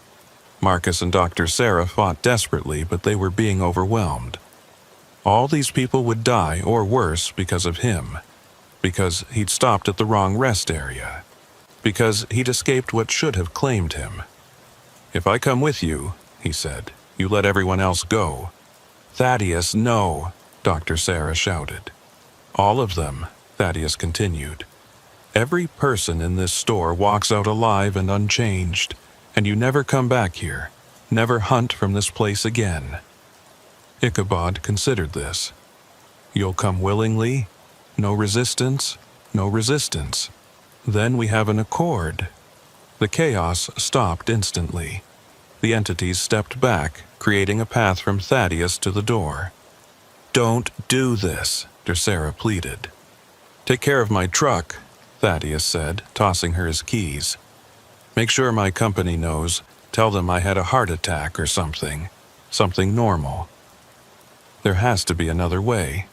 Marcus and Dr. Sarah fought desperately, but they were being overwhelmed. All these people would die, or worse, because of him. Because he'd stopped at the wrong rest area. Because he'd escaped what should have claimed him. "If I come with you," he said, "you let everyone else go." "Thaddeus, no," Dr. Sarah shouted. "All of them," Thaddeus continued. "Every person in this store walks out alive and unchanged, and you never come back here, never hunt from this place again." Ichabod considered this. You'll come willingly? No resistance? No resistance. Then we have an accord. The chaos stopped instantly. The entities stepped back, creating a path from Thaddeus to the door. Don't do this, Dracera pleaded. Take care of my truck, Thaddeus said, tossing her his keys. Make sure my company knows. Tell them I had a heart attack or something. Something normal. There has to be another way.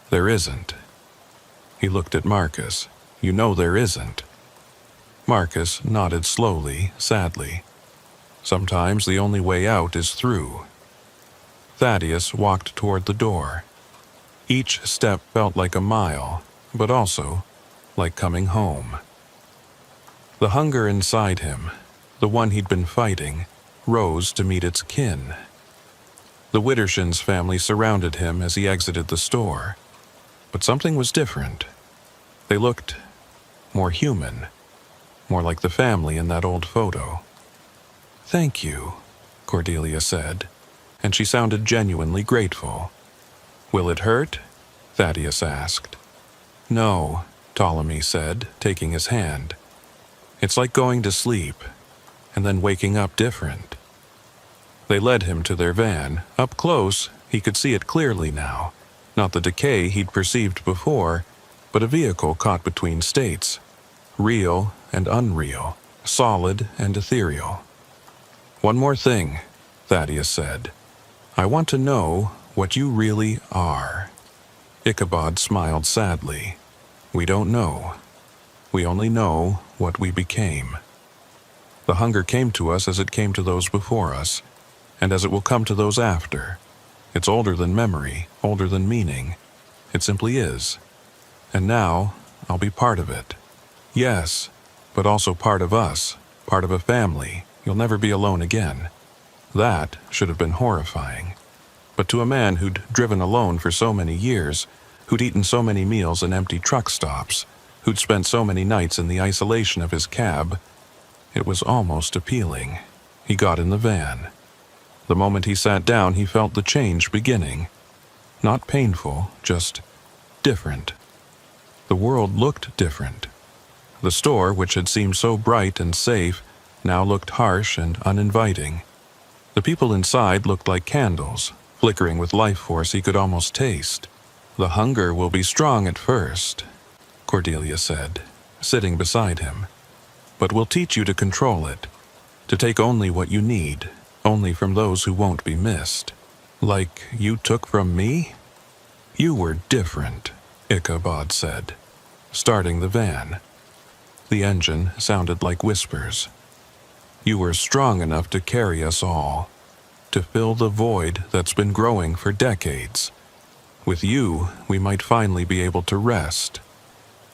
There isn't. He looked at Marcus. You know there isn't. Marcus nodded slowly, sadly. Sometimes the only way out is through. Thaddeus walked toward the door. Each step felt like a mile, but also like coming home. The hunger inside him, the one he'd been fighting, rose to meet its kin. The Widdershins family surrounded him as he exited the store. But something was different. They looked more human, more like the family in that old photo. Thank you, Cordelia said, and she sounded genuinely grateful. Will it hurt? Thaddeus asked. No, Ptolemy said, taking his hand. It's like going to sleep, and then waking up different. They led him to their van. Up close, he could see it clearly now. Not the decay he'd perceived before, but a vehicle caught between states. Real and unreal, solid and ethereal. One more thing, Thaddeus said. I want to know what you really are. Ichabod smiled sadly. We don't know. We only know what we became. The hunger came to us as it came to those before us, and as it will come to those after. It's older than memory, older than meaning. It simply is. And now, I'll be part of it. Yes, but also part of us, part of a family. You'll never be alone again. That should have been horrifying. But to a man who'd driven alone for so many years, who'd eaten so many meals in empty truck stops, who'd spent so many nights in the isolation of his cab, it was almost appealing. He got in the van. The moment he sat down, he felt the change beginning. Not painful, just different. The world looked different. The store, which had seemed so bright and safe, now looked harsh and uninviting. The people inside looked like candles, flickering with life force he could almost taste. The hunger will be strong at first, Cordelia said, sitting beside him. But we'll teach you to control it, to take only what you need, only from those who won't be missed. Like you took from me? You were different, Ichabod said, starting the van. The engine sounded like whispers. You were strong enough to carry us all, to fill the void that's been growing for decades. With you, we might finally be able to rest.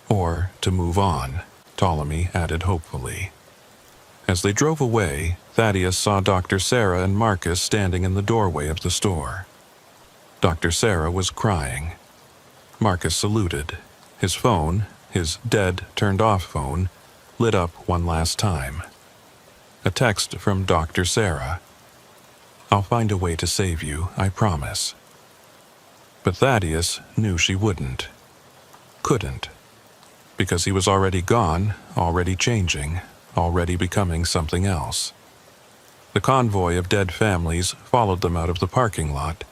Or to move on, Ptolemy added hopefully. As they drove away, Thaddeus saw Dr. Sarah and Marcus standing in the doorway of the store. Dr. Sarah was crying. Marcus saluted. His phone, his dead, turned-off phone, lit up one last time. A text from Dr. Sarah. I'll find a way to save you, I promise. But Thaddeus knew she wouldn't. Couldn't. Because he was already gone, already changing, already becoming something else. The convoy of dead families followed them out of the parking lot,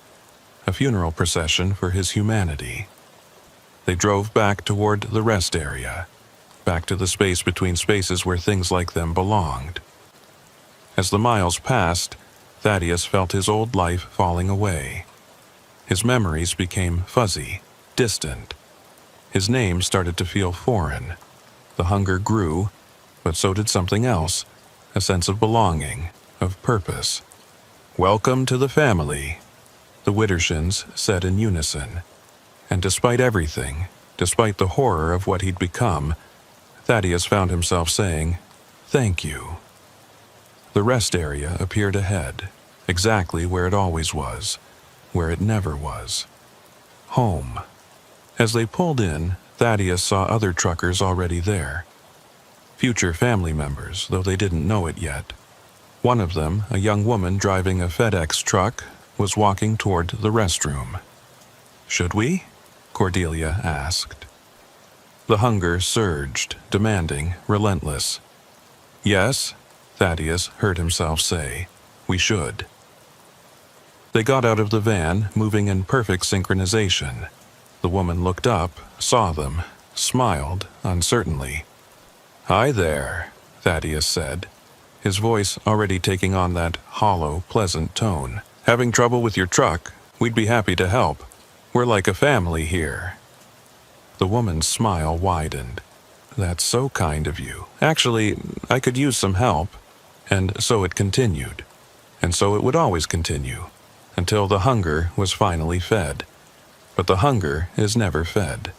a funeral procession for his humanity. They drove back toward the rest area, back to the space between spaces where things like them belonged. As the miles passed, Thaddeus felt his old life falling away. His memories became fuzzy, distant. His name started to feel foreign. The hunger grew, but so did something else, a sense of belonging, of purpose. Welcome to the family, the Widdershins said in unison. And despite everything, despite the horror of what he'd become, Thaddeus found himself saying, "Thank you." The rest area appeared ahead, exactly where it always was, where it never was. Home. As they pulled in, Thaddeus saw other truckers already there. Future family members, though they didn't know it yet. One of them, a young woman driving a FedEx truck, was walking toward the restroom. Should we? Cordelia asked. The hunger surged, demanding, relentless. Yes, Thaddeus heard himself say, we should. They got out of the van, moving in perfect synchronization. The woman looked up, saw them, smiled uncertainly. Hi there, Thaddeus said, his voice already taking on that hollow, pleasant tone. Having trouble with your truck? We'd be happy to help. We're like a family here. The woman's smile widened. That's so kind of you. Actually, I could use some help. And so it continued. And so it would always continue, until the hunger was finally fed. But the hunger is never fed.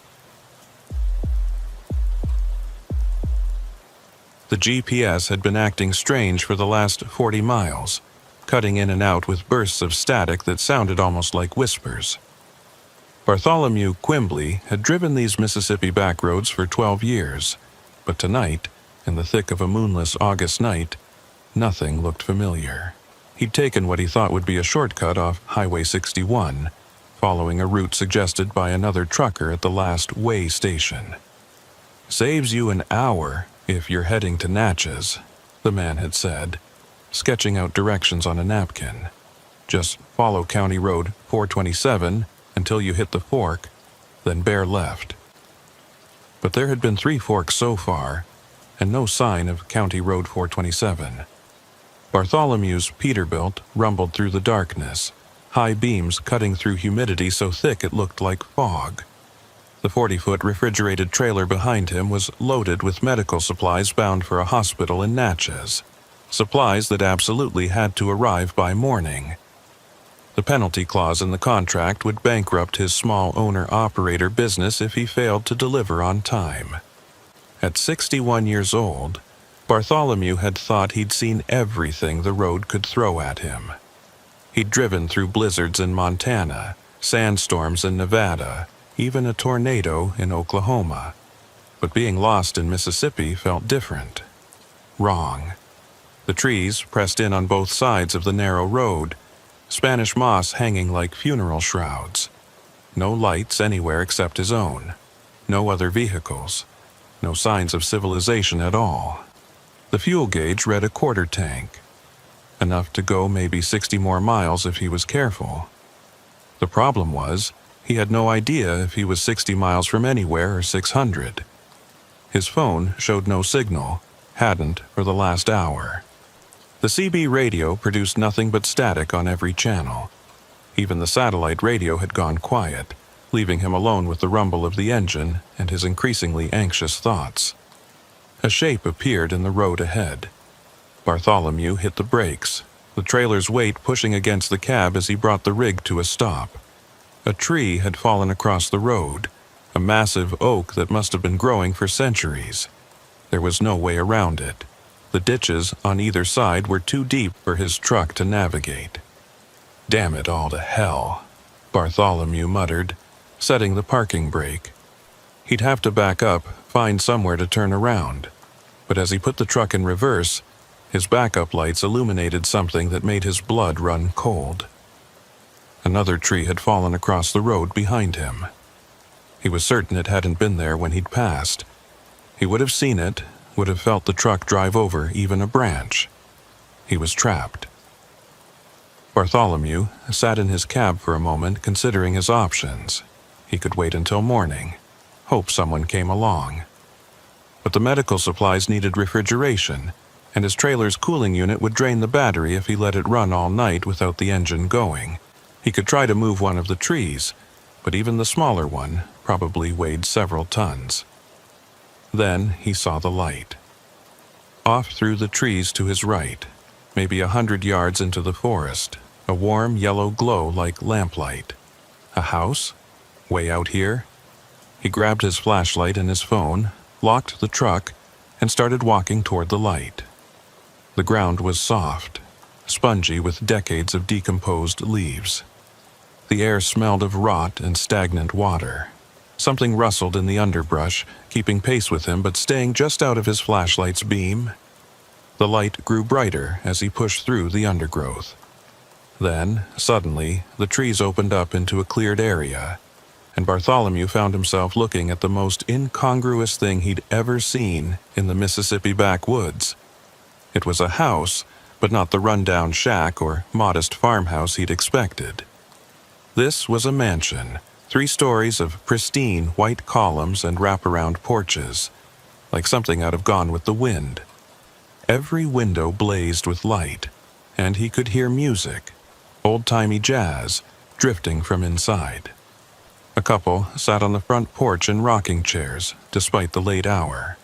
The GPS had been acting strange for the last 40 miles, cutting in and out with bursts of static that sounded almost like whispers. Bartholomew Quimbley had driven these Mississippi backroads for 12 years, but tonight, in the thick of a moonless August night, nothing looked familiar. He'd taken what he thought would be a shortcut off Highway 61, following a route suggested by another trucker at the last weigh station. Saves you an hour if you're heading to Natchez, the man had said, sketching out directions on a napkin. Just follow County Road 427 until you hit the fork, then bear left. But there had been 3 forks so far, and no sign of County Road 427. Bartholomew's Peterbilt rumbled through the darkness, high beams cutting through humidity so thick it looked like fog. The 40-foot refrigerated trailer behind him was loaded with medical supplies bound for a hospital in Natchez, supplies that absolutely had to arrive by morning. The penalty clause in the contract would bankrupt his small owner-operator business if he failed to deliver on time. At 61 years old, Bartholomew had thought he'd seen everything the road could throw at him. He'd driven through blizzards in Montana, sandstorms in Nevada, even a tornado in Oklahoma. But being lost in Mississippi felt different. Wrong. The trees pressed in on both sides of the narrow road, Spanish moss hanging like funeral shrouds. No lights anywhere except his own. No other vehicles. No signs of civilization at all. The fuel gauge read a quarter tank. Enough to go maybe 60 more miles if he was careful. The problem was, he had no idea if he was 60 miles from anywhere or 600. His phone showed no signal, hadn't for the last hour. The CB radio produced nothing but static on every channel. Even the satellite radio had gone quiet, leaving him alone with the rumble of the engine and his increasingly anxious thoughts. A shape appeared in the road ahead. Bartholomew hit the brakes, the trailer's weight pushing against the cab as he brought the rig to a stop. A tree had fallen across the road, a massive oak that must have been growing for centuries. There was no way around it. The ditches on either side were too deep for his truck to navigate. Damn it all to hell, Bartholomew muttered, setting the parking brake. He'd have to back up, find somewhere to turn around. But as he put the truck in reverse, his backup lights illuminated something that made his blood run cold. Another tree had fallen across the road behind him. He was certain it hadn't been there when he'd passed. He would have seen it, would have felt the truck drive over even a branch. He was trapped. Bartholomew sat in his cab for a moment, considering his options. He could wait until morning, hope someone came along. But the medical supplies needed refrigeration, and his trailer's cooling unit would drain the battery if he let it run all night without the engine going. He could try to move one of the trees, but even the smaller one probably weighed several tons. Then he saw the light. Off through the trees to his right, maybe 100 yards into the forest, a warm yellow glow like lamplight. A house? Way out here? He grabbed his flashlight and his phone, locked the truck, and started walking toward the light. The ground was soft, spongy with decades of decomposed leaves. The air smelled of rot and stagnant water. Something rustled in the underbrush, keeping pace with him but staying just out of his flashlight's beam. The light grew brighter as he pushed through the undergrowth. Then, suddenly, the trees opened up into a cleared area. and Bartholomew found himself looking at the most incongruous thing he'd ever seen in the Mississippi backwoods. It was a house, but not the rundown shack or modest farmhouse he'd expected. This was a mansion, 3 stories of pristine white columns and wraparound porches, like something out of Gone with the Wind. Every window blazed with light, and he could hear music, old-timey jazz, drifting from inside. A couple sat on the front porch in rocking chairs, despite the late hour.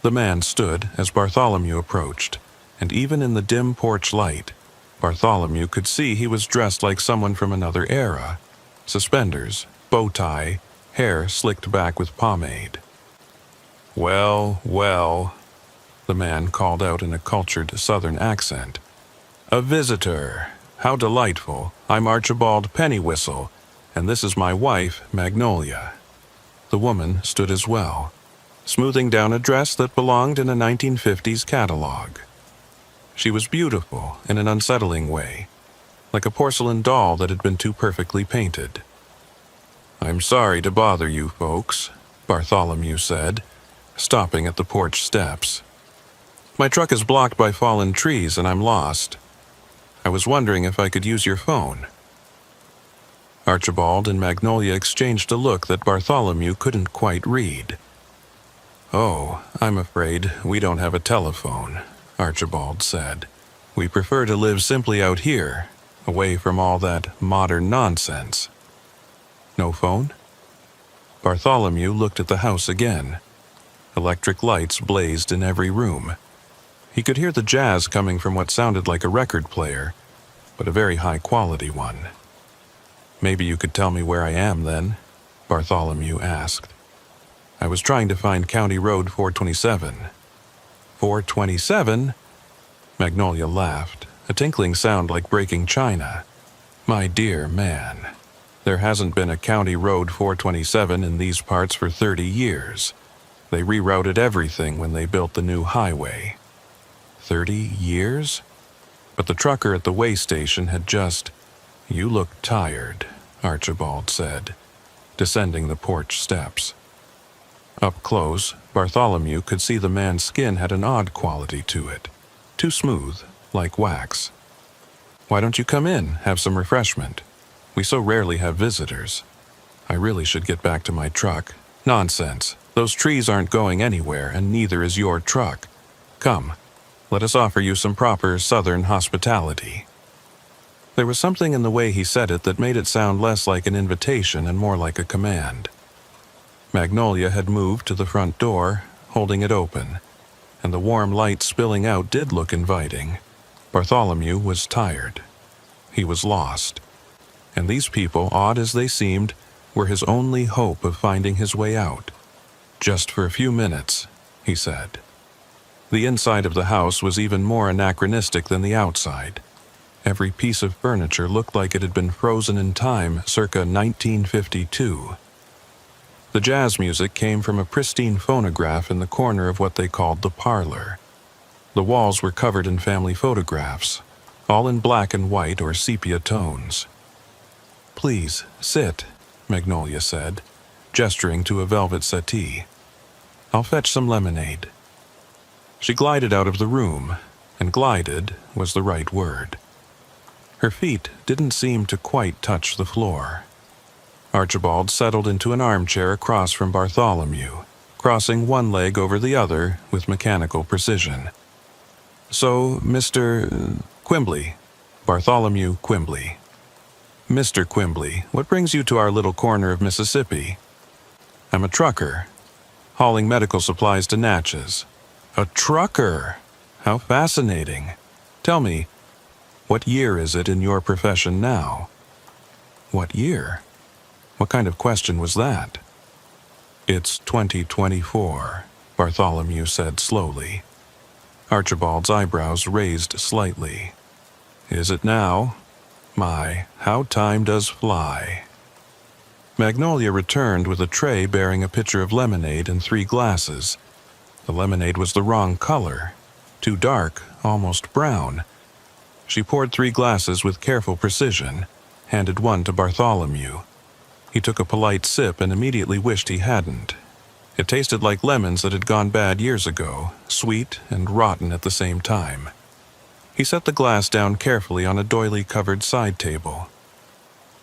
The man stood as Bartholomew approached, and even in the dim porch light, Bartholomew could see he was dressed like someone from another era. Suspenders, bow tie, hair slicked back with pomade. "Well, well," the man called out in a cultured southern accent. "A visitor. How delightful. I'm Archibald Pennywhistle, and this is my wife, Magnolia." The woman stood as well, smoothing down a dress that belonged in a 1950s catalog. She was beautiful in an unsettling way, like a porcelain doll that had been too perfectly painted. "I'm sorry to bother you folks," Bartholomew said, stopping at the porch steps. "My truck is blocked by fallen trees and I'm lost. I was wondering if I could use your phone." Archibald and Magnolia exchanged a look that Bartholomew couldn't quite read. "Oh, I'm afraid we don't have a telephone," Archibald said. "We prefer to live simply out here, away from all that modern nonsense." "No phone?" Bartholomew looked at the house again. Electric lights blazed in every room. He could hear the jazz coming from what sounded like a record player, but a very high-quality one. "Maybe you could tell me where I am, then?" Bartholomew asked. "I was trying to find County Road 427. 427? Magnolia laughed, a tinkling sound like breaking china. "My dear man, there hasn't been a County Road 427 in these parts for 30 years. They rerouted everything when they built the new highway." 30 years? But the trucker at the way station had just— "You look tired," Archibald said, descending the porch steps. Up close, Bartholomew could see the man's skin had an odd quality to it, too smooth, like wax. "Why don't you come in, have some refreshment? We so rarely have visitors. I really should get back to my truck." "Nonsense. Those trees aren't going anywhere, and neither is your truck. Come, let us offer you some proper Southern hospitality." There was something in the way he said it that made it sound less like an invitation and more like a command. Magnolia had moved to the front door, holding it open, and the warm light spilling out did look inviting. Bartholomew was tired. He was lost. And these people, odd as they seemed, were his only hope of finding his way out. "Just for a few minutes," he said. The inside of the house was even more anachronistic than the outside. Every piece of furniture looked like it had been frozen in time circa 1952. The jazz music came from a pristine phonograph in the corner of what they called the parlor. The walls were covered in family photographs, all in black and white or sepia tones. "Please, sit," Magnolia said, gesturing to a velvet settee. "I'll fetch some lemonade." She glided out of the room, and glided was the right word. Her feet didn't seem to quite touch the floor. Archibald settled into an armchair across from Bartholomew, crossing one leg over the other with mechanical precision. "So, Mr. Quimbley, Bartholomew Quimbley. Mr. Quimbley, what brings you to our little corner of Mississippi?" "I'm a trucker, hauling medical supplies to Natchez." "A trucker? How fascinating. Tell me, what year is it in your profession now?" "What year? What kind of question was that?" "It's 2024, Bartholomew said slowly. Archibald's eyebrows raised slightly. "Is it now? My, how time does fly." Magnolia returned with a tray bearing a pitcher of lemonade and 3 glasses. The lemonade was the wrong color, too dark, almost brown. She poured 3 glasses with careful precision, handed one to Bartholomew. He took a polite sip and immediately wished he hadn't. It tasted like lemons that had gone bad years ago, sweet and rotten at the same time. He set the glass down carefully on a doily-covered side table.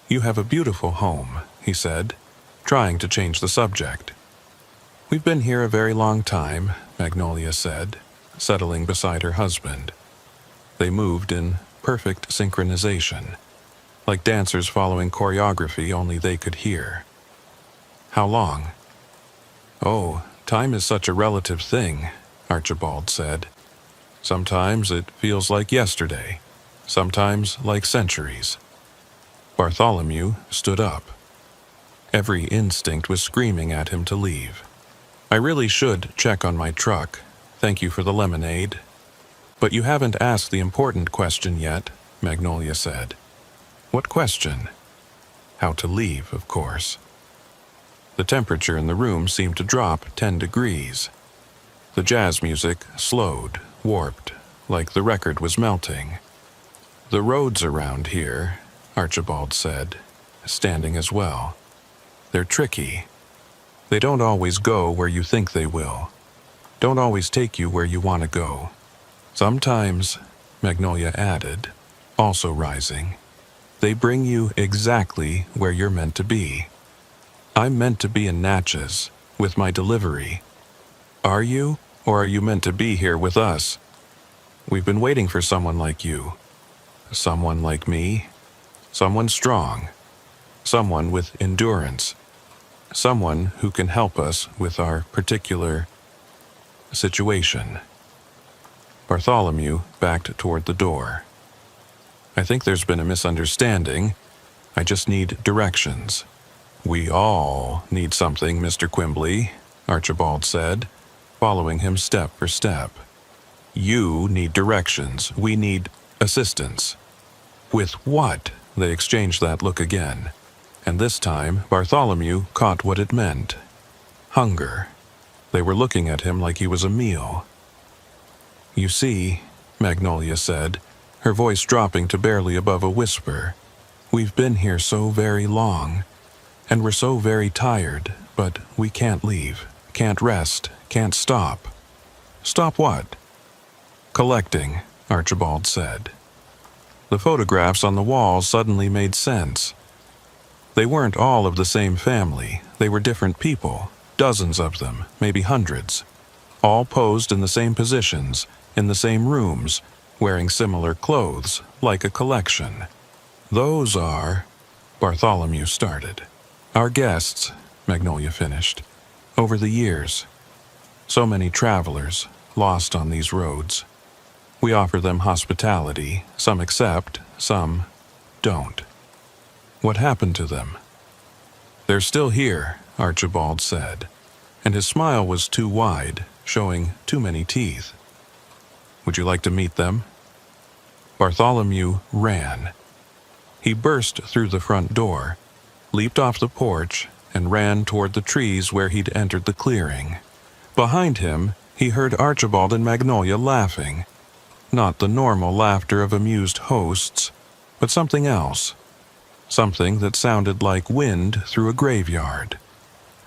"You have a beautiful home," he said, trying to change the subject. "We've been here a very long time," Magnolia said, settling beside her husband. They moved in perfect synchronization, like dancers following choreography only they could hear. "How long?" "Oh, time is such a relative thing," Archibald said. "Sometimes it feels like yesterday, sometimes like centuries." Bartholomew stood up. Every instinct was screaming at him to leave. "I really should check on my truck. Thank you for the lemonade." "But you haven't asked the important question yet," Magnolia said. "What question?" "How to leave, of course." The temperature in the room seemed to drop 10 degrees. The jazz music slowed, warped, like the record was melting. "The roads around here," Archibald said, standing as well. "They're tricky. They don't always go where you think they will. Don't always take you where you want to go. Sometimes," Magnolia added, also rising, "they bring you exactly where you're meant to be. I'm meant to be in Natchez, with my delivery. Are you, or are you meant to be here with us? We've been waiting for someone like you. Someone like me. Someone strong. Someone with endurance. Someone who can help us with our particular situation." Bartholomew backed toward the door. "I think there's been a misunderstanding. I just need directions." "We all need something, Mr. Quimbley," Archibald said, following him step for step. "You need directions. We need assistance." "With what?" They exchanged that look again, and this time Bartholomew caught what it meant. Hunger. They were looking at him like he was a meal. "You see," Magnolia said, her voice dropping to barely above a whisper, "we've been here so very long. And we're so very tired, but we can't leave, can't rest, can't stop." "Stop what?" "Collecting," Archibald said. The photographs on the walls suddenly made sense. They weren't all of the same family. They were different people, dozens of them, maybe hundreds, all posed in the same positions, in the same rooms, wearing similar clothes, like a collection. "Those are," Bartholomew started. "Our guests," Magnolia finished, "over the years. So many travelers, lost on these roads. We offer them hospitality. Some accept, some don't." "What happened to them?" "They're still here," Archibald said, and his smile was too wide, showing too many teeth. "Would you like to meet them?" Bartholomew ran. He burst through the front door, leaped off the porch, and ran toward the trees where he'd entered the clearing. Behind him, he heard Archibald and Magnolia laughing. Not the normal laughter of amused hosts, but something else. Something that sounded like wind through a graveyard.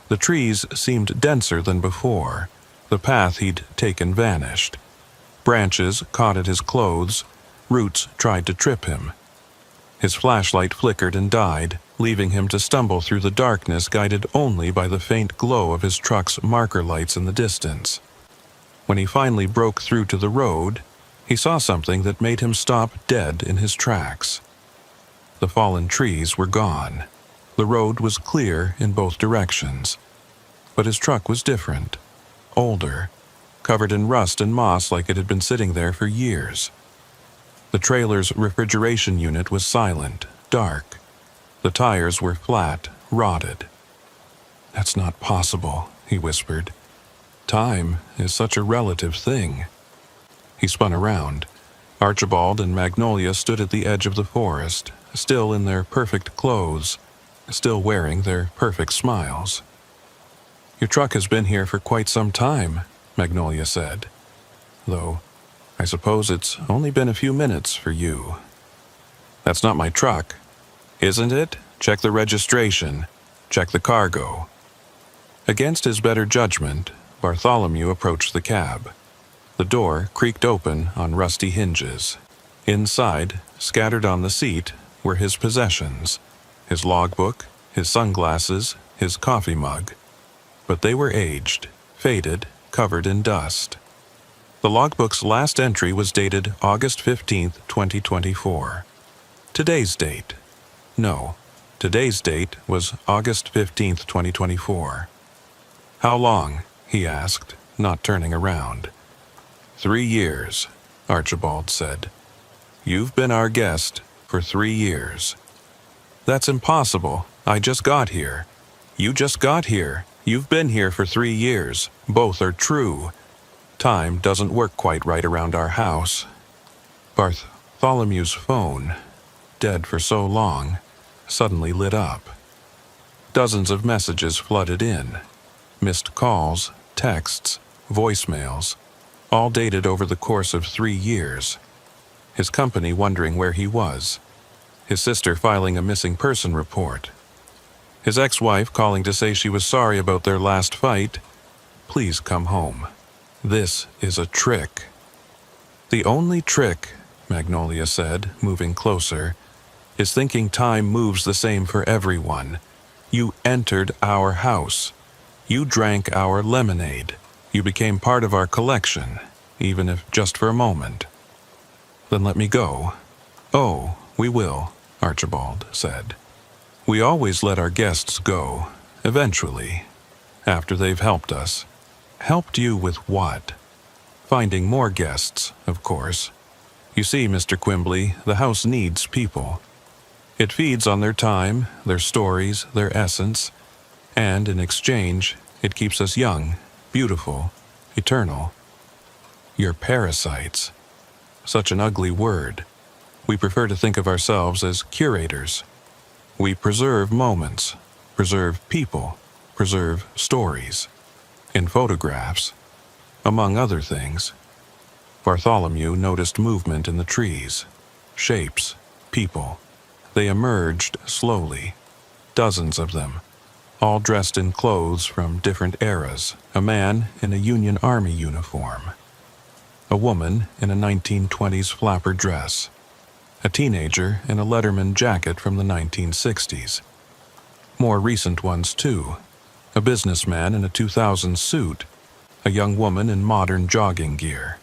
The trees seemed denser than before. The path he'd taken vanished. Branches caught at his clothes. Roots tried to trip him. His flashlight flickered and died, leaving him to stumble through the darkness guided only by the faint glow of his truck's marker lights in the distance. When he finally broke through to the road, he saw something that made him stop dead in his tracks. The fallen trees were gone. The road was clear in both directions. But his truck was different. Older, covered in rust and moss like it had been sitting there for years. The trailer's refrigeration unit was silent, dark. The tires were flat, rotted. "That's not possible," he whispered. "Time is such a relative thing." He spun around. Archibald and Magnolia stood at the edge of the forest, still in their perfect clothes, still wearing their perfect smiles. "Your truck has been here for quite some time," Magnolia said. "Though, I suppose it's only been a few minutes for you." "That's not my truck." "Isn't it? Check the registration." Check the cargo." Against his better judgment, Bartholomew approached the cab. The door creaked open on rusty hinges. Inside, scattered on the seat, were his possessions: his logbook, his sunglasses, his coffee mug. But they were aged, faded, covered in dust. The logbook's last entry was dated August 15th, 2024. Today's date? No, today's date was August 15th, 2024. "How long?" he asked, not turning around. 3 years, Archibald said. "You've been our guest for 3 years." "That's impossible. I just got here." "You just got here. You've been here for 3 years. Both are true. Time doesn't work quite right around our house." Bartholomew's phone, dead for so long, suddenly lit up. Dozens of messages flooded in. Missed calls, texts, voicemails, all dated over the course of 3 years. His company wondering where he was. His sister filing a missing person report. His ex-wife calling to say she was sorry about their last fight. "Please come home. This is a trick." "The only trick," Magnolia said, moving closer, "is thinking time moves the same for everyone. You entered our house. You drank our lemonade. You became part of our collection, even if just for a moment." "Then let me go." "Oh, we will," Archibald said. "We always let our guests go, eventually, after they've helped us." "Helped you with what?" "Finding more guests, of course. You see, Mr. Quimbley, the house needs people. It feeds on their time, their stories, their essence, and in exchange, it keeps us young, beautiful, eternal." "You're parasites." Such an ugly word. We prefer to think of ourselves as curators. We preserve moments, preserve people, preserve stories. In photographs, among other things. Bartholomew noticed movement in the trees. Shapes, people. They emerged slowly. Dozens of them, all dressed in clothes from different eras. A man in a Union Army uniform. A woman in a 1920s flapper dress. A teenager in a Letterman jacket from the 1960s. More recent ones, too. A businessman in a 2000s suit. A young woman in modern jogging gear.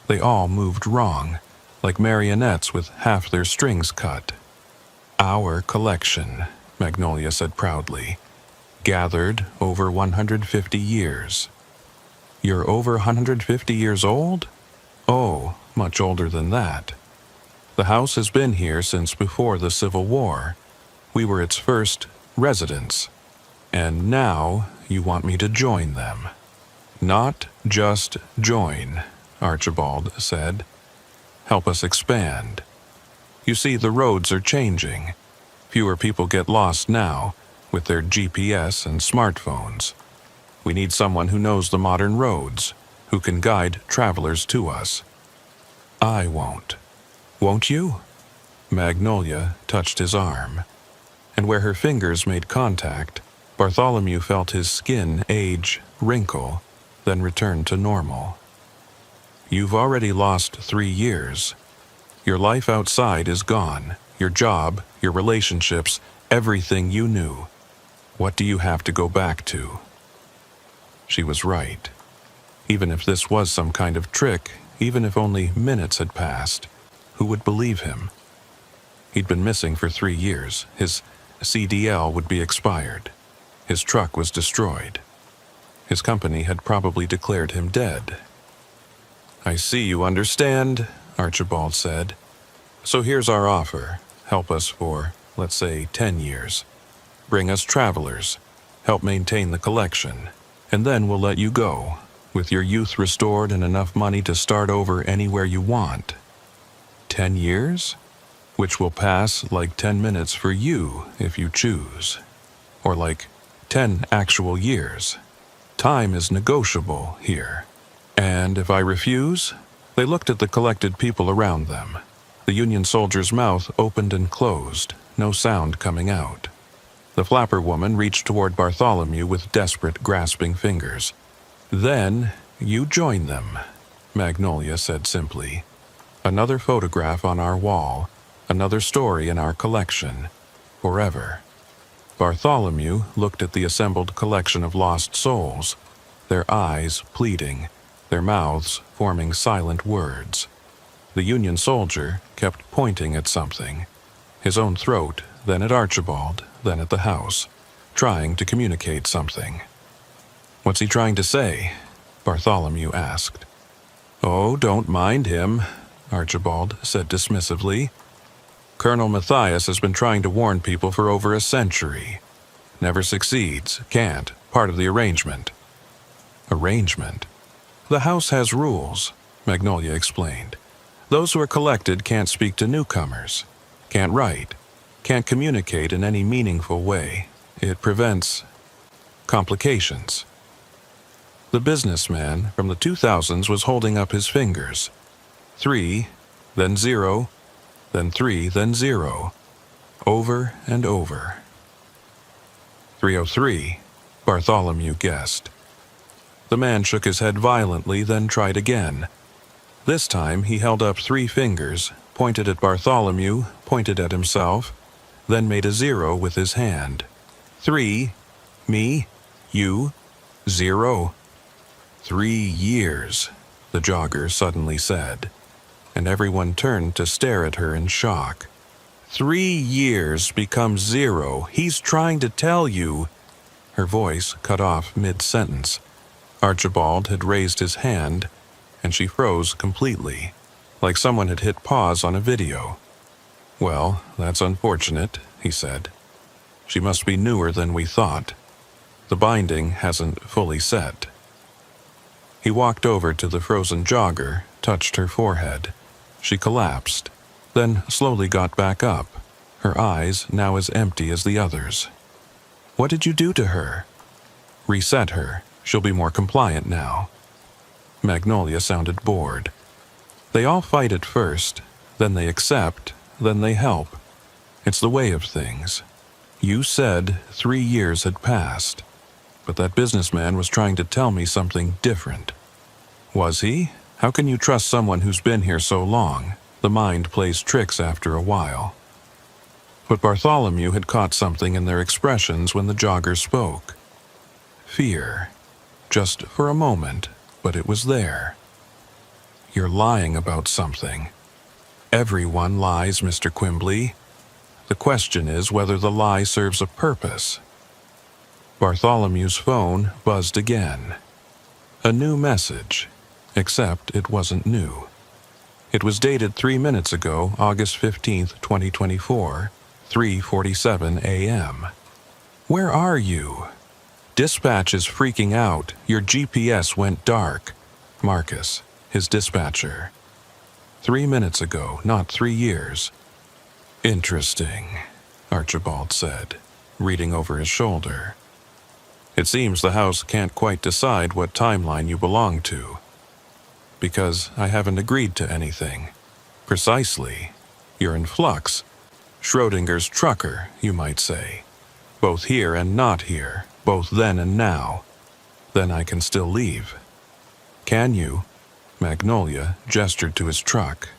They all moved wrong, like marionettes with half their strings cut. "Our collection," Magnolia said proudly. "Gathered over 150 years. "You're over 150 years old?" "Oh, much older than that. The house has been here since before the Civil War. We were its first residents. And now you want me to join them." "Not just join," Archibald said. "Help us expand. You see, the roads are changing. Fewer people get lost now, with their GPS and smartphones. We need someone who knows the modern roads, who can guide travelers to us." "I won't." "Won't you?" Magnolia touched his arm, and where her fingers made contact, Bartholomew felt his skin age, wrinkle, then return to normal. "You've already lost 3 years. Your life outside is gone, your job, your relationships, everything you knew. What do you have to go back to?" She was right. Even if this was some kind of trick, even if only minutes had passed, who would believe him? He'd been missing for 3 years. His CDL would be expired. His truck was destroyed. His company had probably declared him dead. "I see you understand," Archibald said. "So here's our offer. Help us for, let's say, 10 years. Bring us travelers. Help maintain the collection. And then we'll let you go, with your youth restored and enough money to start over anywhere you want. 10 years? Which will pass like 10 minutes for you if you choose. Or like 10 actual years. Time is negotiable here. And if I refuse?" They looked at the collected people around them. The Union soldier's mouth opened and closed, no sound coming out. The flapper woman reached toward Bartholomew with desperate, grasping fingers. "Then you join them," Magnolia said simply. "Another photograph on our wall, another story in our collection, forever." Bartholomew looked at the assembled collection of lost souls, their eyes pleading, their mouths forming silent words. The Union soldier kept pointing at something, his own throat, then at Archibald, then at the house, trying to communicate something. "What's he trying to say?" Bartholomew asked. "Oh, don't mind him," Archibald said dismissively. "Colonel Matthias has been trying to warn people for over a century. Never succeeds, can't, part of the arrangement." "Arrangement?" "The house has rules," Magnolia explained. "Those who are collected can't speak to newcomers, can't write, can't communicate in any meaningful way. It prevents complications." The businessman from the 2000s was holding up his fingers. 3, then 0, then 3, then 0. Over and over. 303, Bartholomew guessed. The man shook his head violently, then tried again. This time he held up 3 fingers, pointed at Bartholomew, pointed at himself, then made a 0 with his hand. 3, me, you, 0. 3 years, the jogger suddenly said, and everyone turned to stare at her in shock. 3 years becomes 0. He's trying to tell you. Her voice cut off mid-sentence. Archibald had raised his hand, and she froze completely, like someone had hit pause on a video. "Well, that's unfortunate," he said. "She must be newer than we thought. The binding hasn't fully set." He walked over to the frozen jogger, touched her forehead. She collapsed, then slowly got back up, her eyes now as empty as the others. "What did you do to her?" "Reset her. She'll be more compliant now." Magnolia sounded bored. "They all fight at first, then they accept, then they help. It's the way of things. You said 3 years had passed, but that businessman was trying to tell me something different." "Was he? How can you trust someone who's been here so long? The mind plays tricks after a while." But Bartholomew had caught something in their expressions when the jogger spoke. Fear. Just for a moment, but it was there. "You're lying about something." "Everyone lies, Mr. Quimbley. The question is whether the lie serves a purpose." Bartholomew's phone buzzed again. A new message, except it wasn't new. It was dated 3 minutes ago, August 15th, 2024, 3:47 a.m. "Where are you? Dispatch is freaking out. Your GPS went dark. Marcus, his dispatcher. 3 minutes ago, not 3 years. "Interesting," Archibald said, reading over his shoulder. "It seems the house can't quite decide what timeline you belong to. Because I haven't agreed to anything. Precisely. You're in flux. Schrodinger's trucker, you might say. Both here and not here, both then and now. Then I can still leave." "Can you?" Magnolia gestured to his truck.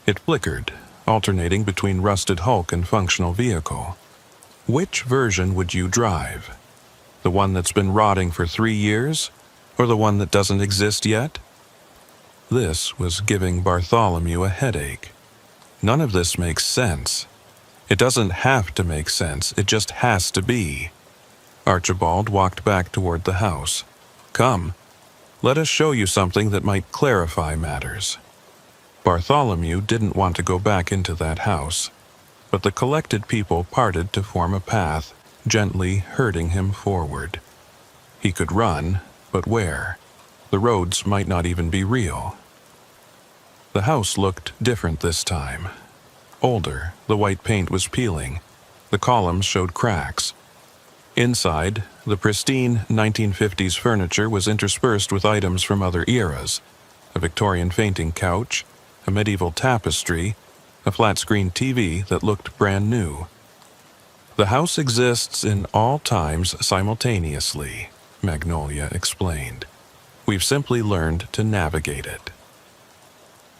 It flickered, alternating between rusted hulk and functional vehicle. "Which version would you drive? The one that's been rotting for 3 years, or the one that doesn't exist yet?" This was giving Bartholomew a headache. None of this makes sense. It doesn't have to make sense, it just has to be. Archibald walked back toward the house. "Come, let us show you something that might clarify matters." Bartholomew didn't want to go back into that house, but the collected people parted to form a path, gently herding him forward. He could run, but where? The roads might not even be real. The house looked different this time. Older, the white paint was peeling. The columns showed cracks. Inside, the pristine 1950s furniture was interspersed with items from other eras: a Victorian fainting couch, a medieval tapestry, a flat-screen TV that looked brand new. The house exists in all times simultaneously, Magnolia explained. We've simply learned to navigate it.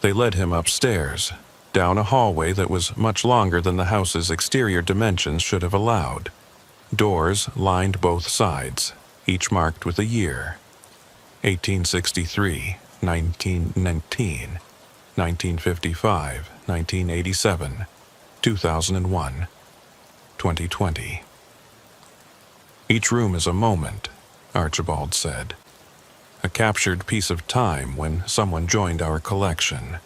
They led him upstairs, down a hallway that was much longer than the house's exterior dimensions should have allowed. Doors lined both sides, each marked with a year. 1863, 1919, 1955, 1987, 2001, 2020. Each room is a moment, Archibald said. A captured piece of time when someone joined our collection.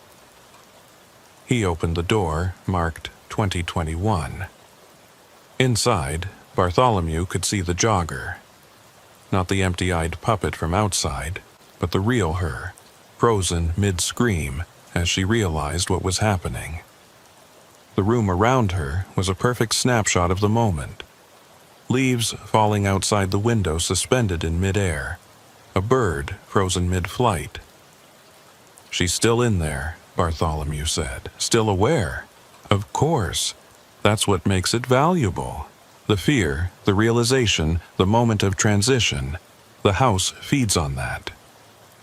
He opened the door, marked 2021. Inside, Bartholomew could see the jogger. Not the empty-eyed puppet from outside, but the real her, frozen mid-scream as she realized what was happening. The room around her was a perfect snapshot of the moment. Leaves falling outside the window suspended in mid-air. A bird frozen mid-flight. She's still in there, Bartholomew said. Still aware. Of course. That's what makes it valuable. The fear, the realization, the moment of transition. The house feeds on that.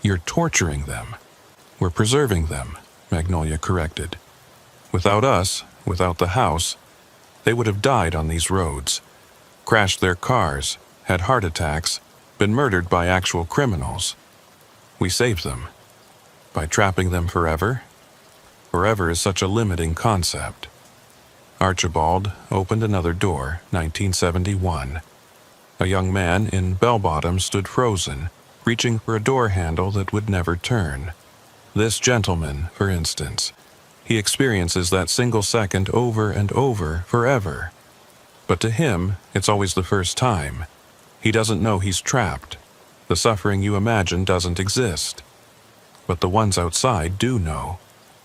You're torturing them. We're preserving them, Magnolia corrected. Without us, without the house, they would have died on these roads, crashed their cars, had heart attacks, been murdered by actual criminals. We saved them. By trapping them forever? Forever is such a limiting concept. Archibald opened another door, 1971. A young man in bell-bottoms stood frozen, reaching for a door handle that would never turn. This gentleman, for instance, he experiences that single second over and over, forever. But to him, it's always the first time. He doesn't know he's trapped. The suffering you imagine doesn't exist. But the ones outside do know.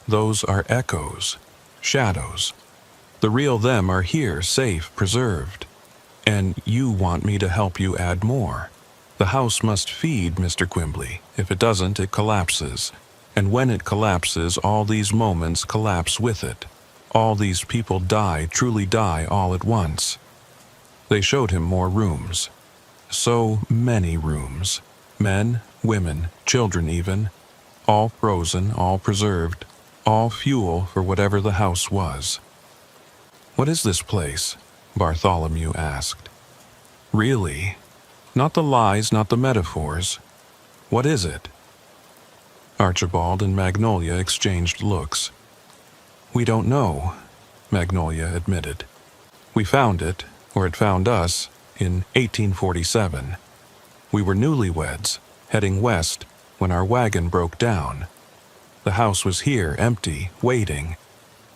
Those are echoes, shadows. The real them are here, safe, preserved. And you want me to help you add more. The house must feed, Mr. Quimbley. If it doesn't, it collapses. And when it collapses, all these moments collapse with it. All these people die, truly die, all at once. They showed him more rooms. So many rooms. Men, women, children even. All frozen, all preserved. All fuel for whatever the house was. What is this place? Bartholomew asked. Really? Not the lies, not the metaphors. What is it? Archibald and Magnolia exchanged looks. We don't know, Magnolia admitted. We found it, or it found us, in 1847. We were newlyweds, heading west, when our wagon broke down. The house was here, empty, waiting.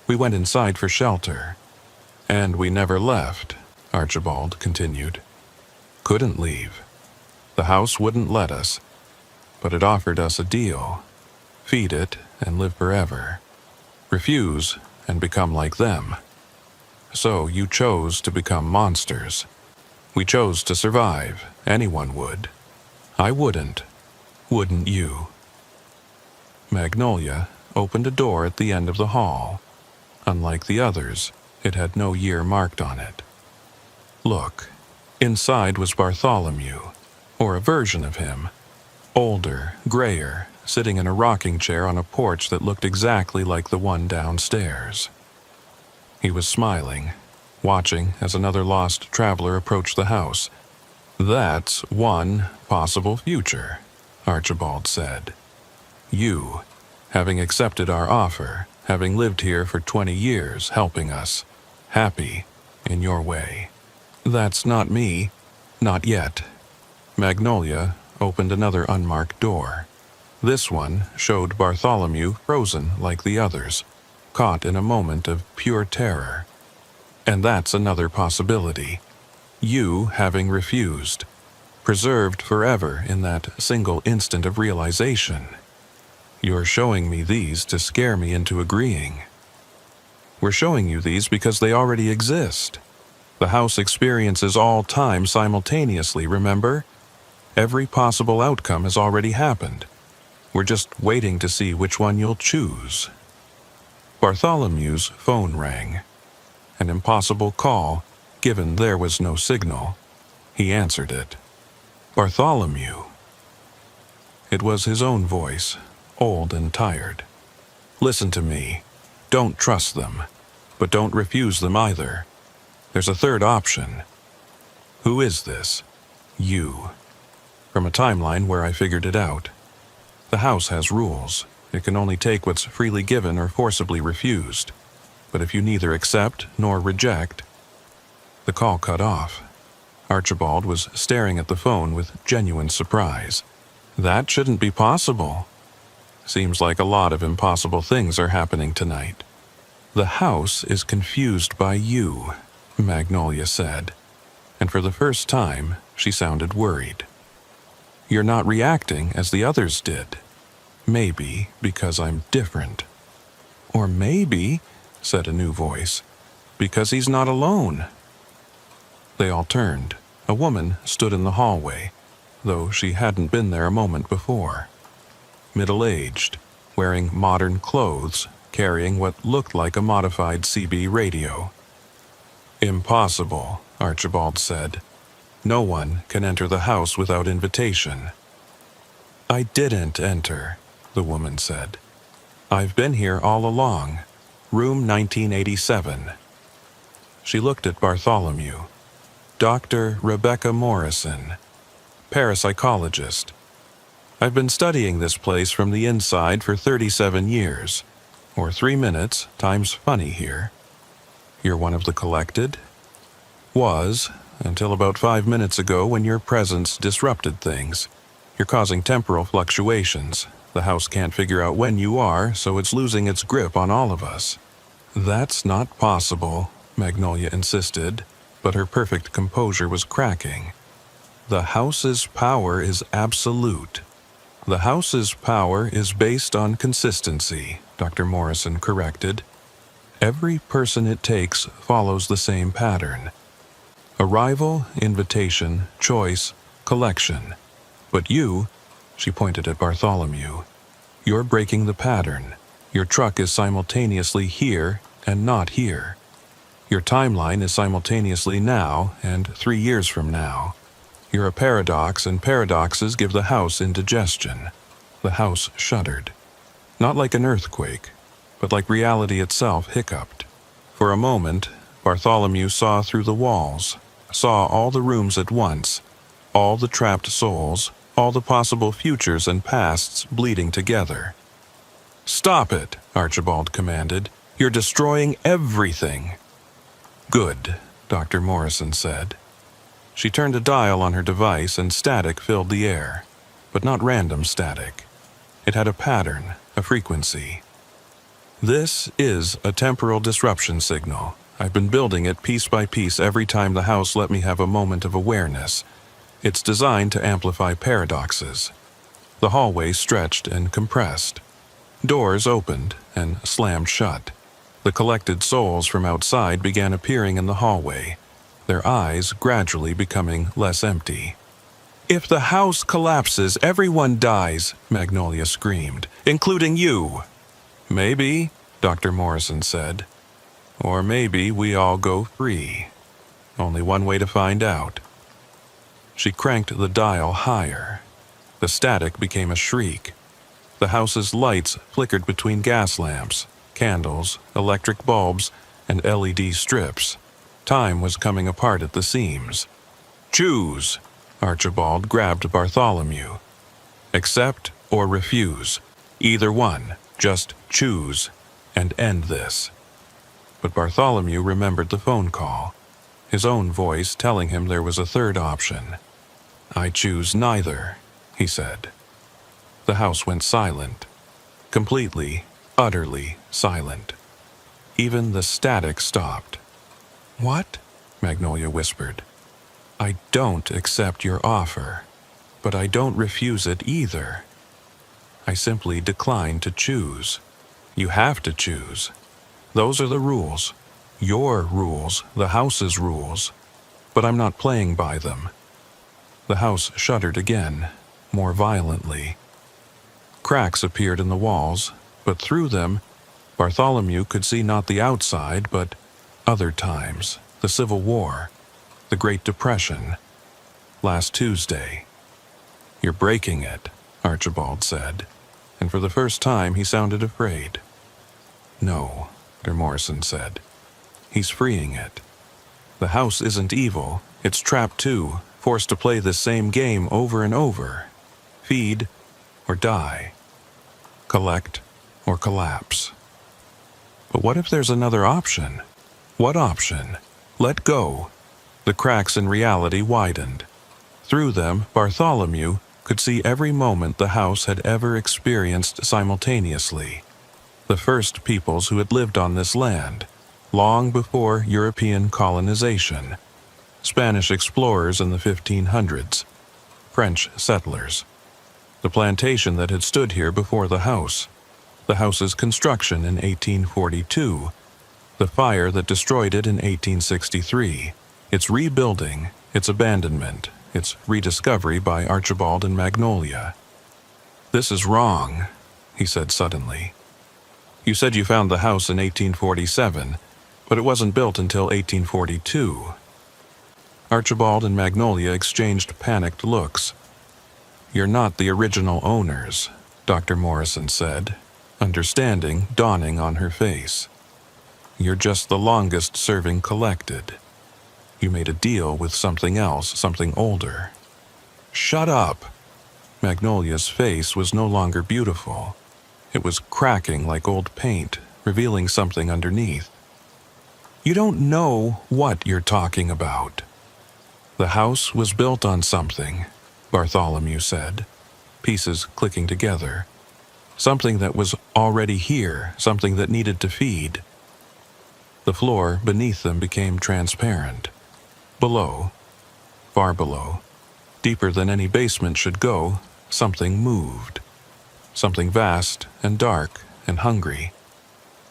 We went inside for shelter. And we never left, Archibald continued. Couldn't leave. The house wouldn't let us. But it offered us a deal. Feed it and live forever. Refuse and become like them. So you chose to become monsters. We chose to survive. Anyone would. I wouldn't. Wouldn't you? Magnolia opened a door at the end of the hall. Unlike the others, it had no year marked on it. Look, inside was Bartholomew, or a version of him. Older, grayer, sitting in a rocking chair on a porch that looked exactly like the one downstairs. He was smiling, watching as another lost traveler approached the house. That's one possible future, Archibald said. You, having accepted our offer, having lived here for 20 years, helping us, happy in your way. That's not me. Not yet. Magnolia opened another unmarked door. This one showed Bartholomew frozen like the others, caught in a moment of pure terror. And that's another possibility. You having refused, preserved forever in that single instant of realization. You're showing me these to scare me into agreeing. We're showing you these because they already exist. The house experiences all time simultaneously, remember? Every possible outcome has already happened. We're just waiting to see which one you'll choose. Bartholomew's phone rang. An impossible call, given there was no signal. He answered it. "Bartholomew." It was his own voice, old and tired. "Listen to me. Don't trust them, but don't refuse them either. There's a third option." "Who is this?" "You." "From a timeline where I figured it out. The house has rules. It can only take what's freely given or forcibly refused. But if you neither accept nor reject..." The call cut off. Archibald was staring at the phone with genuine surprise. That shouldn't be possible. Seems like a lot of impossible things are happening tonight. "The house is confused by you," Magnolia said, and for the first time she sounded worried. "You're not reacting as the others did. Maybe because I'm different. Or maybe," said a new voice, "because he's not alone." They all turned. A woman stood in the hallway, though she hadn't been there a moment before. Middle-aged, wearing modern clothes, carrying what looked like a modified CB radio. "Impossible," Archibald said. "No one can enter the house without invitation." "I didn't enter," the woman said. "I've been here all along. Room 1987. She looked at Bartholomew. "Dr. Rebecca Morrison, parapsychologist. I've been studying this place from the inside for 37 years, or 3 minutes times funny here. You're one of the collected?" "Was, until about 5 minutes ago when your presence disrupted things. You're causing temporal fluctuations. The house can't figure out when you are, so it's losing its grip on all of us." "That's not possible," Magnolia insisted, but her perfect composure was cracking. "The house's power is absolute." "The house's power is based on consistency," Dr. Morrison corrected. "Every person it takes follows the same pattern. Arrival, invitation, choice, collection. But you," she pointed at Bartholomew, "you're breaking the pattern. Your truck is simultaneously here and not here. Your timeline is simultaneously now and 3 years from now. You're a paradox, and paradoxes give the house indigestion." The house shuddered. Not like an earthquake, but like reality itself hiccuped. For a moment, Bartholomew saw through the walls, saw all the rooms at once, all the trapped souls, all the possible futures and pasts bleeding together. "Stop it," Archibald commanded. "You're destroying everything." "Good," Dr. Morrison said. She turned a dial on her device and static filled the air, but not random static. It had a pattern, a frequency. "This is a temporal disruption signal. I've been building it piece by piece every time the house let me have a moment of awareness. It's designed to amplify paradoxes." The hallway stretched and compressed. Doors opened and slammed shut. The collected souls from outside began appearing in the hallway, their eyes gradually becoming less empty. "If the house collapses, everyone dies," Magnolia screamed, "including you." "Maybe," Dr. Morrison said. "Or maybe we all go free. Only one way to find out." She cranked the dial higher. The static became a shriek. The house's lights flickered between gas lamps, candles, electric bulbs, and LED strips. Time was coming apart at the seams. "Choose!" Archibald grabbed Bartholomew. "Accept or refuse. Either one. Just choose and end this." But Bartholomew remembered the phone call, his own voice telling him there was a third option. "I choose neither," he said. The house went silent. Completely, utterly silent. Even the static stopped. "What?" Magnolia whispered. "I don't accept your offer, but I don't refuse it either. I simply decline to choose. You have to choose. Those are the rules. Your rules, the house's rules. But I'm not playing by them." The house shuddered again, more violently. Cracks appeared in the walls, but through them, Bartholomew could see not the outside, but other times, the Civil War, the Great Depression, last Tuesday. "You're breaking it," Archibald said, and for the first time he sounded afraid. "No," Dr. Morrison said. "He's freeing it. The house isn't evil, it's trapped too, forced to play this same game over and over. Feed or die. Collect or collapse." But what if there's another option? What option? Let go. The cracks in reality widened. Through them, Bartholomew could see every moment the house had ever experienced simultaneously. The first peoples who had lived on this land, long before European colonization. Spanish explorers in the 1500s. French settlers. The plantation that had stood here before the house's construction in 1842, the fire that destroyed it in 1863, its rebuilding, its abandonment, its rediscovery by Archibald and Magnolia. "This is wrong," he said suddenly. "You said you found the house in 1847, but it wasn't built until 1842. Archibald and Magnolia exchanged panicked looks. "You're not the original owners," Dr. Morrison said, understanding dawning on her face. "You're just the longest-serving collected. You made a deal with something else, something older." "Shut up!" Magnolia's face was no longer beautiful. It was cracking like old paint, revealing something underneath. "You don't know what you're talking about." "The house was built on something," Bartholomew said, pieces clicking together. "Something that was already here, something that needed to feed." The floor beneath them became transparent. Below, far below, deeper than any basement should go, something moved. Something vast and dark and hungry.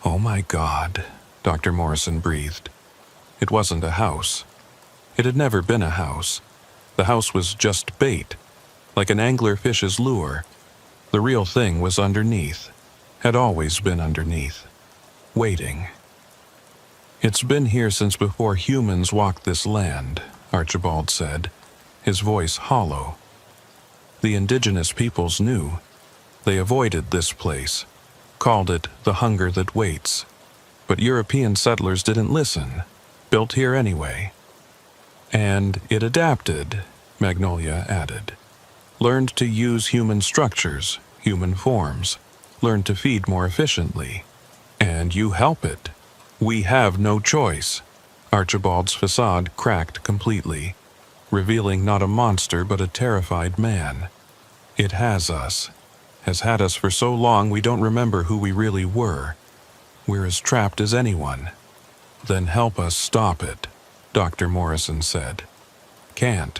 "Oh my God," Dr. Morrison breathed. It wasn't a house. It had never been a house. The house was just bait, like an angler fish's lure. The real thing was underneath, had always been underneath, waiting. "It's been here since before humans walked this land," Archibald said, his voice hollow. "The indigenous peoples knew. They avoided this place, called it the hunger that waits. But European settlers didn't listen, built here anyway. And it adapted," Magnolia added. "Learned to use human structures, human forms, learned to feed more efficiently. And you help it. We have no choice." Archibald's facade cracked completely, revealing not a monster but a terrified man. "It has us. Has had us for so long we don't remember who we really were. We're as trapped as anyone." "Then help us stop it," Dr. Morrison said. "Can't.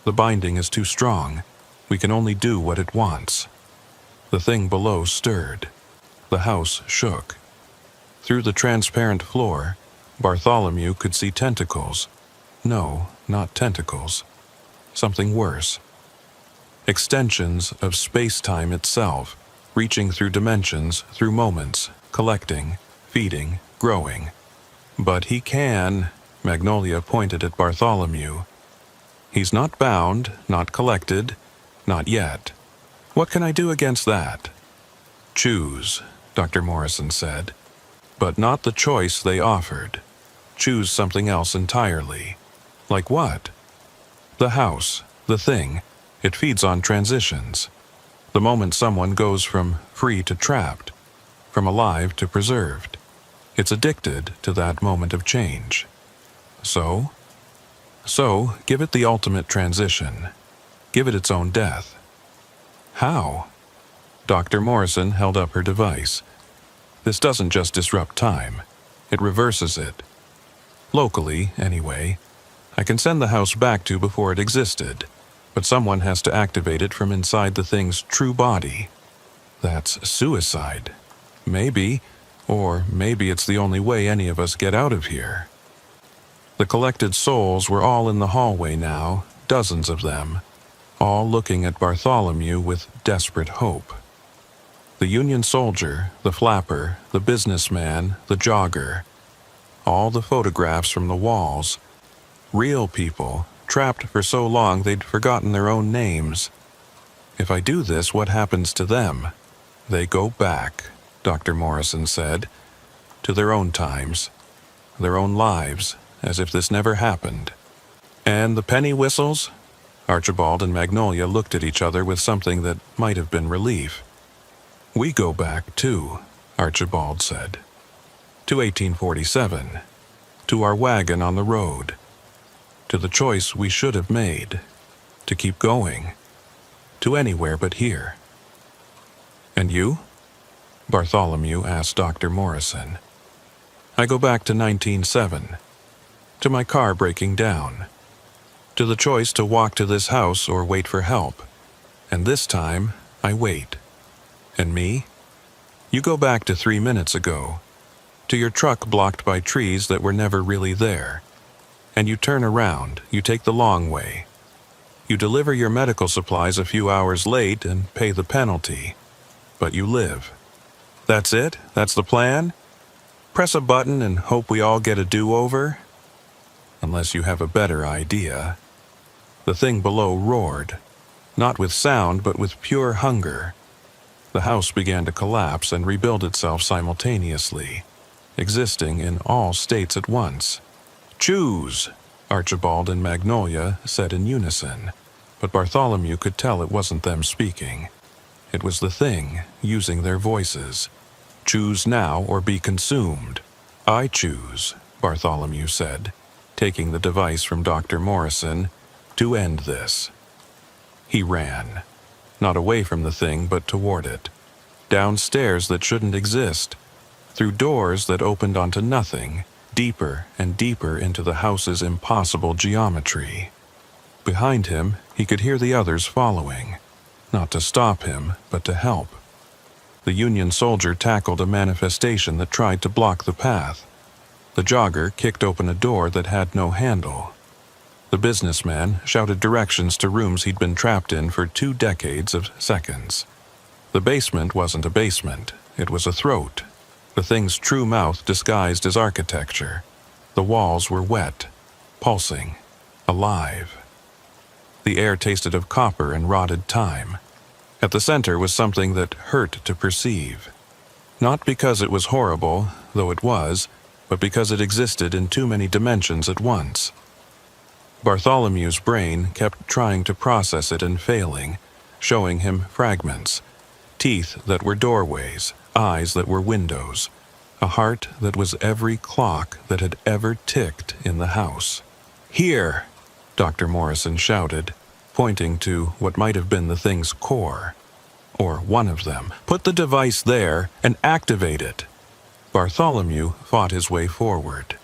The binding is too strong. We can only do what it wants." The thing below stirred. The house shook. Through the transparent floor, Bartholomew could see tentacles. No, not tentacles. Something worse. Extensions of space-time itself, reaching through dimensions, through moments, collecting, feeding, growing. "But he can," Magnolia pointed at Bartholomew. "He's not bound, not collected, not yet. What can I do against that?" "Choose," Dr. Morrison said. "But not the choice they offered. Choose something else entirely." "Like what?" "The house, the thing. It feeds on transitions. The moment someone goes from free to trapped, from alive to preserved, it's addicted to that moment of change. So, give it the ultimate transition. Give it its own death." "How?" Dr. Morrison held up her device. "This doesn't just disrupt time. It reverses it. Locally, anyway. I can send the house back to before it existed, but someone has to activate it from inside the thing's true body. That's suicide. Maybe, or maybe it's the only way any of us get out of here." The collected souls were all in the hallway now, dozens of them, all looking at Bartholomew with desperate hope. The Union soldier, the flapper, the businessman, the jogger, all the photographs from the walls. Real people, trapped for so long they'd forgotten their own names. If I do this, what happens to them? They go back, Dr. Morrison said, to their own times, their own lives, as if this never happened. And the penny whistles? Archibald and Magnolia looked at each other with something that might have been relief. We go back, too, Archibald said. To 1847. To our wagon on the road. To the choice we should have made. To keep going. To anywhere but here. And you? Bartholomew asked Dr. Morrison. I go back to 1907. To my car breaking down. To the choice to walk to this house or wait for help. And this time, I wait. And me? You go back to 3 minutes ago. To your truck blocked by trees that were never really there. And you turn around, you take the long way. You deliver your medical supplies a few hours late and pay the penalty. But you live. That's it? That's the plan? Press a button and hope we all get a do-over? Unless you have a better idea. The thing below roared, not with sound but with pure hunger. The house began to collapse and rebuild itself simultaneously, existing in all states at once. Choose, Archibald and Magnolia said in unison, but Bartholomew could tell it wasn't them speaking. It was the thing using their voices. Choose now or be consumed. I choose, Bartholomew said, taking the device from Dr. Morrison, to end this. He ran, not away from the thing but toward it, down stairs that shouldn't exist, through doors that opened onto nothing, deeper and deeper into the house's impossible geometry. Behind him, he could hear the others following, not to stop him, but to help. The Union soldier tackled a manifestation that tried to block the path. The jogger kicked open a door that had no handle. The businessman shouted directions to rooms he'd been trapped in for 2 decades of seconds. The basement wasn't a basement, it was a throat. The thing's true mouth disguised as architecture. The walls were wet, pulsing, alive. The air tasted of copper and rotted time. At the center was something that hurt to perceive. Not because it was horrible, though it was, but because it existed in too many dimensions at once. Bartholomew's brain kept trying to process it and failing, showing him fragments. Teeth that were doorways, eyes that were windows, a heart that was every clock that had ever ticked in the house. Here, Dr. Morrison shouted, pointing to what might have been the thing's core. Or one of them. Put the device there and activate it. Bartholomew fought his way forward.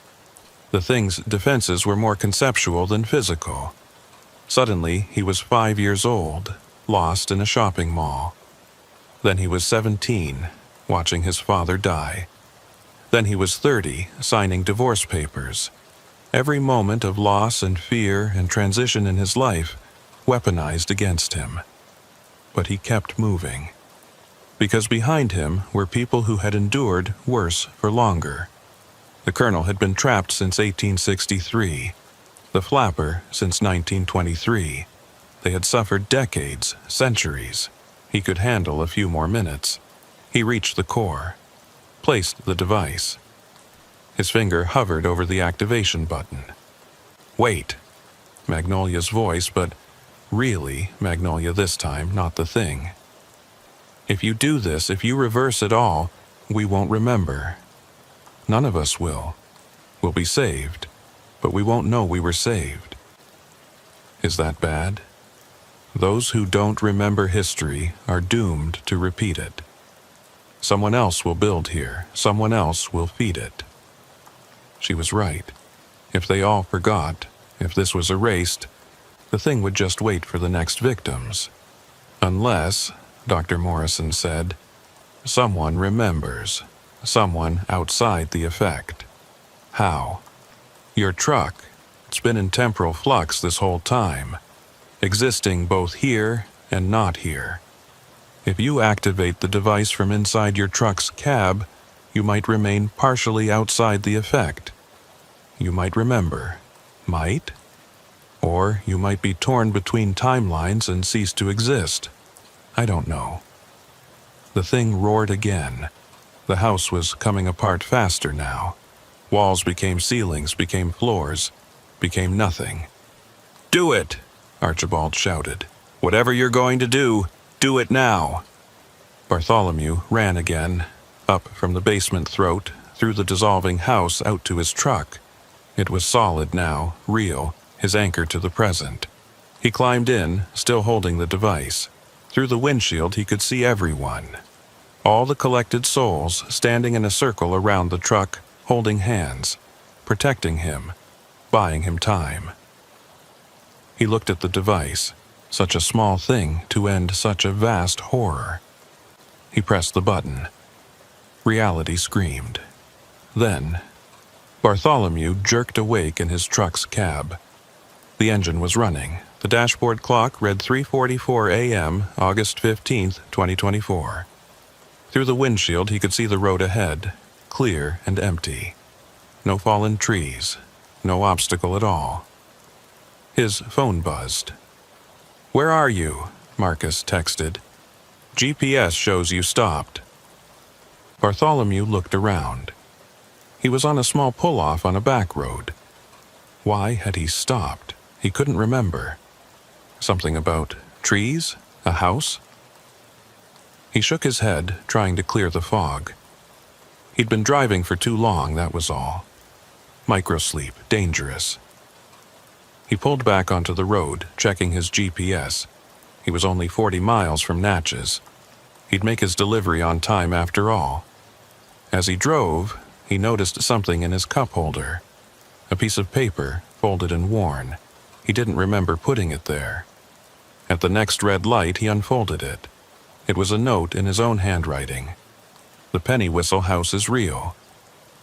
The thing's defenses were more conceptual than physical. Suddenly, he was 5 years old, lost in a shopping mall. Then he was 17, watching his father die. Then he was 30, signing divorce papers. Every moment of loss and fear and transition in his life weaponized against him. But he kept moving. Because behind him were people who had endured worse for longer. The colonel had been trapped since 1863, the flapper since 1923. They had suffered decades, centuries. He could handle a few more minutes. He reached the core, placed the device. His finger hovered over the activation button. Wait. Magnolia's voice, but really Magnolia this time, not the thing. If you do this, if you reverse it all, we won't remember. None of us will. We'll be saved, but we won't know we were saved. Is that bad? Those who don't remember history are doomed to repeat it. Someone else will build here. Someone else will feed it. She was right. If they all forgot, if this was erased, the thing would just wait for the next victims. Unless, Dr. Morrison said, someone remembers. Someone outside the effect. How? Your truck. It's been in temporal flux this whole time, existing both here and not here. If you activate the device from inside your truck's cab, you might remain partially outside the effect, you might remember. Might? Or you might be torn between timelines and cease to exist. I don't know. The thing roared again. The house was coming apart faster now. Walls became ceilings, became floors, became nothing. "Do it!" Archibald shouted. "Whatever you're going to do it now!" Bartholomew ran again, up from the basement throat, through the dissolving house out to his truck. It was solid now, real, his anchor to the present. He climbed in, still holding the device. Through the windshield he could see everyone. All the collected souls standing in a circle around the truck, holding hands, protecting him, buying him time. He looked at the device, such a small thing to end such a vast horror. He pressed the button. Reality screamed. Then, Bartholomew jerked awake in his truck's cab. The engine was running. The dashboard clock read 3:44 a.m., August 15th, 2024. Through the windshield he could see the road ahead, clear and empty. No fallen trees, no obstacle at all. His phone buzzed. "Where are you?" Marcus texted. "GPS shows you stopped." Bartholomew looked around. He was on a small pull-off on a back road. Why had he stopped? He couldn't remember. Something about trees? A house? He shook his head, trying to clear the fog. He'd been driving for too long, that was all. Microsleep, dangerous. He pulled back onto the road, checking his GPS. He was only 40 miles from Natchez. He'd make his delivery on time after all. As he drove, he noticed something in his cup holder. A piece of paper, folded and worn. He didn't remember putting it there. At the next red light, he unfolded it. It was a note in his own handwriting. "The Penny Whistle house is real.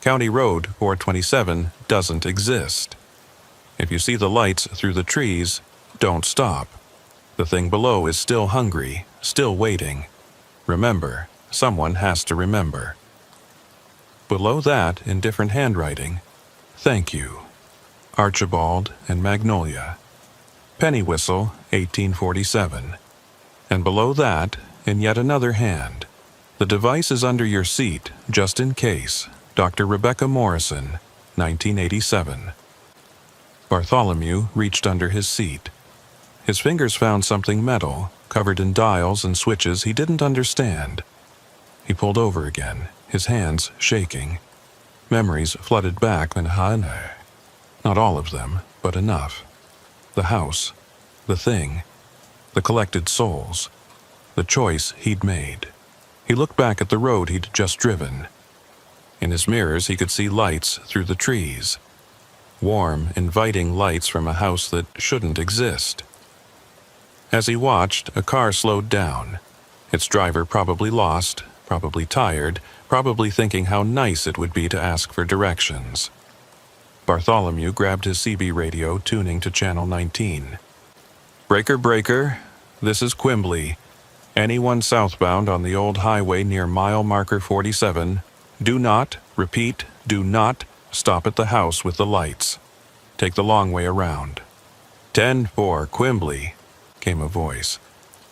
County Road 427 doesn't exist. If you see the lights through the trees, don't stop. The thing below is still hungry, still waiting. Remember, someone has to remember." Below that, in different handwriting, "Thank you. Archibald and Magnolia. Penny Whistle, 1847. And below that, in yet another hand, "The device is under your seat, just in case. Dr. Rebecca Morrison, 1987. Bartholomew reached under his seat. His fingers found something metal, covered in dials and switches he didn't understand. He pulled over again, his hands shaking. Memories flooded back and not all of them, but enough. The house, the thing, the collected souls, the choice he'd made. He looked back at the road he'd just driven. In his mirrors he could see lights through the trees. Warm, inviting lights from a house that shouldn't exist. As he watched, a car slowed down. Its driver probably lost, probably tired, probably thinking how nice it would be to ask for directions. Bartholomew grabbed his CB radio, tuning to channel 19. "Breaker, breaker, this is Quimbley. Anyone southbound on the old highway near mile marker 47, do not, repeat, do not, stop at the house with the lights. Take the long way around." 10-4, Quimbley, came a voice.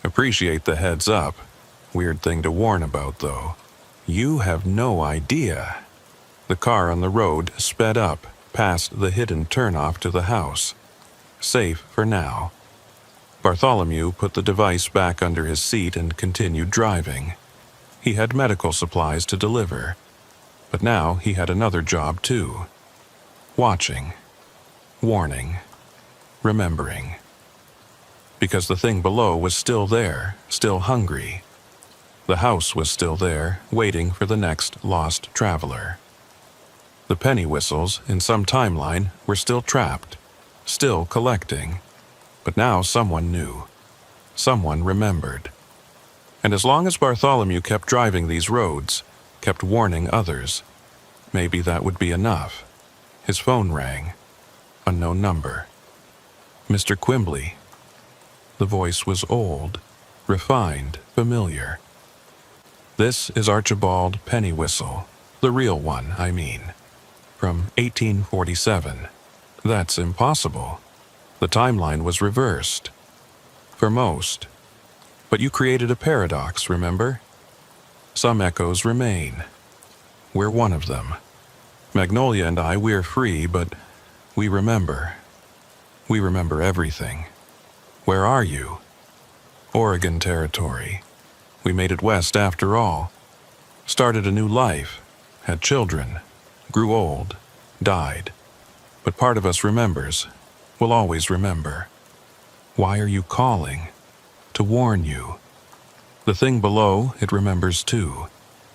"Appreciate the heads up. Weird thing to warn about, though. You have no idea." The car on the road sped up, past the hidden turnoff to the house. Safe for now. Bartholomew put the device back under his seat and continued driving. He had medical supplies to deliver. But now he had another job too. Watching. Warning. Remembering. Because the thing below was still there, still hungry. The house was still there, waiting for the next lost traveler. The penny whistles, in some timeline, were still trapped, still collecting. But now someone knew. Someone remembered. And as long as Bartholomew kept driving these roads, kept warning others, maybe that would be enough. His phone rang. Unknown number. "Mr. Quimbley." The voice was old, refined, familiar. "This is Archibald Pennywhistle, the real one, I mean. from 1847. That's impossible. The timeline was reversed. For most. But you created a paradox, remember? Some echoes remain. We're one of them. Magnolia and I, we're free, but we remember. We remember everything. Where are you? Oregon Territory. We made it west after all. Started a new life. Had children. Grew old. Died. But part of us remembers. Will always remember. Why are you calling? To warn you. The thing below, it remembers too.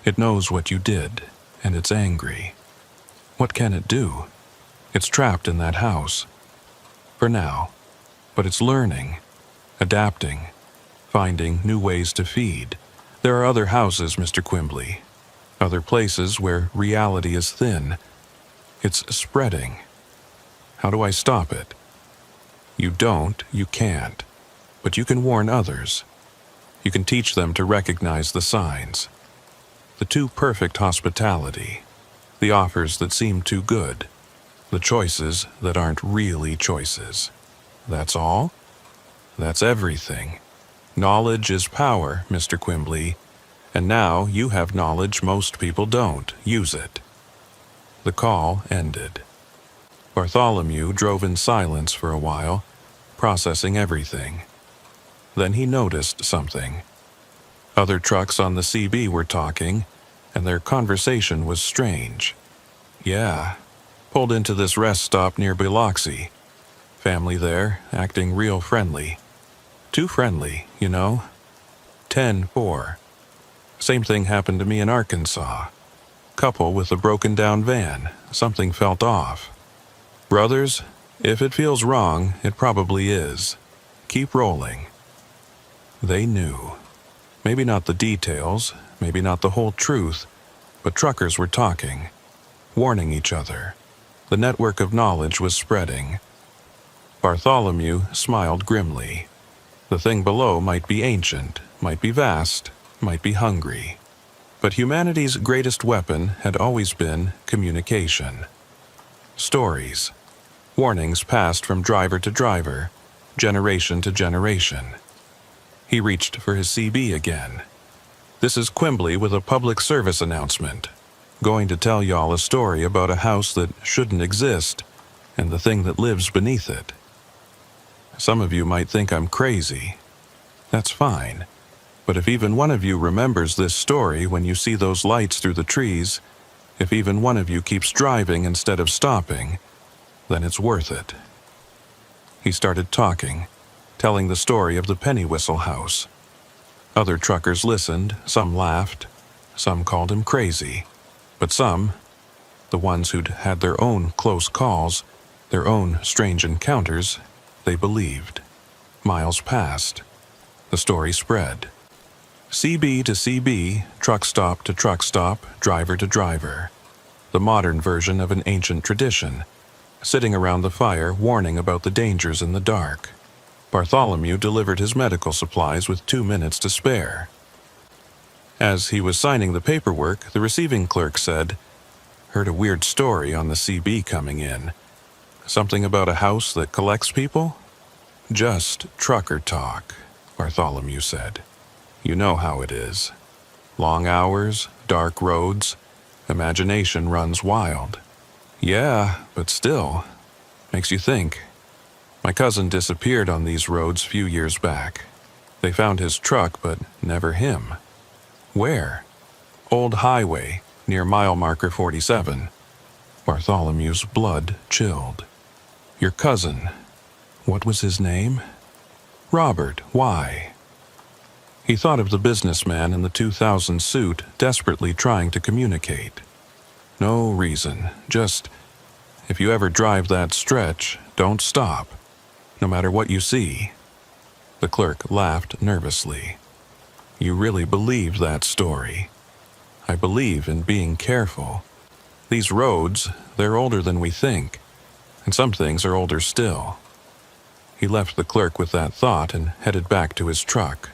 It knows what you did, and it's angry. What can it do? It's trapped in that house. For now. But it's learning. Adapting. Finding new ways to feed. There are other houses, Mr. Quimbley. Other places where reality is thin. It's spreading. How do I stop it? You don't, you can't. But you can warn others. You can teach them to recognize the signs. The too perfect hospitality. The offers that seem too good. The choices that aren't really choices. That's all? That's everything. Knowledge is power, Mr. Quimbley. And now you have knowledge most people don't. Use it. The call ended. Bartholomew drove in silence for a while, processing everything. Then he noticed something. Other trucks on the CB were talking, and their conversation was strange. Yeah, pulled into this rest stop near Biloxi. Family there, acting real friendly. Too friendly, you know. 10-4. Same thing happened to me in Arkansas. Couple with a broken-down van. Something felt off. Brothers, if it feels wrong, it probably is. Keep rolling. They knew. Maybe not the details, maybe not the whole truth, but truckers were talking, warning each other. The network of knowledge was spreading. Bartholomew smiled grimly. The thing below might be ancient, might be vast, might be hungry. But humanity's greatest weapon had always been communication. Stories. Warnings passed from driver to driver, generation to generation. He reached for his CB again. This is Quimbley with a public service announcement. Going to tell y'all a story about a house that shouldn't exist, and the thing that lives beneath it. Some of you might think I'm crazy. That's fine. But if even one of you remembers this story when you see those lights through the trees, if even one of you keeps driving instead of stopping, then it's worth it. He started talking, telling the story of the penny whistle house. Other truckers listened, some laughed, some called him crazy, but some, the ones who'd had their own close calls, their own strange encounters, they believed. Miles passed. The story spread. CB to CB, truck stop to truck stop, driver to driver. The modern version of an ancient tradition, sitting around the fire warning about the dangers in the dark. Bartholomew delivered his medical supplies with 2 minutes to spare. As he was signing the paperwork, the receiving clerk said, "Heard a weird story on the CB coming in. Something about a house that collects people?" "Just trucker talk," Bartholomew said. "You know how it is. Long hours, dark roads, imagination runs wild." "Yeah, but still, makes you think. My cousin disappeared on these roads a few years back. They found his truck, but never him." "Where?" "Old highway, near mile marker 47. Bartholomew's blood chilled. "Your cousin, what was his name?" "Robert, why?" He thought of the businessman in the 2000 suit desperately trying to communicate. "No reason, just, if you ever drive that stretch, don't stop, no matter what you see." The clerk laughed nervously. "You really believe that story?" "I believe in being careful. These roads, they're older than we think, and some things are older still." He left the clerk with that thought and headed back to his truck.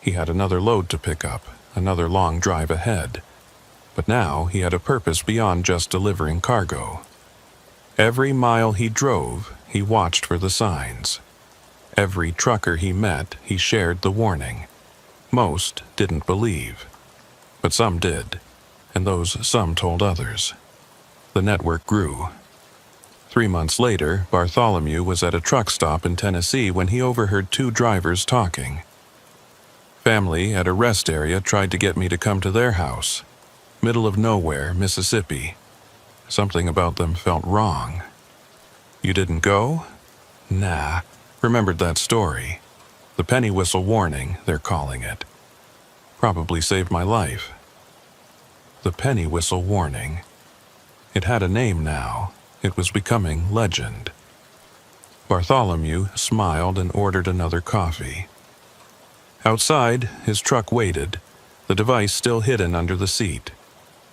He had another load to pick up, another long drive ahead, But now he had a purpose beyond just delivering cargo. Every mile he drove, he watched for the signs. Every trucker he met, he shared the warning. Most didn't believe, but some did, and those some told others. The network grew. 3 months later, Bartholomew was at a truck stop in Tennessee when he overheard 2 drivers talking. Family at a rest area tried to get me to come to their house. Middle of nowhere, Mississippi. Something about them felt wrong. You didn't go? Nah, remembered that story. The penny whistle warning, they're calling it. Probably saved my life. The penny whistle warning. It had a name now. It was becoming legend. Bartholomew smiled and ordered another coffee. Outside, his truck waited, the device still hidden under the seat.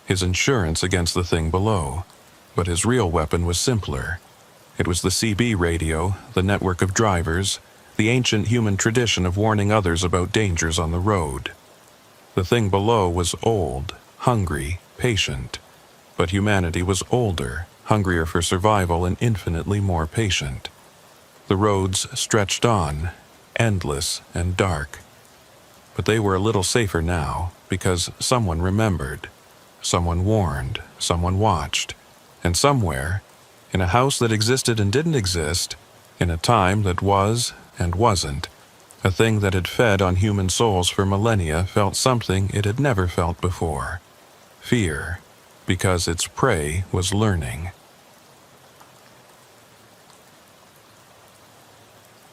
His insurance against the thing below. But his real weapon was simpler. It was the CB radio, the network of drivers, the ancient human tradition of warning others about dangers on the road. The thing below was old, hungry, patient. But humanity was older, hungrier for survival, and infinitely more patient. The roads stretched on, endless and dark. But they were a little safer now, because someone remembered. Someone warned, someone watched. And somewhere, in a house that existed and didn't exist, in a time that was and wasn't, a thing that had fed on human souls for millennia felt something it had never felt before. Fear, because its prey was learning.